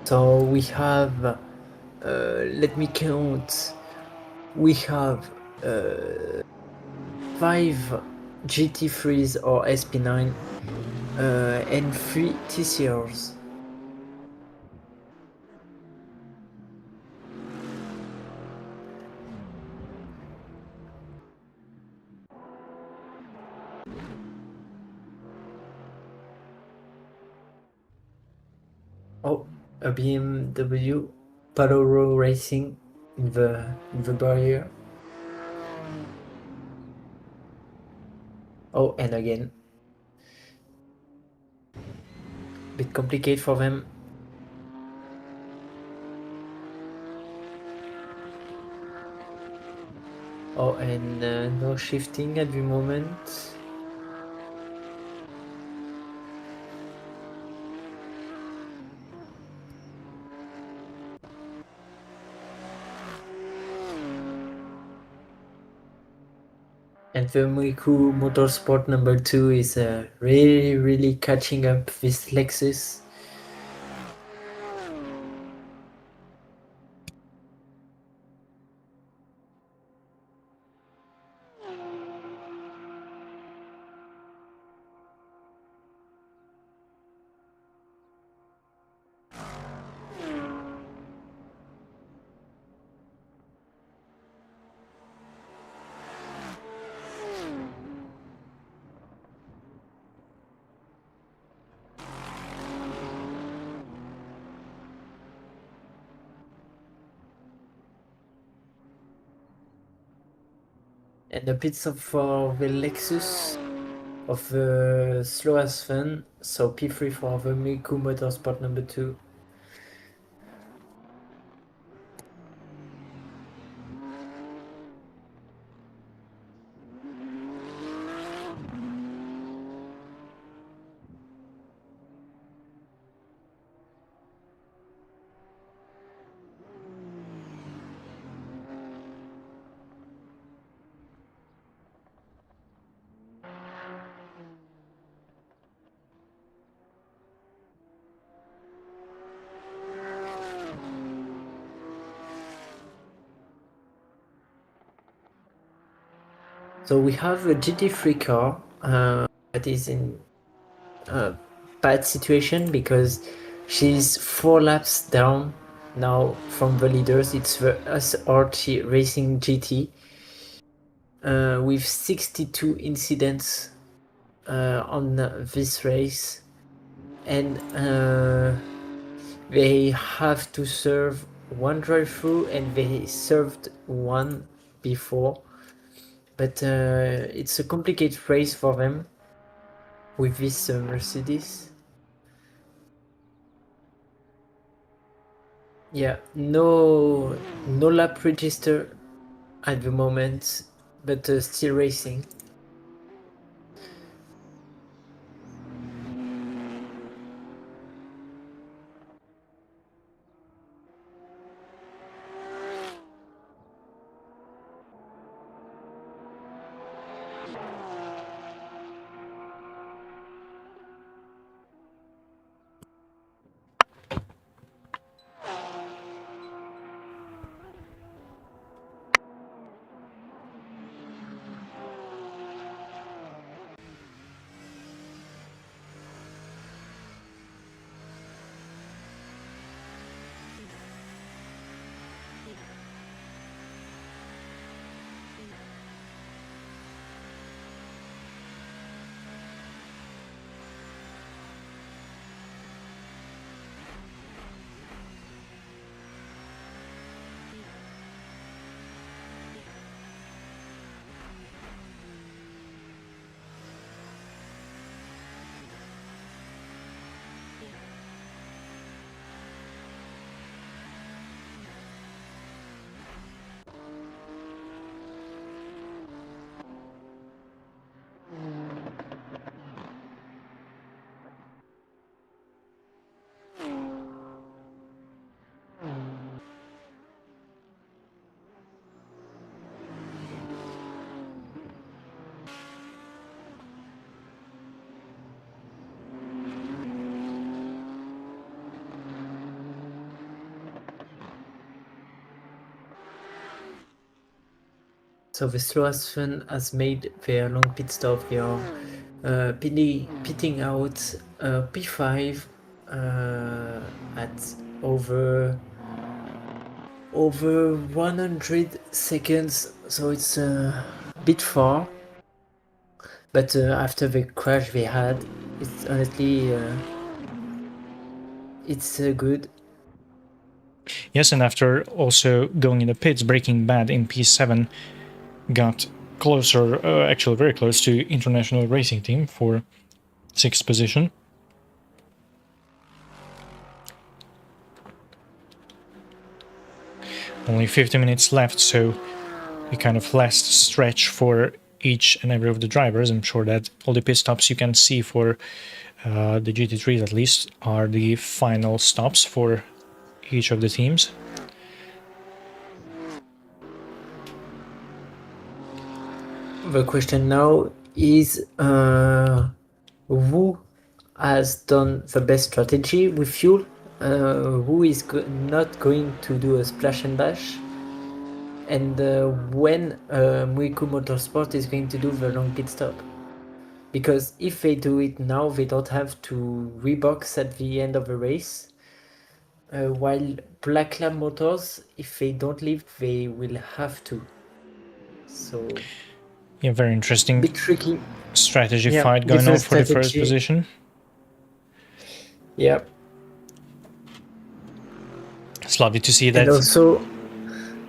So we have, let me count, we have 5 GT3s or SP9 and 3 TCRs. Oh, a BMW Paloro Racing in the barrier. Oh, and again, bit complicated for them. Oh, and no shifting at the moment. And the Muiku Motorsport number 2 is really catching up with Lexus. And a pit stop for the Lexus of the Slow as Fun, so P3 for the Muiku Motorsport number 2. So we have a GT3 car that is in a bad situation because she's 4 laps down now from the leaders. It's the SRT Racing GT with 62 incidents on this race, and they have to serve one drive-through, and they served one before, but it's a complicated race for them with this Mercedes. Yeah, no lap register at the moment, but still racing. So the slowest one has made their long pit stop. They are pitting out P5 at over 100 seconds, so it's a bit far. But after the crash they had, it's honestly it's good. Yes, and after also going in the pits, Breaking Bad in P7 got closer, actually very close to International Racing Team for 6th position. Only 50 minutes left, so a kind of last stretch for each and every of the drivers. I'm sure that all the pit stops you can see for the GT3s at least are the final stops for each of the teams. The question now is who has done the best strategy with fuel? Who is not going to do a splash and dash? And when Muiku Motorsport is going to do the long pit stop? Because if they do it now, they don't have to rebox at the end of the race. While Black Lab Motors, if they don't leave, they will have to. So yeah, very interesting. Bit tricky Strategy fight going on for the first position. Yeah. It's lovely to see that. And also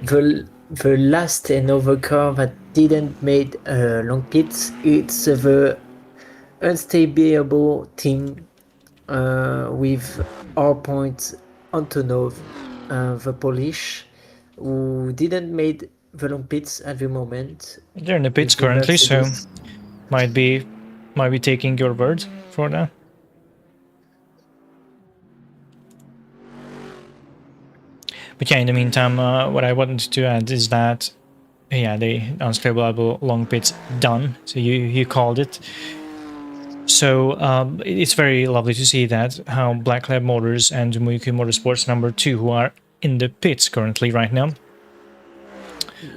the last another car that didn't made long pits, it's the unstable team with our point Antonov, the Polish, who didn't made the long pits at the moment. They're in the pits currently, so might be taking your word for that. But yeah, in the meantime, what I wanted to add is that, yeah, the unstable long pits done. So you called it. So it's very lovely to see that how Black Lab Motors and Muiku Motorsports number 2, who are in the pits currently right now,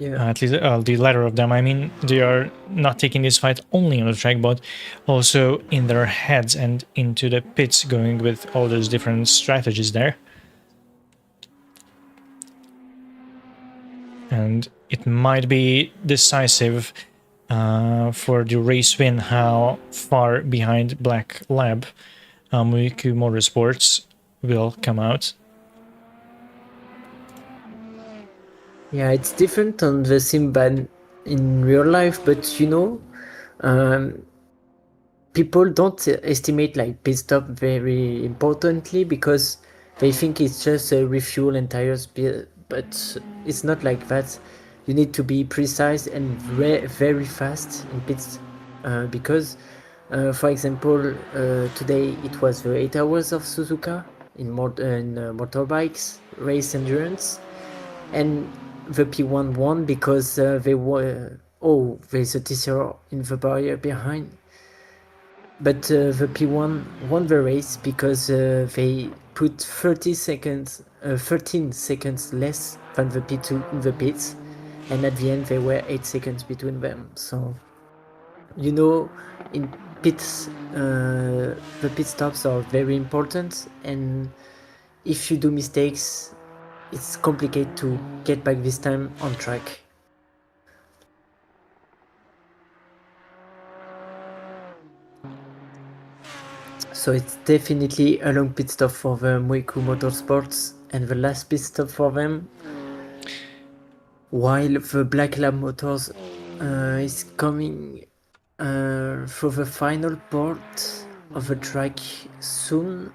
at least the latter of them, I mean, they are not taking this fight only on the track, but also in their heads and into the pits, going with all those different strategies there. And it might be decisive for the race win how far behind Black Lab Muiku Motorsports will come out. Yeah, it's different on the sim than in real life, but people don't estimate like pit stop very importantly because they think it's just a refuel and tires, but it's not like that. You need to be precise and very fast in pits because, for example, today it was the 8 hours of Suzuka in motorbikes race endurance, and the P1 won because they were there's a TCR in the barrier behind. But the P1 won the race because they put 13 seconds less than the P2 in the pits, and at the end there were 8 seconds between them. So, in pits, the pit stops are very important, and if you do mistakes, it's complicated to get back this time on track. So it's definitely a long pit stop for the Muiku Motorsports, and the last pit stop for them, while the Black Lab Motors is coming for the final part of the track soon.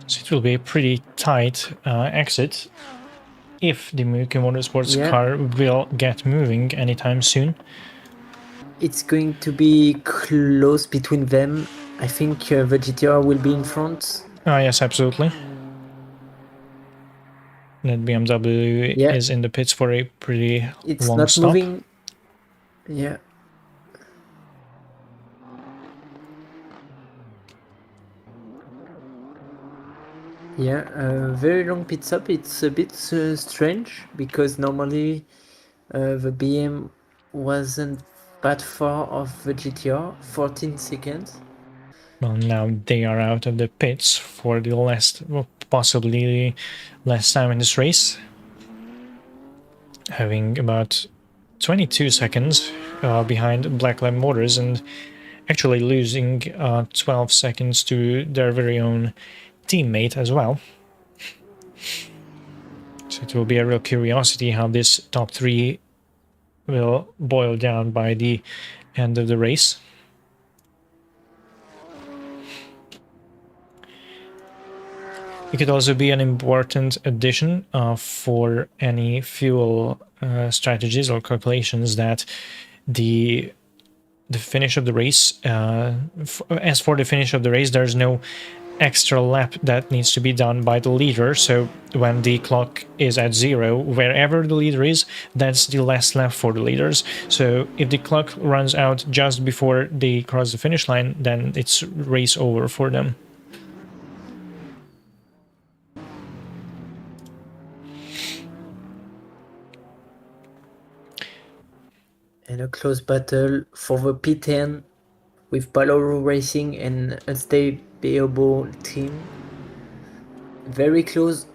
So it will be a pretty tight exit if the Muiku Motorsports car will get moving anytime soon. It's going to be close between them. I think the GTR will be in front. Yes, absolutely. That BMW is in the pits for a pretty long not stop. Moving. Yeah. Yeah, very long pit stop. It's a bit strange because normally the BM wasn't that far off the GTR, 14 seconds. Well, now they are out of the pits for the last, well, possibly last time in this race, having about 22 seconds behind Black Lab Motors and actually losing 12 seconds to their very own teammate as well. So it will be a real curiosity how this top three will boil down by the end of the race. It could also be an important addition for any fuel strategies or calculations that the finish of the race, as for the finish of the race, there's no extra lap that needs to be done by the leader. So when the clock is at 0, wherever the leader is, that's the last lap for the leaders. So if the clock runs out just before they cross the finish line, then it's race over for them. And a close battle for the P10 with Paloro Racing and Unstable Team. Very close.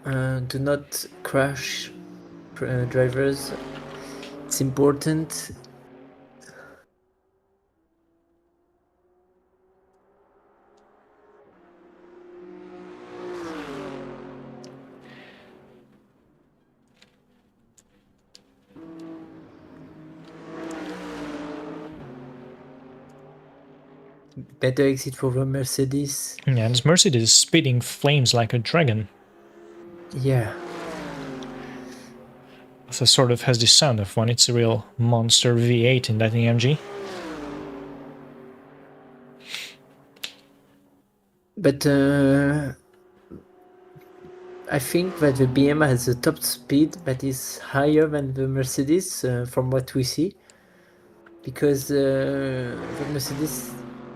Do not crash drivers. It's important. Better exit for the Mercedes. Yeah, this Mercedes is spitting flames like a dragon. Yeah. So sort of has the sound of one. It's a real monster V8 in that AMG. But I think that the BM has a top speed that is higher than the Mercedes from what we see. Because the Mercedes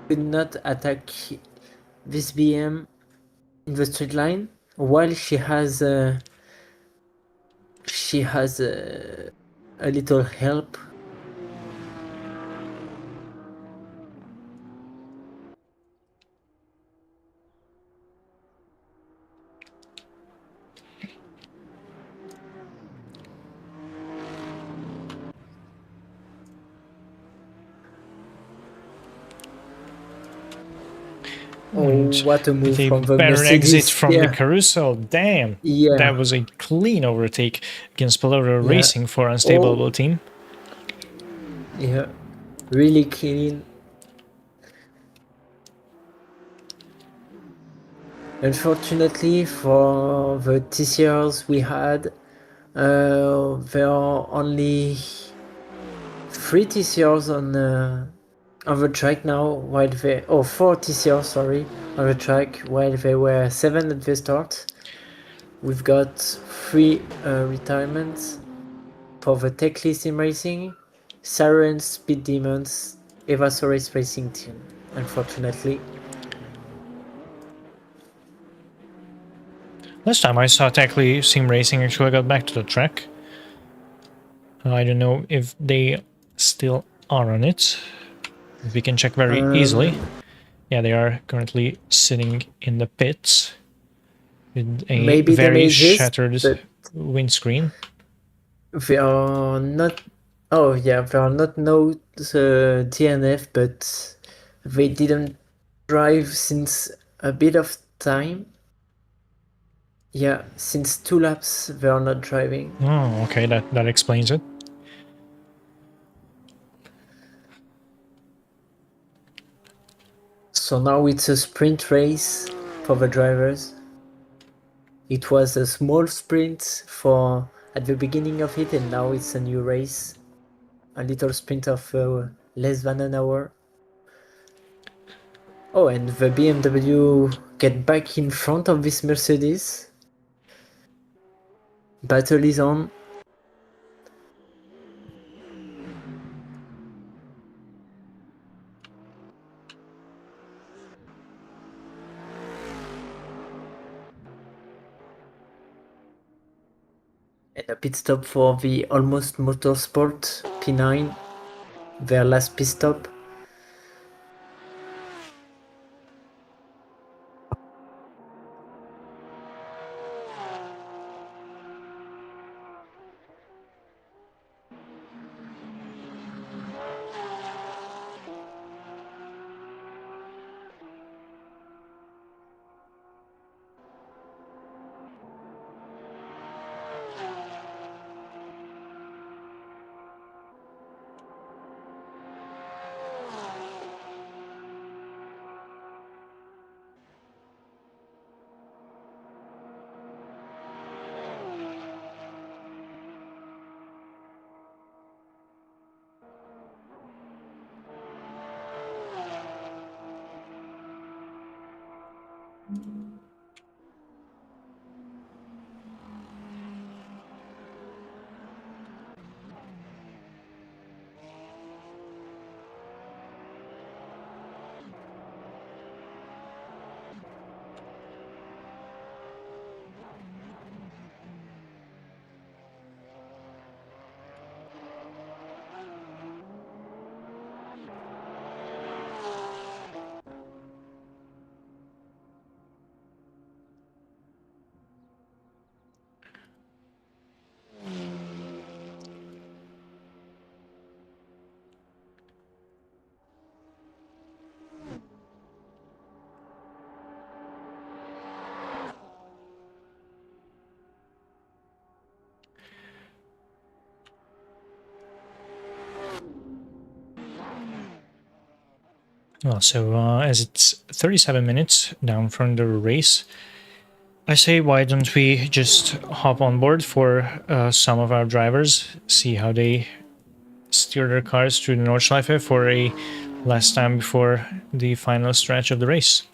could not attack this BM in the straight line while she has a little help. Oh, And what a with move a from the better exit Mercedes. from the Yeah, carousel. Damn. That yeah, was a clean overtake against Pelota yeah. Racing for Unstable Oh, team. yeah. Really clean. Unfortunately for the TCRs we had, there are only 3 TCRs on the track now, while they 4 TCRs, sorry, on the track, while there were 7 at the start. We've got 3 retirements for the Techly Sim Racing, Siren Speed Demons, Evasaurus Racing Team. Unfortunately, Last time I saw Techly Sim Racing actually got back to the track. I don't know if they still are on it. We can check very easily. Yeah, they are currently sitting in the pits with a maybe they very made this, shattered but windscreen. they are not. Oh yeah, they are not now the DNF, but they didn't drive since a bit of time. Yeah, since 2 laps they are not driving. Oh, okay, that explains it. So now it's a sprint race for the drivers. It was a small sprint for at the beginning of it, and now it's a new race. A little sprint of less than an hour. Oh, and the BMW get back in front of this Mercedes. Battle is on. And a pit stop for the Almost Motorsport P9. Their last pit stop. Well, so as it's 37 minutes down from the race, I say why don't we just hop on board for some of our drivers, see how they steer their cars through the Nordschleife for a last time before the final stretch of the race.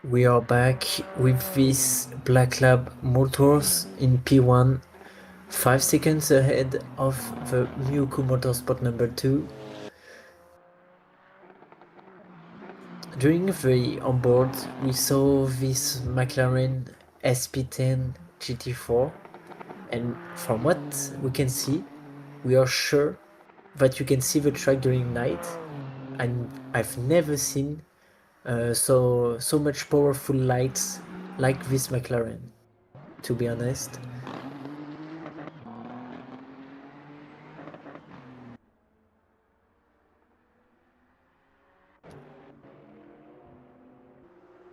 We are back with this Black Lab Motors in P1, 5 seconds ahead of the Miyuku Motorsport number 2. During the onboard, we saw this McLaren SP10 GT4, and from what we can see, we are sure that you can see the track during night, and I've never seen so much powerful lights like this McLaren, to be honest.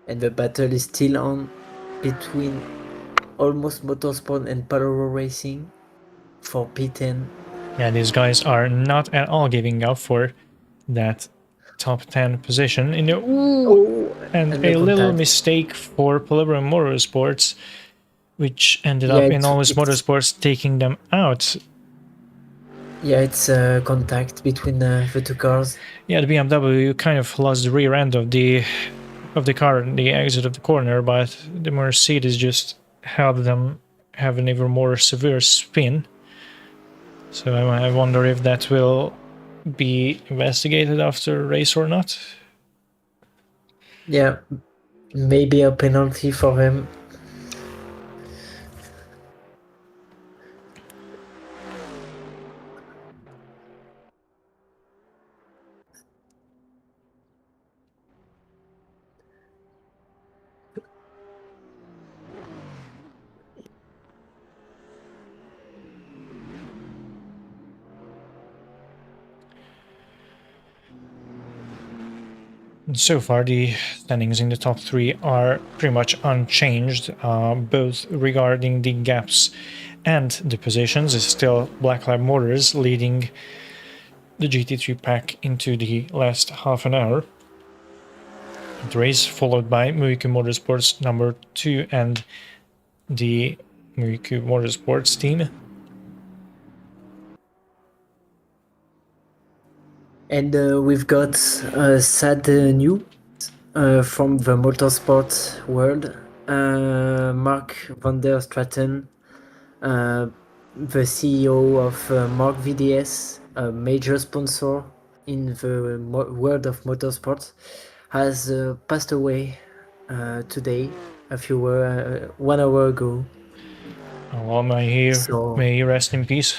And the battle is still on between Almost Motorsport and Paloro Racing for P10. Yeah, these guys are not at all giving up for that top 10 position. In the, and the a little contact. mistake for Palabra Motorsports, which ended Yeah, up in Almost Motorsports taking them out. Yeah, it's a contact between the two cars. Yeah, the BMW kind of lost the rear end of the car in the exit of the corner, but the Mercedes just helped them have an even more severe spin. So I wonder if that will be investigated after race or not. Yeah, maybe a penalty for them. So far, the standings in the top three are pretty much unchanged, both regarding the gaps and the positions. It's still Black Lab Motors leading the GT3 pack into the last half an hour. The race followed by Miyuki Motorsports number 2 and the Miyuki Motorsports team. And we've got sad news from the motorsport world. Mark van der Straten, the CEO of Mark VDS, a major sponsor in the world of motorsport, has passed away today, 1 hour ago. Oh, may he rest in peace.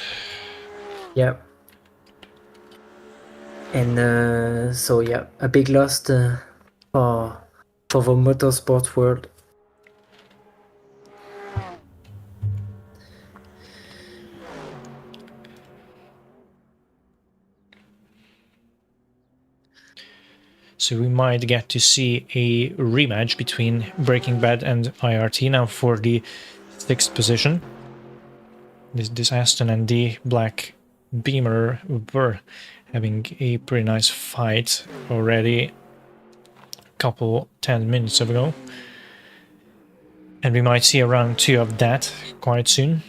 Yeah. And so yeah, a big loss for the motorsport world. So we might get to see a rematch between Breaking Bad and IRT now for the 6th position. This Aston and the Black Beamer were having a pretty nice fight already a couple 10 minutes ago. And we might see a round 2 of that quite soon.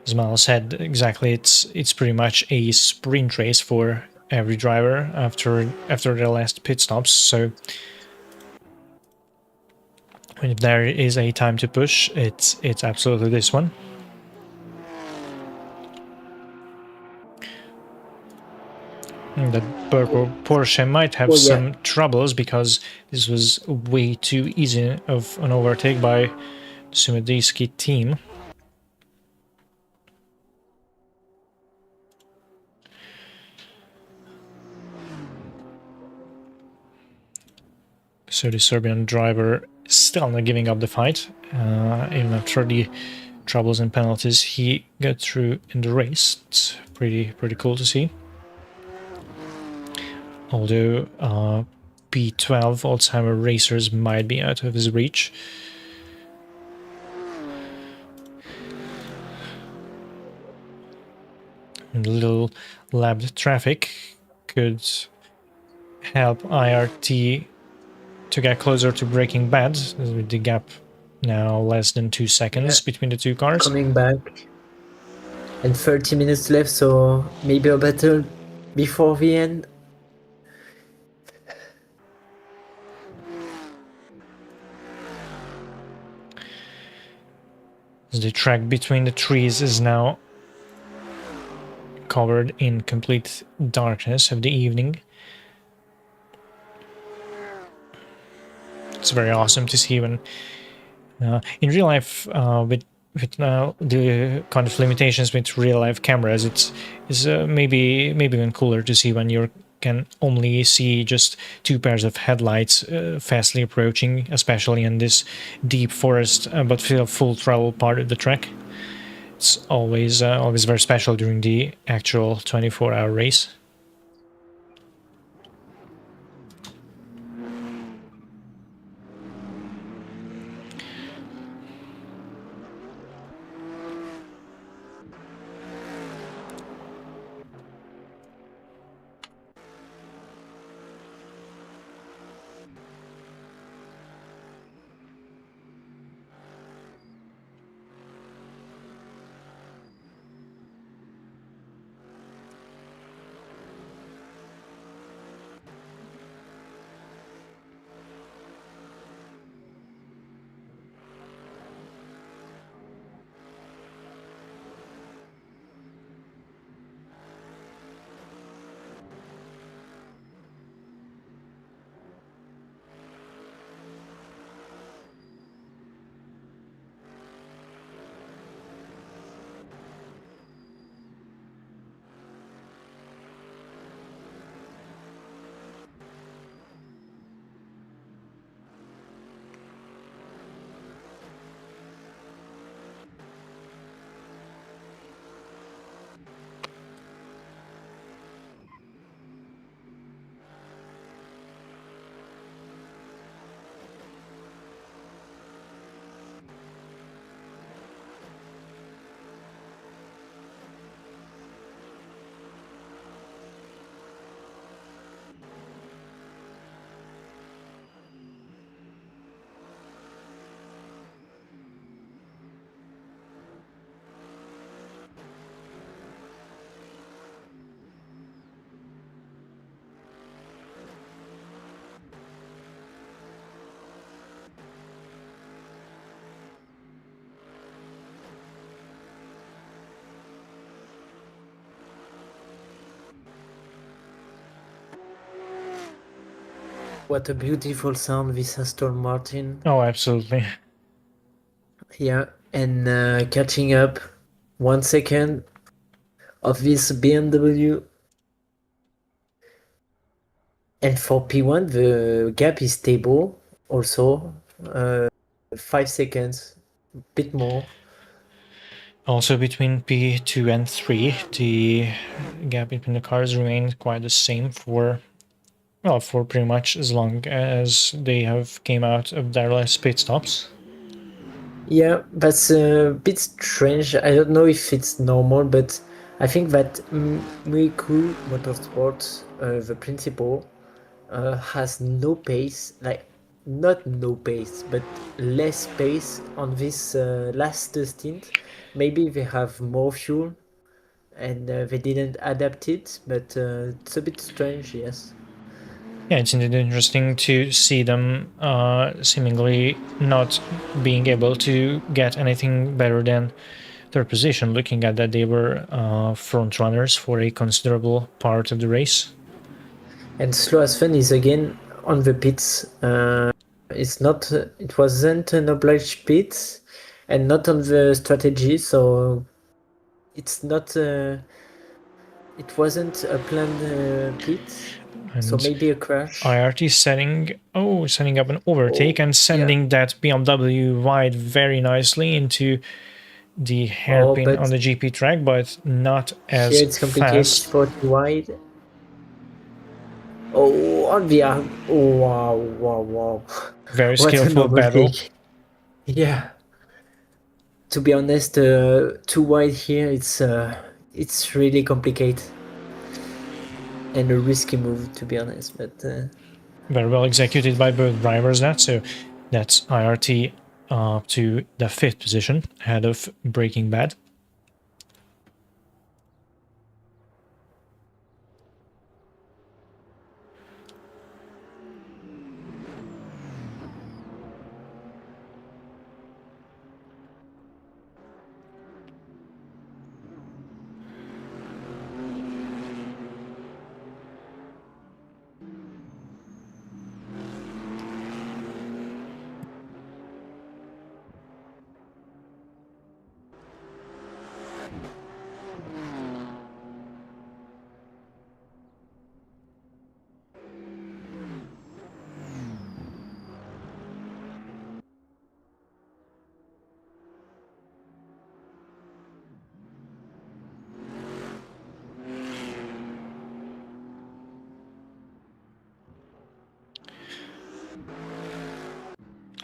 As Mal said, exactly, it's pretty much a sprint race for every driver after their last pit stops, so if there is a time to push, it's absolutely this one. The purple Porsche might have some troubles because this was way too easy of an overtake by the Sumediski team. So the Serbian driver still not giving up the fight, even after the troubles and penalties he got through in the race. It's pretty cool to see. Although P12 old-timer racers might be out of his reach. And little labbed traffic could help IRT to get closer to Breaking Bad, with the gap now less than 2 seconds between the two cars. Coming back. and 30 minutes left, so maybe a battle before the end. The track between the trees is now covered in complete darkness of the evening. It's very awesome to see when in real life with the kind of limitations with real life cameras, it's maybe even cooler to see when you can only see just two pairs of headlights fastly approaching, especially in this deep forest but full travel part of the track. It's always very special during the actual 24-hour race. What a beautiful sound, this Aston Martin. Oh, absolutely. Yeah, and catching up 1 second of this BMW. And for P1, the gap is stable also. 5 seconds, a bit more. Also between P2 and 3, the gap between the cars remained quite the same for pretty much as long as they have came out of their last pit stops. Yeah, that's a bit strange. I don't know if it's normal, but I think that Miku Motorsport, the principal, has no pace, like not no pace, but less pace on this last stint. Maybe they have more fuel and they didn't adapt it, but it's a bit strange, yes. Yeah, it's indeed interesting to see them seemingly not being able to get anything better than their position, looking at that they were front runners for a considerable part of the race. And Slow as Fun is again on the pits. It's not. It wasn't an obliged pit, and not on the strategy. So it's not. It wasn't a planned pit. So And maybe a crash. IRT setting up an overtake Oh, and yeah. sending that BMW wide very nicely into the Oh, hairpin on but the GP track, but not here as it's complicated fast. for the wide. Oh, on the arm. Oh, wow, wow, wow. Very What an skillful battle. overtake. Yeah. To be honest, too wide here, it's really complicated and a risky move, to be honest. But Very well executed by both drivers. So that's IRT up to the 5th position ahead of Breaking Bad.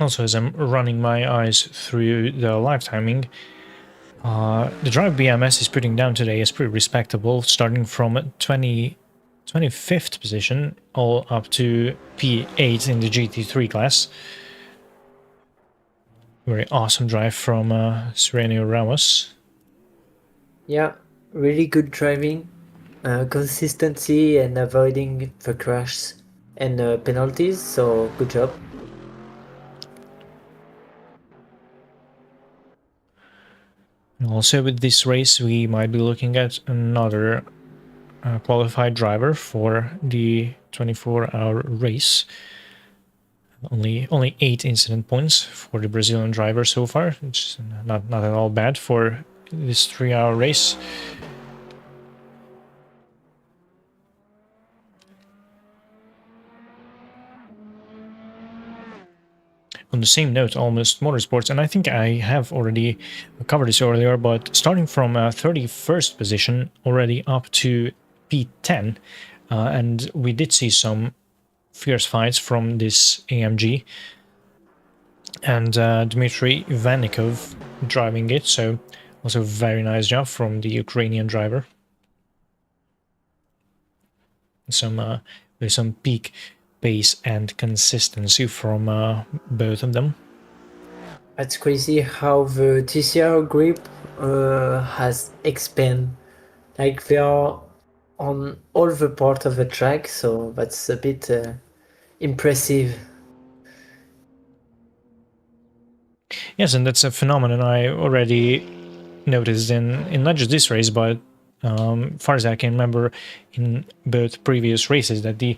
Also, as I'm running my eyes through the live timing, the drive BMS is putting down today is pretty respectable, starting from 25th position all up to P8 in the GT3 class. Very awesome drive from Serenio Ramos. Yeah, really good driving, consistency and avoiding the crash and penalties, so good job. And also with this race, we might be looking at another qualified driver for the 24-hour race. Only 8 incident points for the Brazilian driver so far, which is not at all bad for this 3-hour race. On the same note, Almost Motorsports, and I think I have already covered this earlier, but starting from 31st position already up to P10, and we did see some fierce fights from this AMG, and Dmitry Vanikov driving it, so also very nice job from the Ukrainian driver. With some peak pace and consistency from both of them. It's crazy how the TCR grip has expanded. Like they are on all the part of the track, so that's a bit impressive. Yes, and that's a phenomenon I already noticed in not just this race, but far as I can remember, in both previous races, that the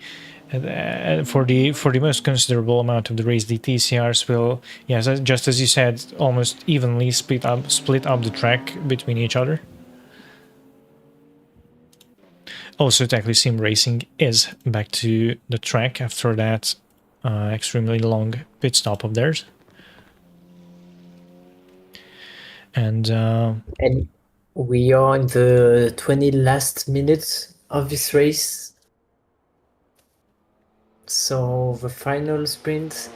for the most considerable amount of the race, the TCRs will, yes, just as you said, almost evenly split up the track between each other. Also, Technically Sim Racing is back to the track after that extremely long pit stop of theirs. And we are in the 20 last minutes of this race. So the final sprint.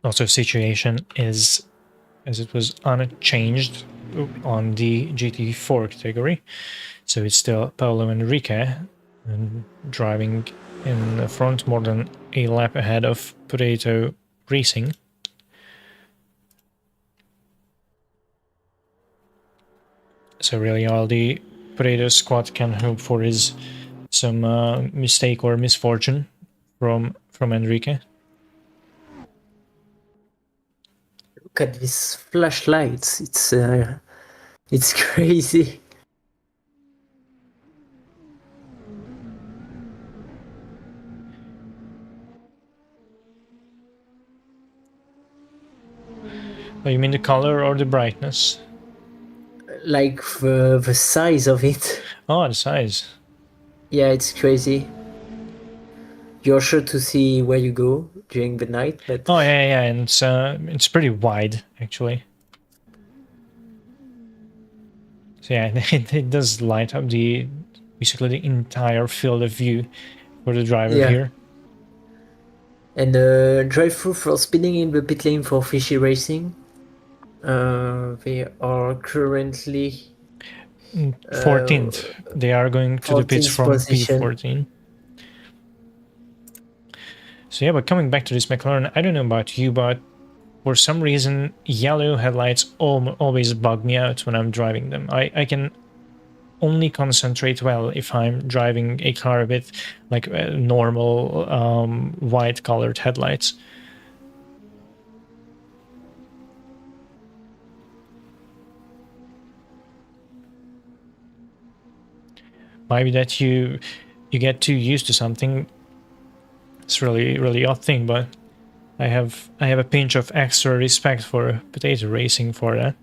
also situation is as it was unchanged on the GT4 category. So it's still Paolo Enrique driving in the front, more than a lap ahead of Potato Racing. So really all the Potato squad can hope for is some mistake or misfortune from Enrique. Look at these flashlights. It's crazy. Oh, you mean the color or the brightness? Like the size of it. Oh, the size. Yeah, it's crazy. You're sure to see where you go during the night, but Oh yeah, and it's pretty wide actually. So yeah, it does light up basically the entire field of view for the driver yeah. here. And drive-through for speeding in the pit lane for Fishy Racing. They are currently 14th. They are going to the pits 14th from position. P14. So yeah, but coming back to this McLaren, I don't know about you, but for some reason, yellow headlights always bug me out when I'm driving them. I can only concentrate well if I'm driving a car with like normal white colored headlights. Maybe that you get too used to something. It's really odd thing, but I have a pinch of extra respect for Potato Racing for that.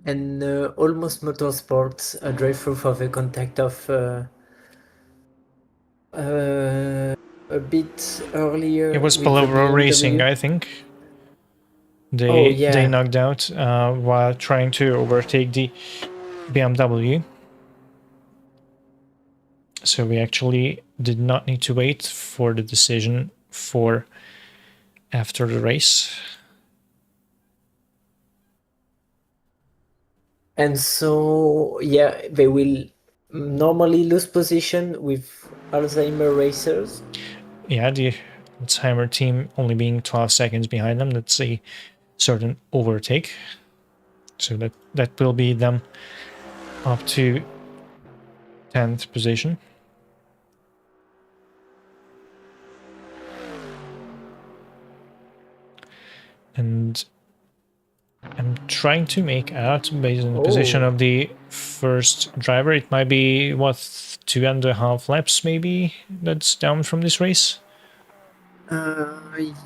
and almost motorsports a drive-through for the contact of a bit earlier It was with the Palabra Racing, BMW. I think. Oh They yeah, knocked out while trying to overtake the BMW. So we actually did not need to wait for the decision for after the race. and so yeah, they will normally lose position with Alzheimer racers. Yeah, the Alzheimer team only being 12 seconds behind them. That's a certain overtake. So that will be them up to 10th position. And I'm trying to make out, based on the position of the first driver, it might be, what, 2.5 laps maybe that's down from this race?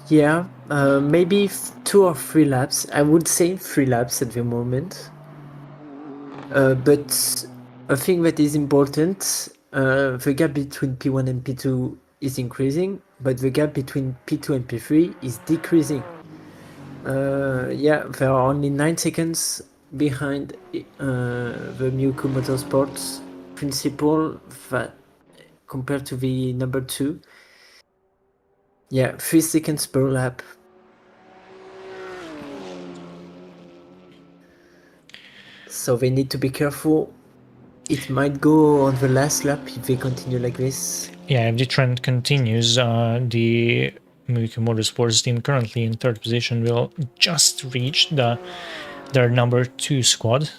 Yeah, maybe 2 or 3 laps. I would say 3 laps at the moment. But a thing that is important, the gap between P1 and P2 is increasing, but the gap between P2 and P3 is decreasing. Yeah, there are only 9 seconds behind the Miyuko Motorsports principal that compared to the number 2. Yeah, 3 seconds per lap. So they need to be careful. It might go on the last lap if they continue like this. Yeah, if the trend continues, the Miyuki Motorsports team currently in 3rd position will just reach their number 2 squad.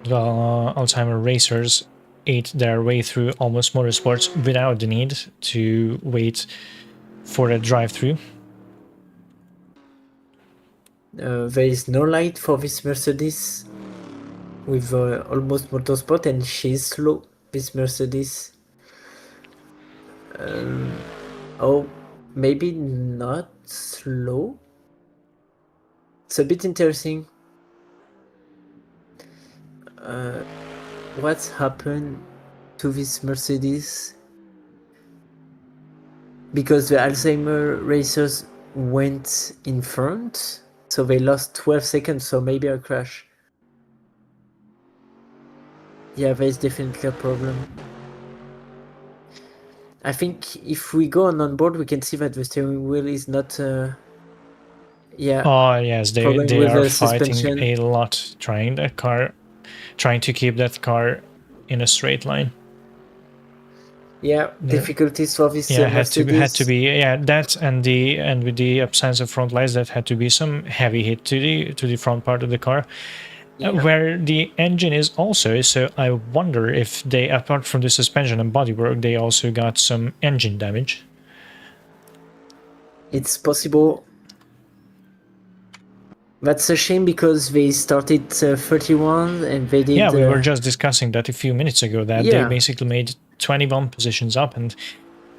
The Alzheimer racers ate their way through Almost Motorsports without the need to wait for a drive-through. There is no light for this Mercedes with Almost Motorsport, and she's slow, this Mercedes. Oh, maybe not slow. It's a bit interesting. What's happened to this Mercedes? Because the Alzheimer racers went in front, so they lost 12 seconds, so maybe a crash. Yeah, there's definitely a problem. I think if we go on board, we can see that the steering wheel is not, yeah, Oh yes, following they with are the fighting suspension. a lot, trying to keep that car in a straight line. Yeah, difficulties for this Yeah, had to Mercedes. be, yeah, that and with the absence of front lights, that had to be some heavy hit to the front part of the car, Yeah, where the engine is also. So I wonder if they, apart from the suspension and bodywork, they also got some engine damage. it's possible. That's a shame because they started 31 and they did. Yeah, we were just discussing that a few minutes ago, that they Yeah, basically made 21 positions up, and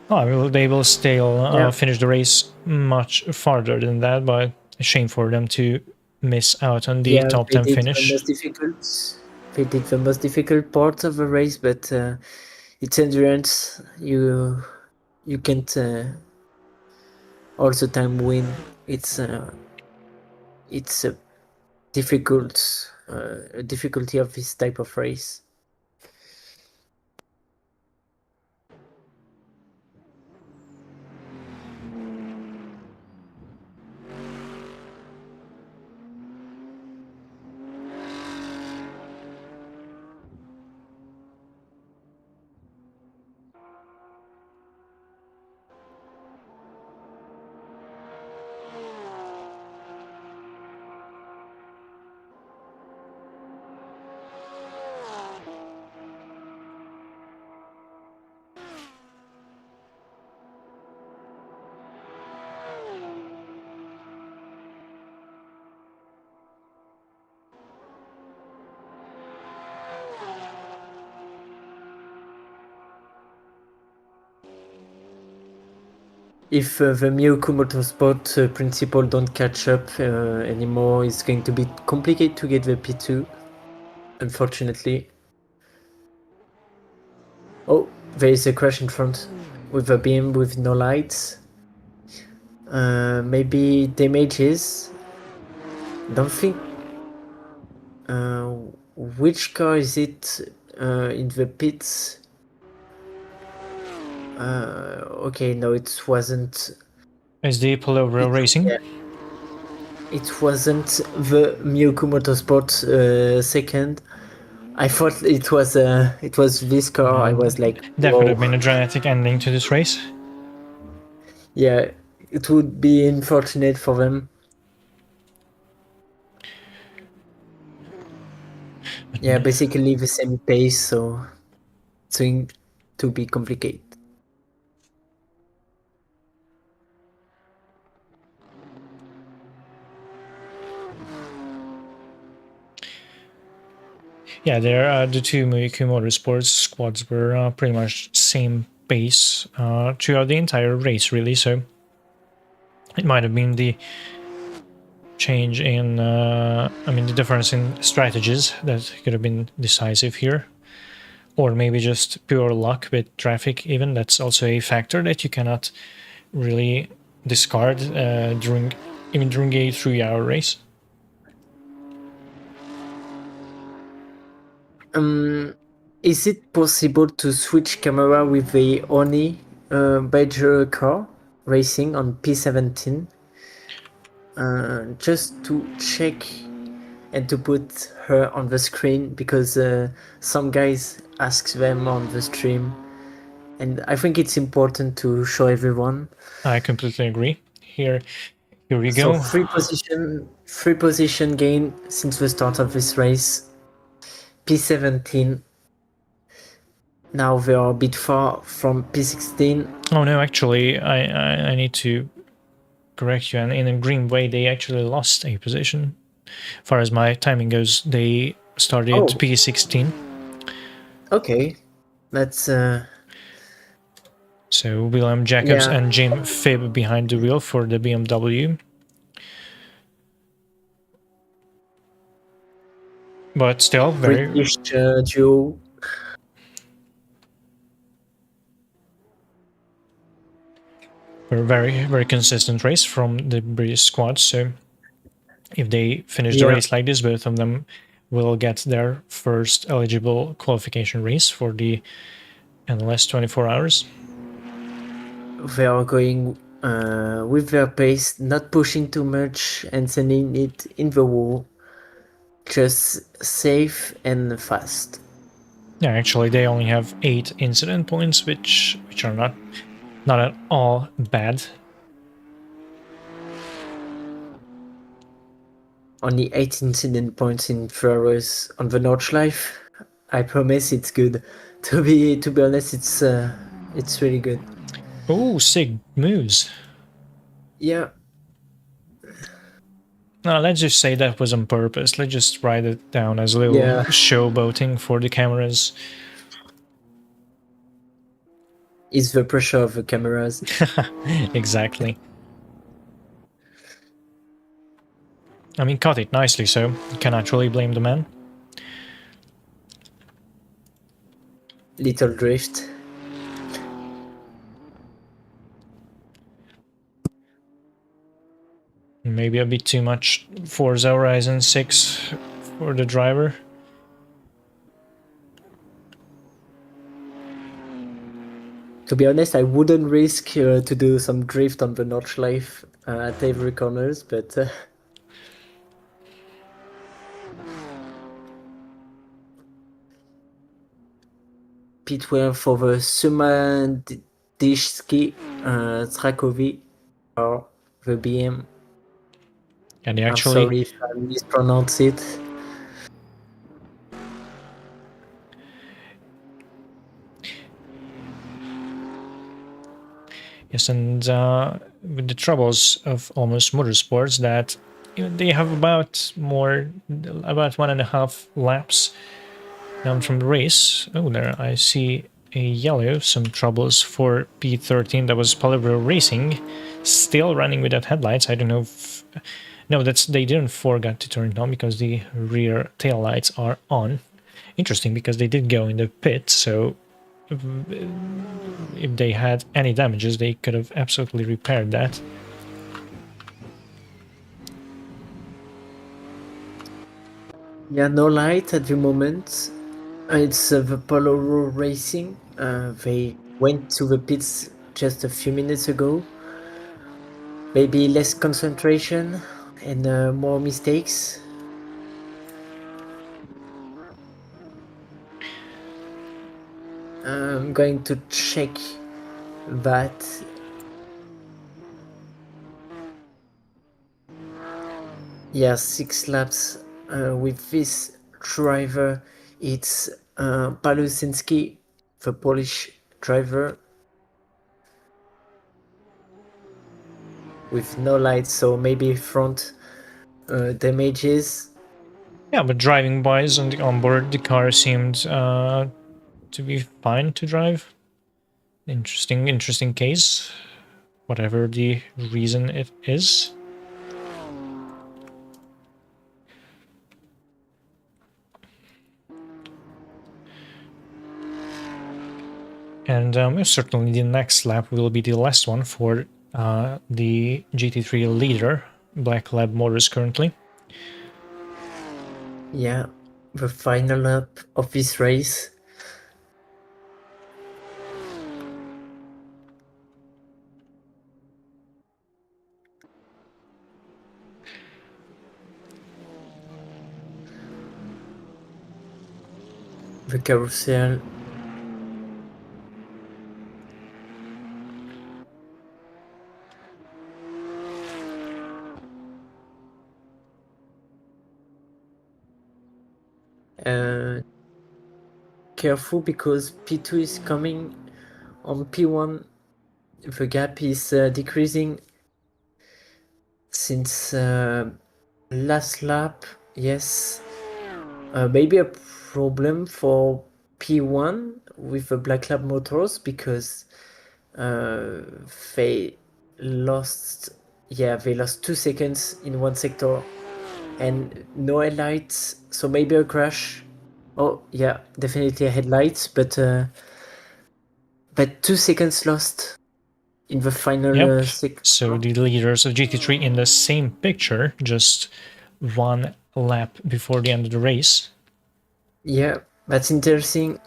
they will still yeah, finish the race much farther than that, but a shame for them to miss out on the yeah. top They 10 did the finish. most difficult. They did the most difficult part of the race, but it's endurance. You can't all the time win. It's a difficulty of this type of race. if the Miyoko Motorsport principal don't catch up anymore, it's going to be complicated to get the P2, unfortunately. Oh, there is a crash in front with a beam with no lights. Maybe damages. Don't think. Which car is it in the pits? Okay, no, it wasn't. Is the Polo Racing? Yeah. It wasn't the Miyoko Motorsport second. I thought it was this car. I was like, That could have whoa. been a dramatic ending to this race. Yeah, it would be unfortunate for them. Yeah, basically the same pace, so it's going to be complicated. Yeah, the two Miyuki Motorsports squads were pretty much same pace throughout the entire race, really. So it might have been the change in, the difference in strategies that could have been decisive here, or maybe just pure luck with traffic. Even that's also a factor that you cannot really discard during a 3-hour race. Is it possible to switch camera with the Oni Badger car racing on P17? Just to check and to put her on the screen, because some guys ask them on the stream, and I think it's important to show everyone. I completely agree. Here we So go. free position gain since the start of this race. P17. Now they are a bit far from P16. Oh no, actually, I need to correct you. And in a green way, they actually lost a position. As far as my timing goes, they started P16. Okay, that's so William Jacobs and Jim Phibb behind the wheel for the BMW. But still, very British duo. Very, very consistent race from the British squad. So if they finish the race like this, both of them will get their first eligible qualification race for the NLS 24 hours. They are going with their pace, not pushing too much and sending it in the wall. Just safe and fast. Yeah, actually, they only have 8 incident points, which are not at all bad. Only 8 incident points in Ferraris on the Nordschleife. I promise it's good. To be honest, it's really good. Oh, sick moves. Yeah. No, let's just say that was on purpose. Let's just write it down as a little showboating for the cameras. It's the pressure of the cameras. Exactly. I mean, caught it nicely, so you can actually blame the man. Little drift. Maybe a bit too much Forza Horizon 6 for the driver. To be honest, I wouldn't risk to do some drift on the Nordschleife at every corners, but pitware for the Sumadishski Trakovi or the BM. And they actually, I'm sorry if I mispronounce it. Yes, and with the troubles of Almost Motorsports, that they have about 1.5 laps down from the race. Oh, there I see a yellow, some troubles for P13. That was Palibro Racing, still running without headlights. I don't know if... No, they didn't forget to turn it on because the rear tail lights are on. Interesting, because they did go in the pit, so if they had any damages, they could have absolutely repaired that. Yeah, no light at the moment. It's the Palibro Racing. They went to the pits just a few minutes ago. Maybe less concentration and more mistakes. I'm going to check that. Yeah, 6 laps with this driver. It's Palusinski, the Polish driver, with no lights, so maybe front damages. Yeah, but driving-wise on the onboard, the car seemed to be fine to drive. Interesting case, whatever the reason it is. And certainly the next lap will be the last one for the GT3 leader, Black Lab Motors currently. Yeah, the final lap of this race. The carousel. Careful because P2 is coming on P1. The gap is decreasing since last lap. Yes, maybe a problem for P1 with the Black Lab Motors because they lost 2 seconds in one sector and no headlights, so maybe a crash. Oh yeah, definitely a headlights, but 2 seconds lost in the final Yep, sector. so the leaders of GT3 in the same picture, just one lap before the end of the race. Yeah, that's interesting.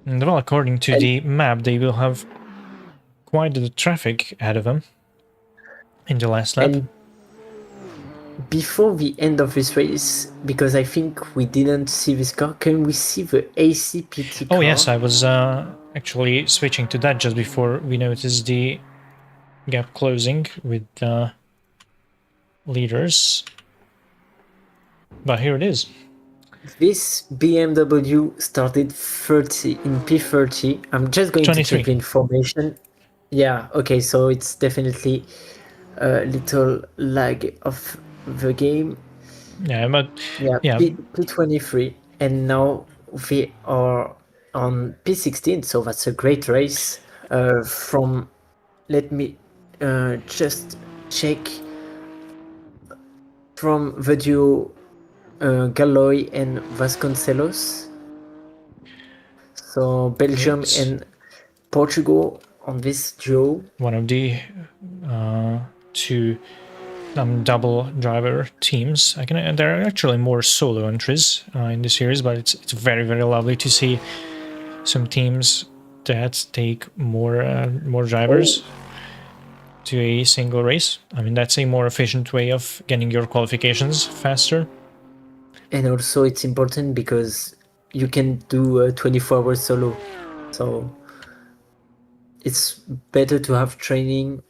And well, according to the map, they will have quite the traffic ahead of them in the last lap. And before the end of this race, because I think we didn't see this car, can we see the ACPT car? Oh yes, I was actually switching to that just before we noticed the gap closing with leaders. But here it is. This BMW started 30 in P30. I'm just going 23. to check the information. Yeah, okay, so it's definitely a little lag of the game. Yeah, but Yeah, yeah, P23, and now we are on P16, so that's a great race. Let me just check from the duo Galloy and Vasconcelos. So Belgium it's and Portugal on this duo. one of the two double driver teams. There are actually more solo entries in the series, but it's very lovely to see some teams that take more drivers to a single race. I mean, that's a more efficient way of getting your qualifications faster. And also it's important because you can do a 24-hour solo. So it's better to have training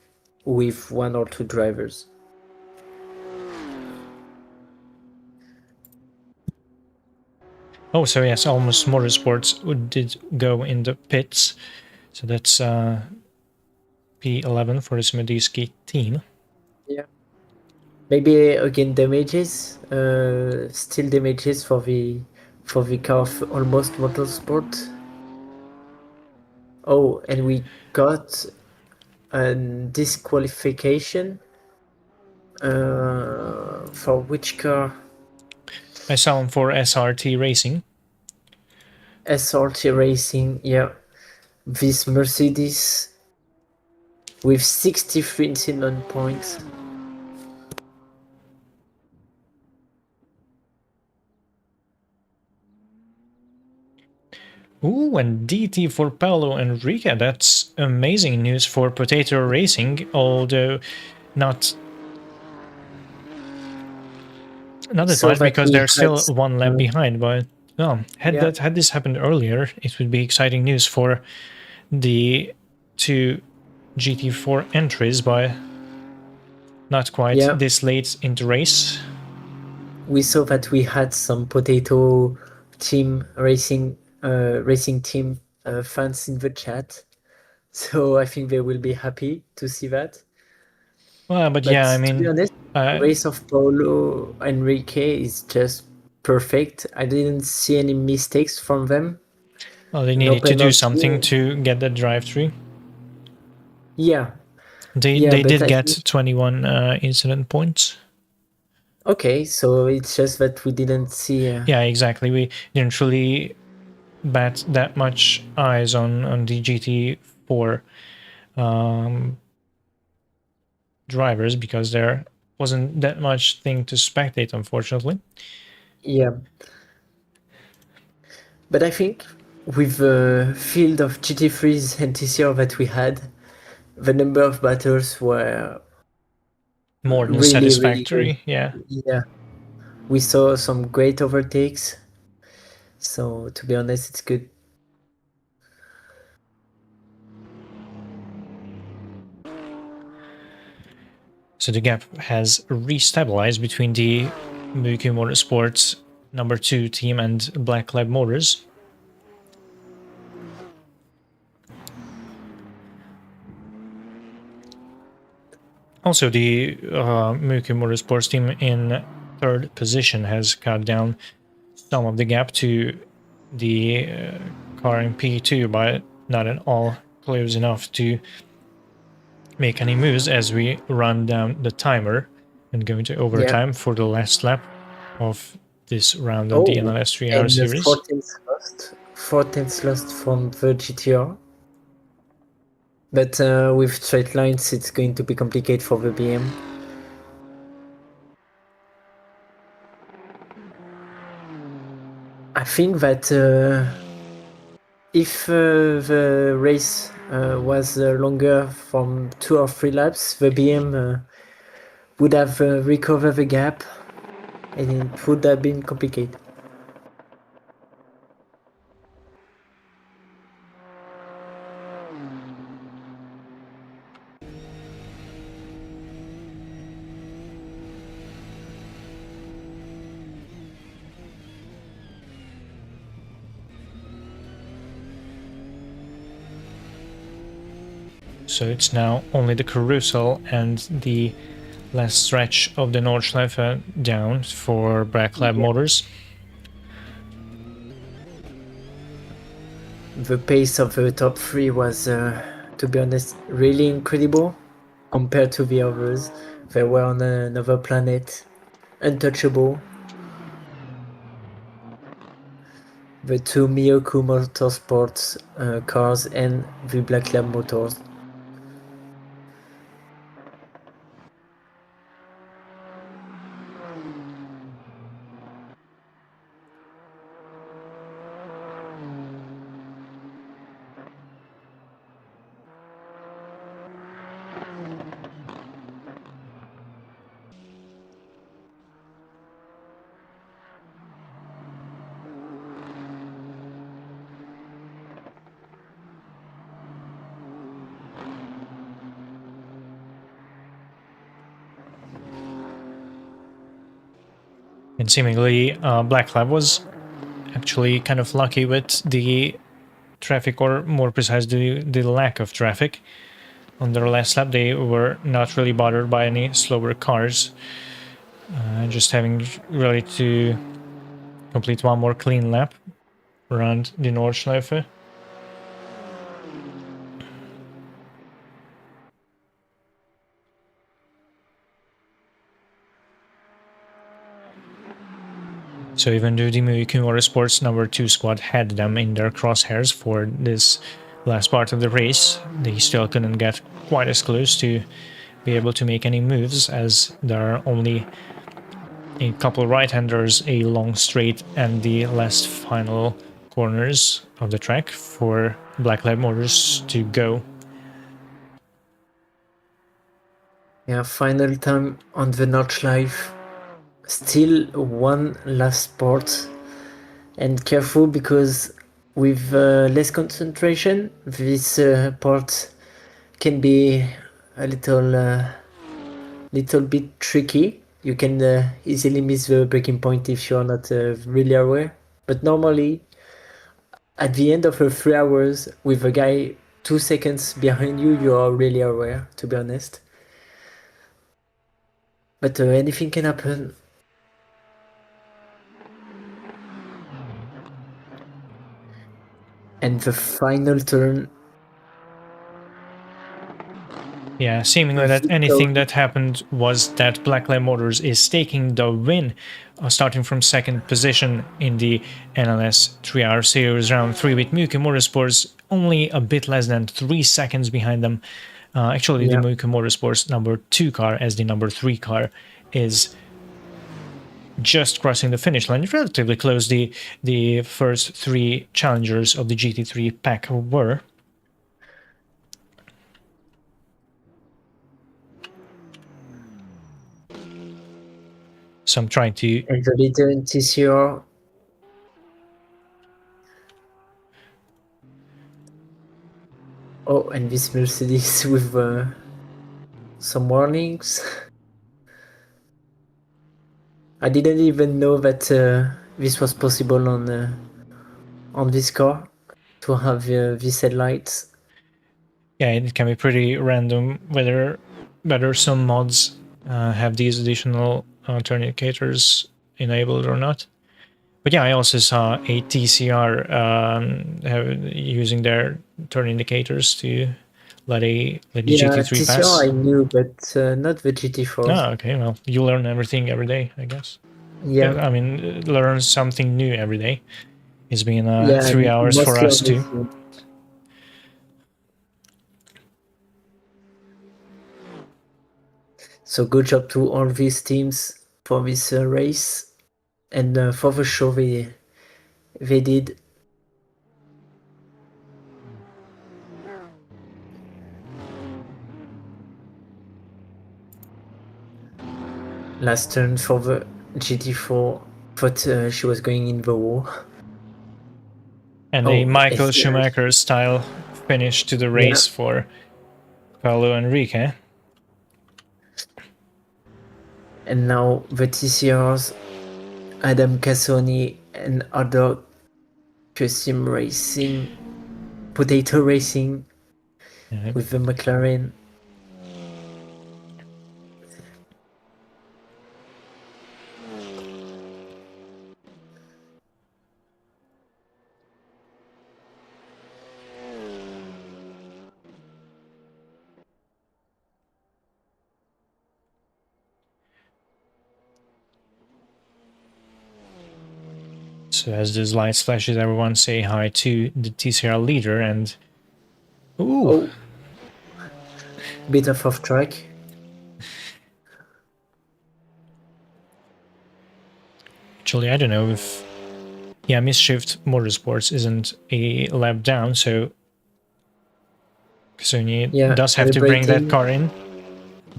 with 1 or 2 drivers. Oh, so yes, Almost Motorsports did go in the pits. So that's P11 for the Smedisky team. Yeah. Maybe again damages, still damages for the car of almost motorsport. Oh, and we got a disqualification. For which car? I saw him for SRT Racing. SRT Racing, yeah. This Mercedes with 63 incident points. Ooh, and DT for Paolo Enrique. That's amazing news for Potato Racing, although not that So much that because we they're had, still one lap behind. But yeah, had this happened earlier, it would be exciting news for the two GT4 entries, but not quite yeah, this late in the race. we saw that we had some potato team racing team fans in the chat. So I think they will be happy to see that. Well, but But yeah, I to be mean, honest, the uh, race of Paulo Enrique is just perfect. I didn't see any mistakes from them. well, they No needed to do penalty. something to get that drive-through. Yeah, They yeah, they but did I get think 21 incident points. okay. So it's just that we didn't see. Yeah, exactly. We didn't really bat that much eyes on the GT4 drivers because there wasn't that much thing to spectate, unfortunately. Yeah, but I think with the field of GT3s and TCR that we had, the number of battles were More than really, really good. satisfactory, yeah. Yeah, we saw some great overtakes. So to be honest, it's good. So the gap has restabilized between the Muki Motorsports number 2 team and Black Lab Motors. Also, the Muki Motorsports team in third position has cut down some of the gap to the car in P2, but not at all close enough to make any moves as we run down the timer and go into Yeah. overtime for the last lap of this round of the Oh, NLS 3-hour and the series. 14th lost. 14th lost from the GTR. But with straight lines, it's going to be complicated for the BM. I think that if the race was longer from 2 or 3 laps, the BM would have recovered the gap and it would have been complicated. So it's now only the carousel and the last stretch of the Nordschleife down for Black Lab Yeah. Motors. The pace of the top 3 was, to be honest, really incredible compared to the others. They were on another planet, untouchable. The two Miyoku Motorsports cars and the Black Lab Motors. And seemingly Black Lab was actually kind of lucky with the traffic, or more precisely the lack of traffic. On their last lap they were not really bothered by any slower cars. Just having really to complete one more clean lap around the Nordschleife. So even though the Muiku Motorsports number 2 squad had them in their crosshairs for this last part of the race, they still couldn't get quite as close to be able to make any moves, as there are only a couple right-handers, a long straight, and the last final corners of the track for Black Lab Motors to go. Yeah, final time on the Nordschleife. Still one last sport, and careful because with less concentration, this part can be a little bit tricky. You can easily miss the breaking point if you're not really aware. But normally, at the end of 3 hours, with a guy 2 seconds behind you, you are really aware, to be honest. But anything can happen. And the final turn. Yeah, seemingly that anything that happened was that Black Lab Motors is taking the win, starting from second position in the NLS 3-hour series round 3 with Muiku Motorsports only a bit less than 3 seconds behind them. Actually, the Muiku Motorsports number 2 car, as the number 3 car, is just crossing the finish line. Relatively close. The first 3 challengers of the GT3 pack were. So I'm trying to... And the leader in TCR. Oh, and this Mercedes with some warnings. I didn't even know that this was possible on this car, to have these headlights. Yeah, it can be pretty random whether some mods have these additional turn indicators enabled or not. But yeah, I also saw a TCR using their turn indicators to let the GT3 TCR pass. I knew, but not the GT4. Oh, okay. Well, you learn everything every day, I guess. Yeah. I mean, learn something new every day. It's been 3 hours for mostly us too. obviously. So good job to all these teams for this race, and for the show they did. Last turn for the GT4, thought she was going in the wall. And a Michael Schumacher style finish to the race for Paulo Enrique. And now the TCRs, Adam Cassoni and other custom racing, potato racing with the McLaren. So as these lights flashes, everyone say hi to the TCR leader, and Bit of off track. Actually, I don't know if... Yeah, Mischief Motorsports isn't a lap down, so Cassoni does have to bring that car in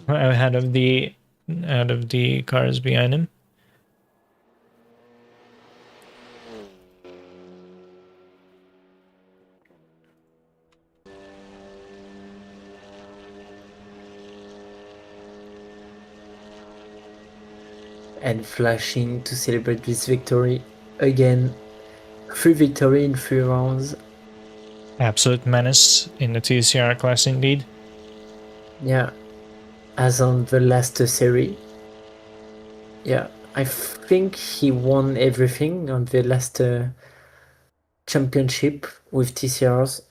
ahead of the cars behind him. And flashing to celebrate this victory again. 3 victory in 3 rounds. Absolute menace in the TCR class indeed. Yeah, as on the last series. Yeah, I think he won everything on the last championship with TCRs.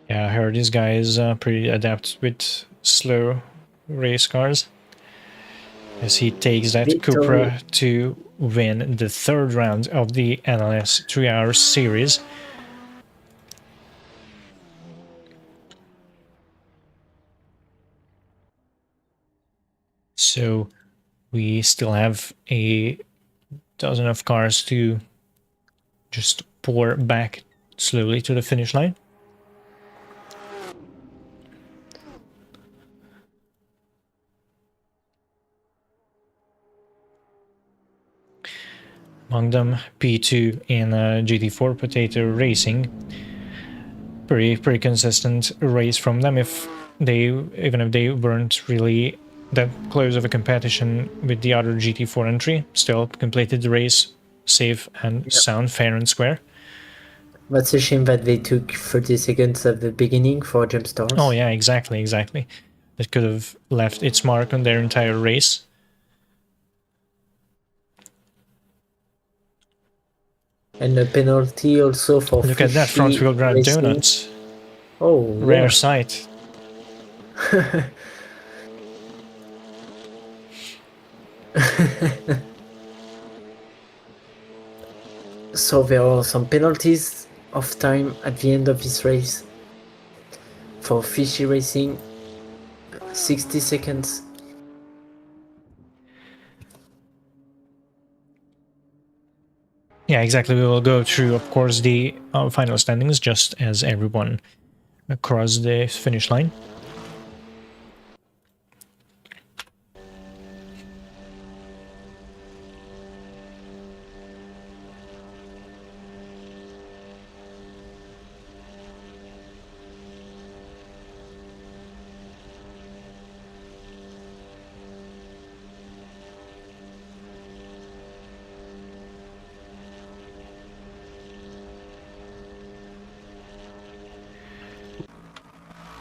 Yeah, I heard this guy is pretty adept with slow race cars, as he takes that Victory. Cupra to win the third round of the NLS 3-hour series. So we still have a dozen of cars to just pour back slowly to the finish line. Among them, P2 in GT4 Potato Racing. Pretty consistent race from them. Even if they weren't really that close of a competition with the other GT4 entry, still completed the race safe and sound, fair and square. That's a shame that they took 30 seconds at the beginning for jump starts. Oh yeah, exactly. That could have left its mark on their entire race. And a penalty also for Look at that front fishy wheel drive racing. donuts. Oh, Rare yeah. sight. So there are some penalties of time at the end of this race. For fishy racing, 60 seconds. Yeah, exactly. We will go through, of course, the final standings just as everyone across the finish line.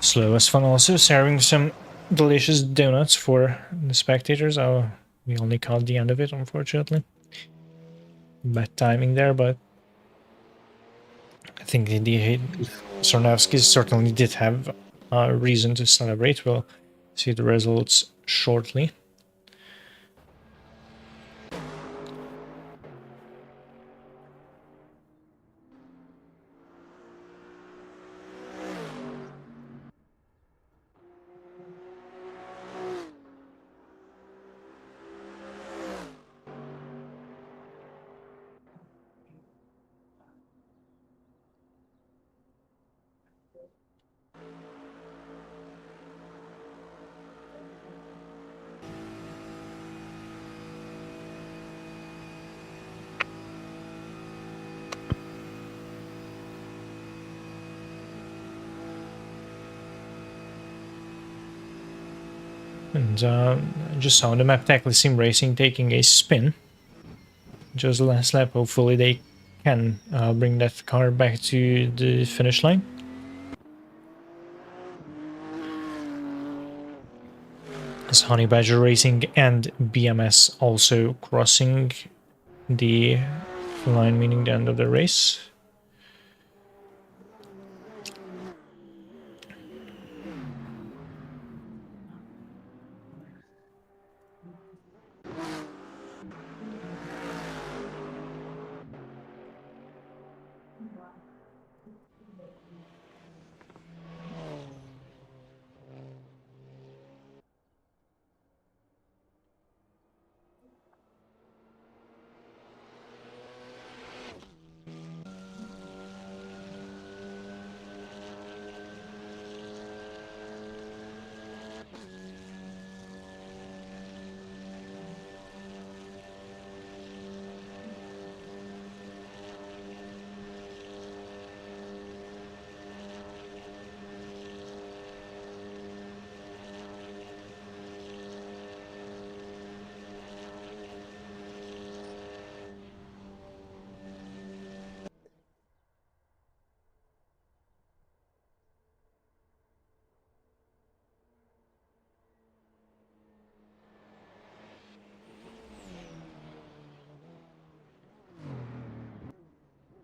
Slowest fun also serving some delicious donuts for the spectators. Oh, we only caught the end of it, unfortunately. Bad timing there, but I think the Sarnavskis certainly did have a reason to celebrate. We'll see the results shortly. And I just saw the map tackle sim racing taking a spin. Just the last lap. Hopefully they can bring that car back to the finish line. As Honey Badger Racing and BMS also crossing the line, meaning the end of the race.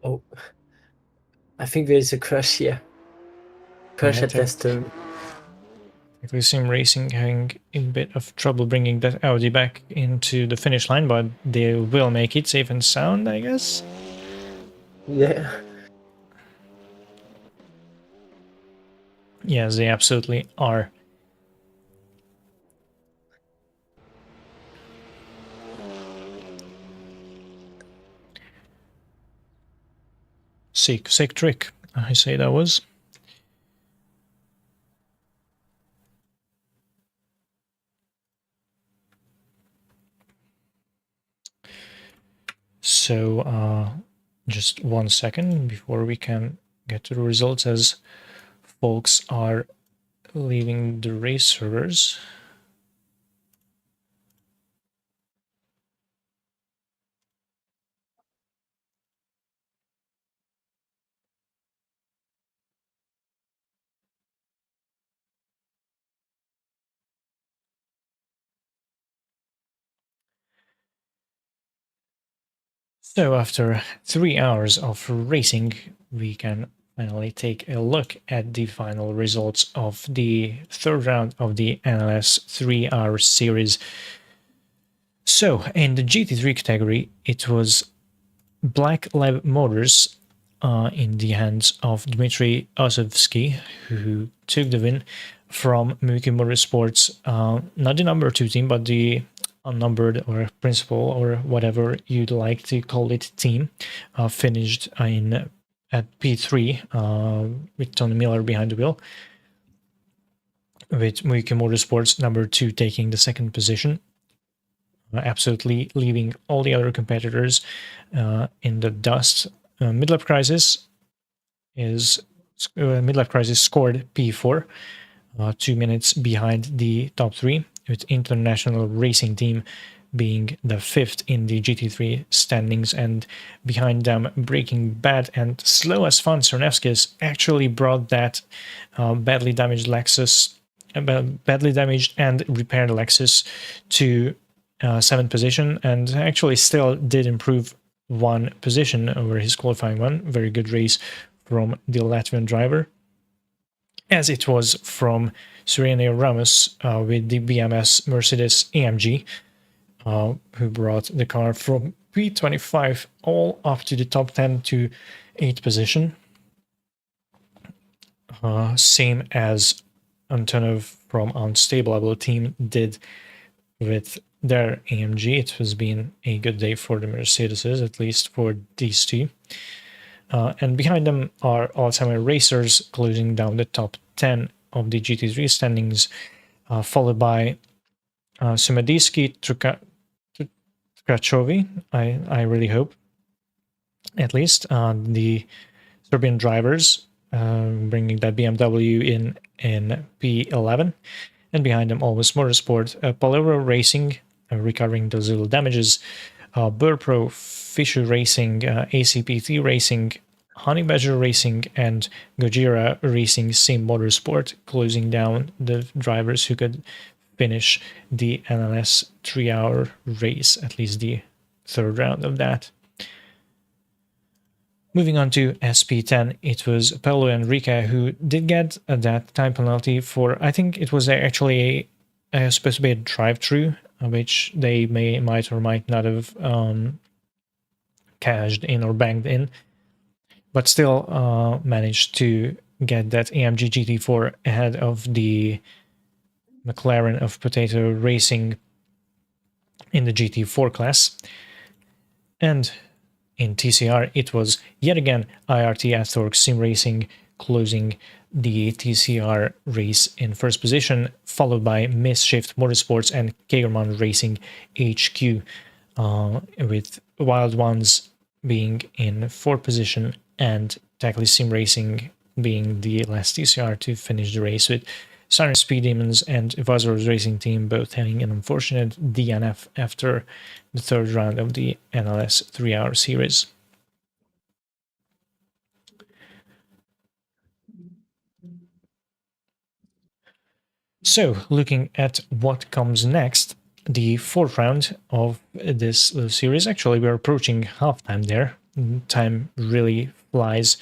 Oh, I think there is a crash here. Crash Yeah, at test turn. we seem Racing having a bit of trouble bringing that Audi back into the finish line, but they will make it safe and sound, I guess. Yeah. Yes, they absolutely are. Sick trick, I say that was. So, just 1 second before we can get to the results, as folks are leaving the race servers. So after 3 hours of racing, we can finally take a look at the final results of the third round of the NLS 3-hour series. So in the GT3 category, it was Black Lab Motors in the hands of Dmitry Osovsky, who took the win from Milky Motorsports, not the number 2 team, but the unnumbered or principal or whatever you'd like to call it team, finished at P3 with Tony Miller behind the wheel, with Milky Motorsports number 2 taking the second position, absolutely leaving all the other competitors in the dust. Midlife Crisis scored P4, 2 minutes behind the top 3, with International Racing Team being the 5th in the GT3 standings, and behind them Breaking Bad and Slow as Fun Cernevskis actually brought that badly damaged and repaired Lexus to 7th position, and actually still did improve 1 position over his qualifying one. Very good race from the Latvian driver, as it was from Serena Ramos with the BMS Mercedes AMG, who brought the car from P25 all up to the top 10 to 8th position. Same as Antonov from Unstable team did with their AMG. It has been a good day for the Mercedes, at least for these two. And behind them are Alzheimer Racers, closing down the top 10 of the GT3 standings, followed by Sumadiski Tkachovi, I really hope, at least. The Serbian drivers bringing that BMW in P11. And behind them, Always Motorsport, Palero Racing, recovering those little damages, Burpro, Fisher Racing, ACPT Racing, Honey Badger Racing, and Gojira Racing Sim Motorsport, closing down the drivers who could finish the NLS 3-hour race, at least the third round of that. Moving on to SP10, it was Paulo Enrique who did get that time penalty for, I think it was actually supposed to be a drive-through, which they might or might not have cashed in or banked in, but still managed to get that AMG GT4 ahead of the McLaren of Potato Racing in the GT4 class. And in TCR, it was yet again IRT Athork Sim Racing closing the TCR race in first position, followed by Mischief Motorsports and Kagerman Racing HQ, with Wild Ones being in fourth position and Tackley Sim Racing being the last TCR to finish the race, with Siren Speed Demons and Vazor's Racing Team both having an unfortunate DNF after the third round of the NLS 3-hour series. So, looking at what comes next, the fourth round of this series, actually we're approaching halftime there, time really flies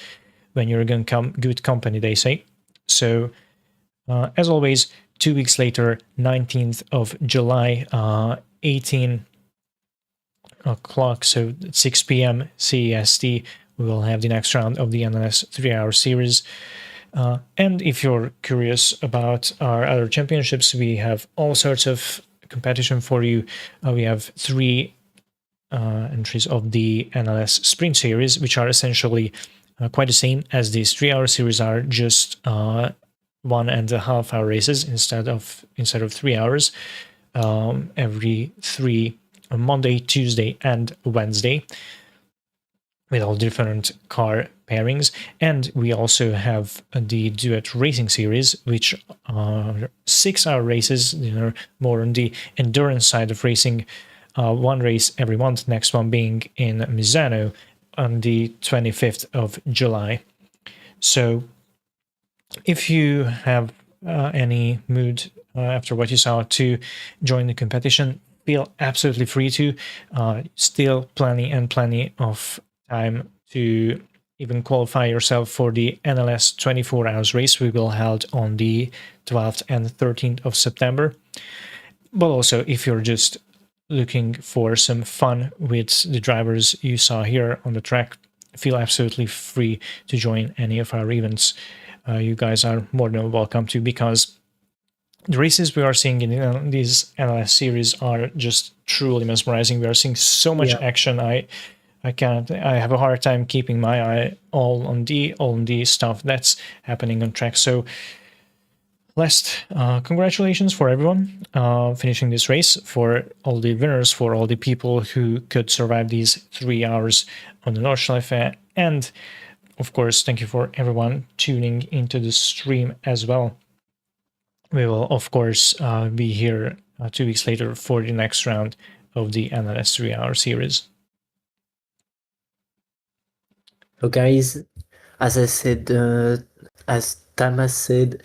when you're in good company, they say. So, as always, 2 weeks later, 19th of July, 18 o'clock, so 6 p.m. CEST, we will have the next round of the NLS 3-hour series. And if you're curious about our other championships, we have all sorts of competition for you. We have 3 entries of the NLS Sprint Series, which are essentially quite the same as these 3-hour series are, just 1.5 hour races instead of 3 hours, every 3 Monday, Tuesday, and Wednesday, with all different car pairings. And we also have the Duet Racing Series, which are 6-hour races, more on the endurance side of racing. One race every month, next one being in Misano on the 25th of July. So if you have any mood after what you saw to join the competition, feel absolutely free to. Still plenty of time to even qualify yourself for the NLS 24 hours race we will held on the 12th and 13th of September. But also, if you're just looking for some fun with the drivers you saw here on the track, feel absolutely free to join any of our events. You guys are more than welcome to, because the races we are seeing in these NLS series are just truly mesmerizing. We are seeing so much action. I have a hard time keeping my eye all on the stuff that's happening on track. So last, congratulations for everyone finishing this race, for all the winners, for all the people who could survive these 3 hours on the Nordschleife, and of course, thank you for everyone tuning into the stream as well. We will, of course, be here 2 weeks later for the next round of the NLS 3-hour series. So guys, as I said, as Thomas said,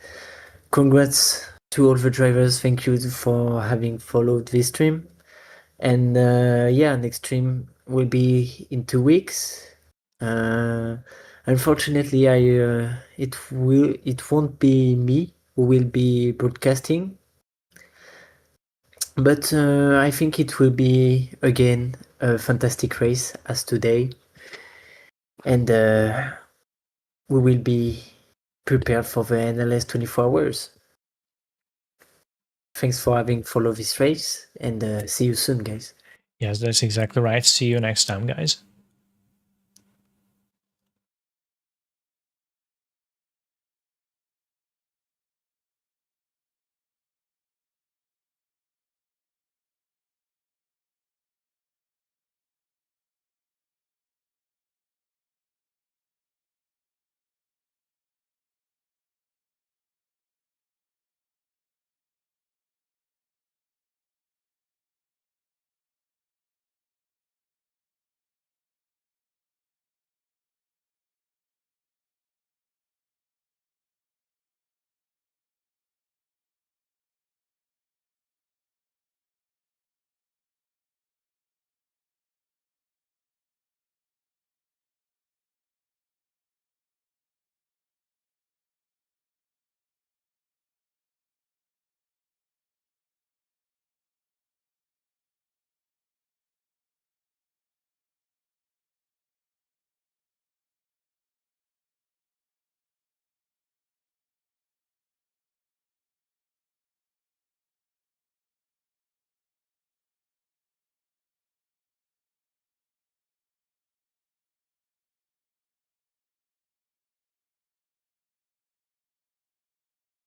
congrats to all the drivers. Thank you for having followed this stream. And next stream will be in 2 weeks. Unfortunately, it won't be me who will be broadcasting, but I think it will be again a fantastic race as today, and we will be prepared for the NLS 24 hours. Thanks for having followed this race, and see you soon, guys. Yes, that's exactly right. See you next time, guys.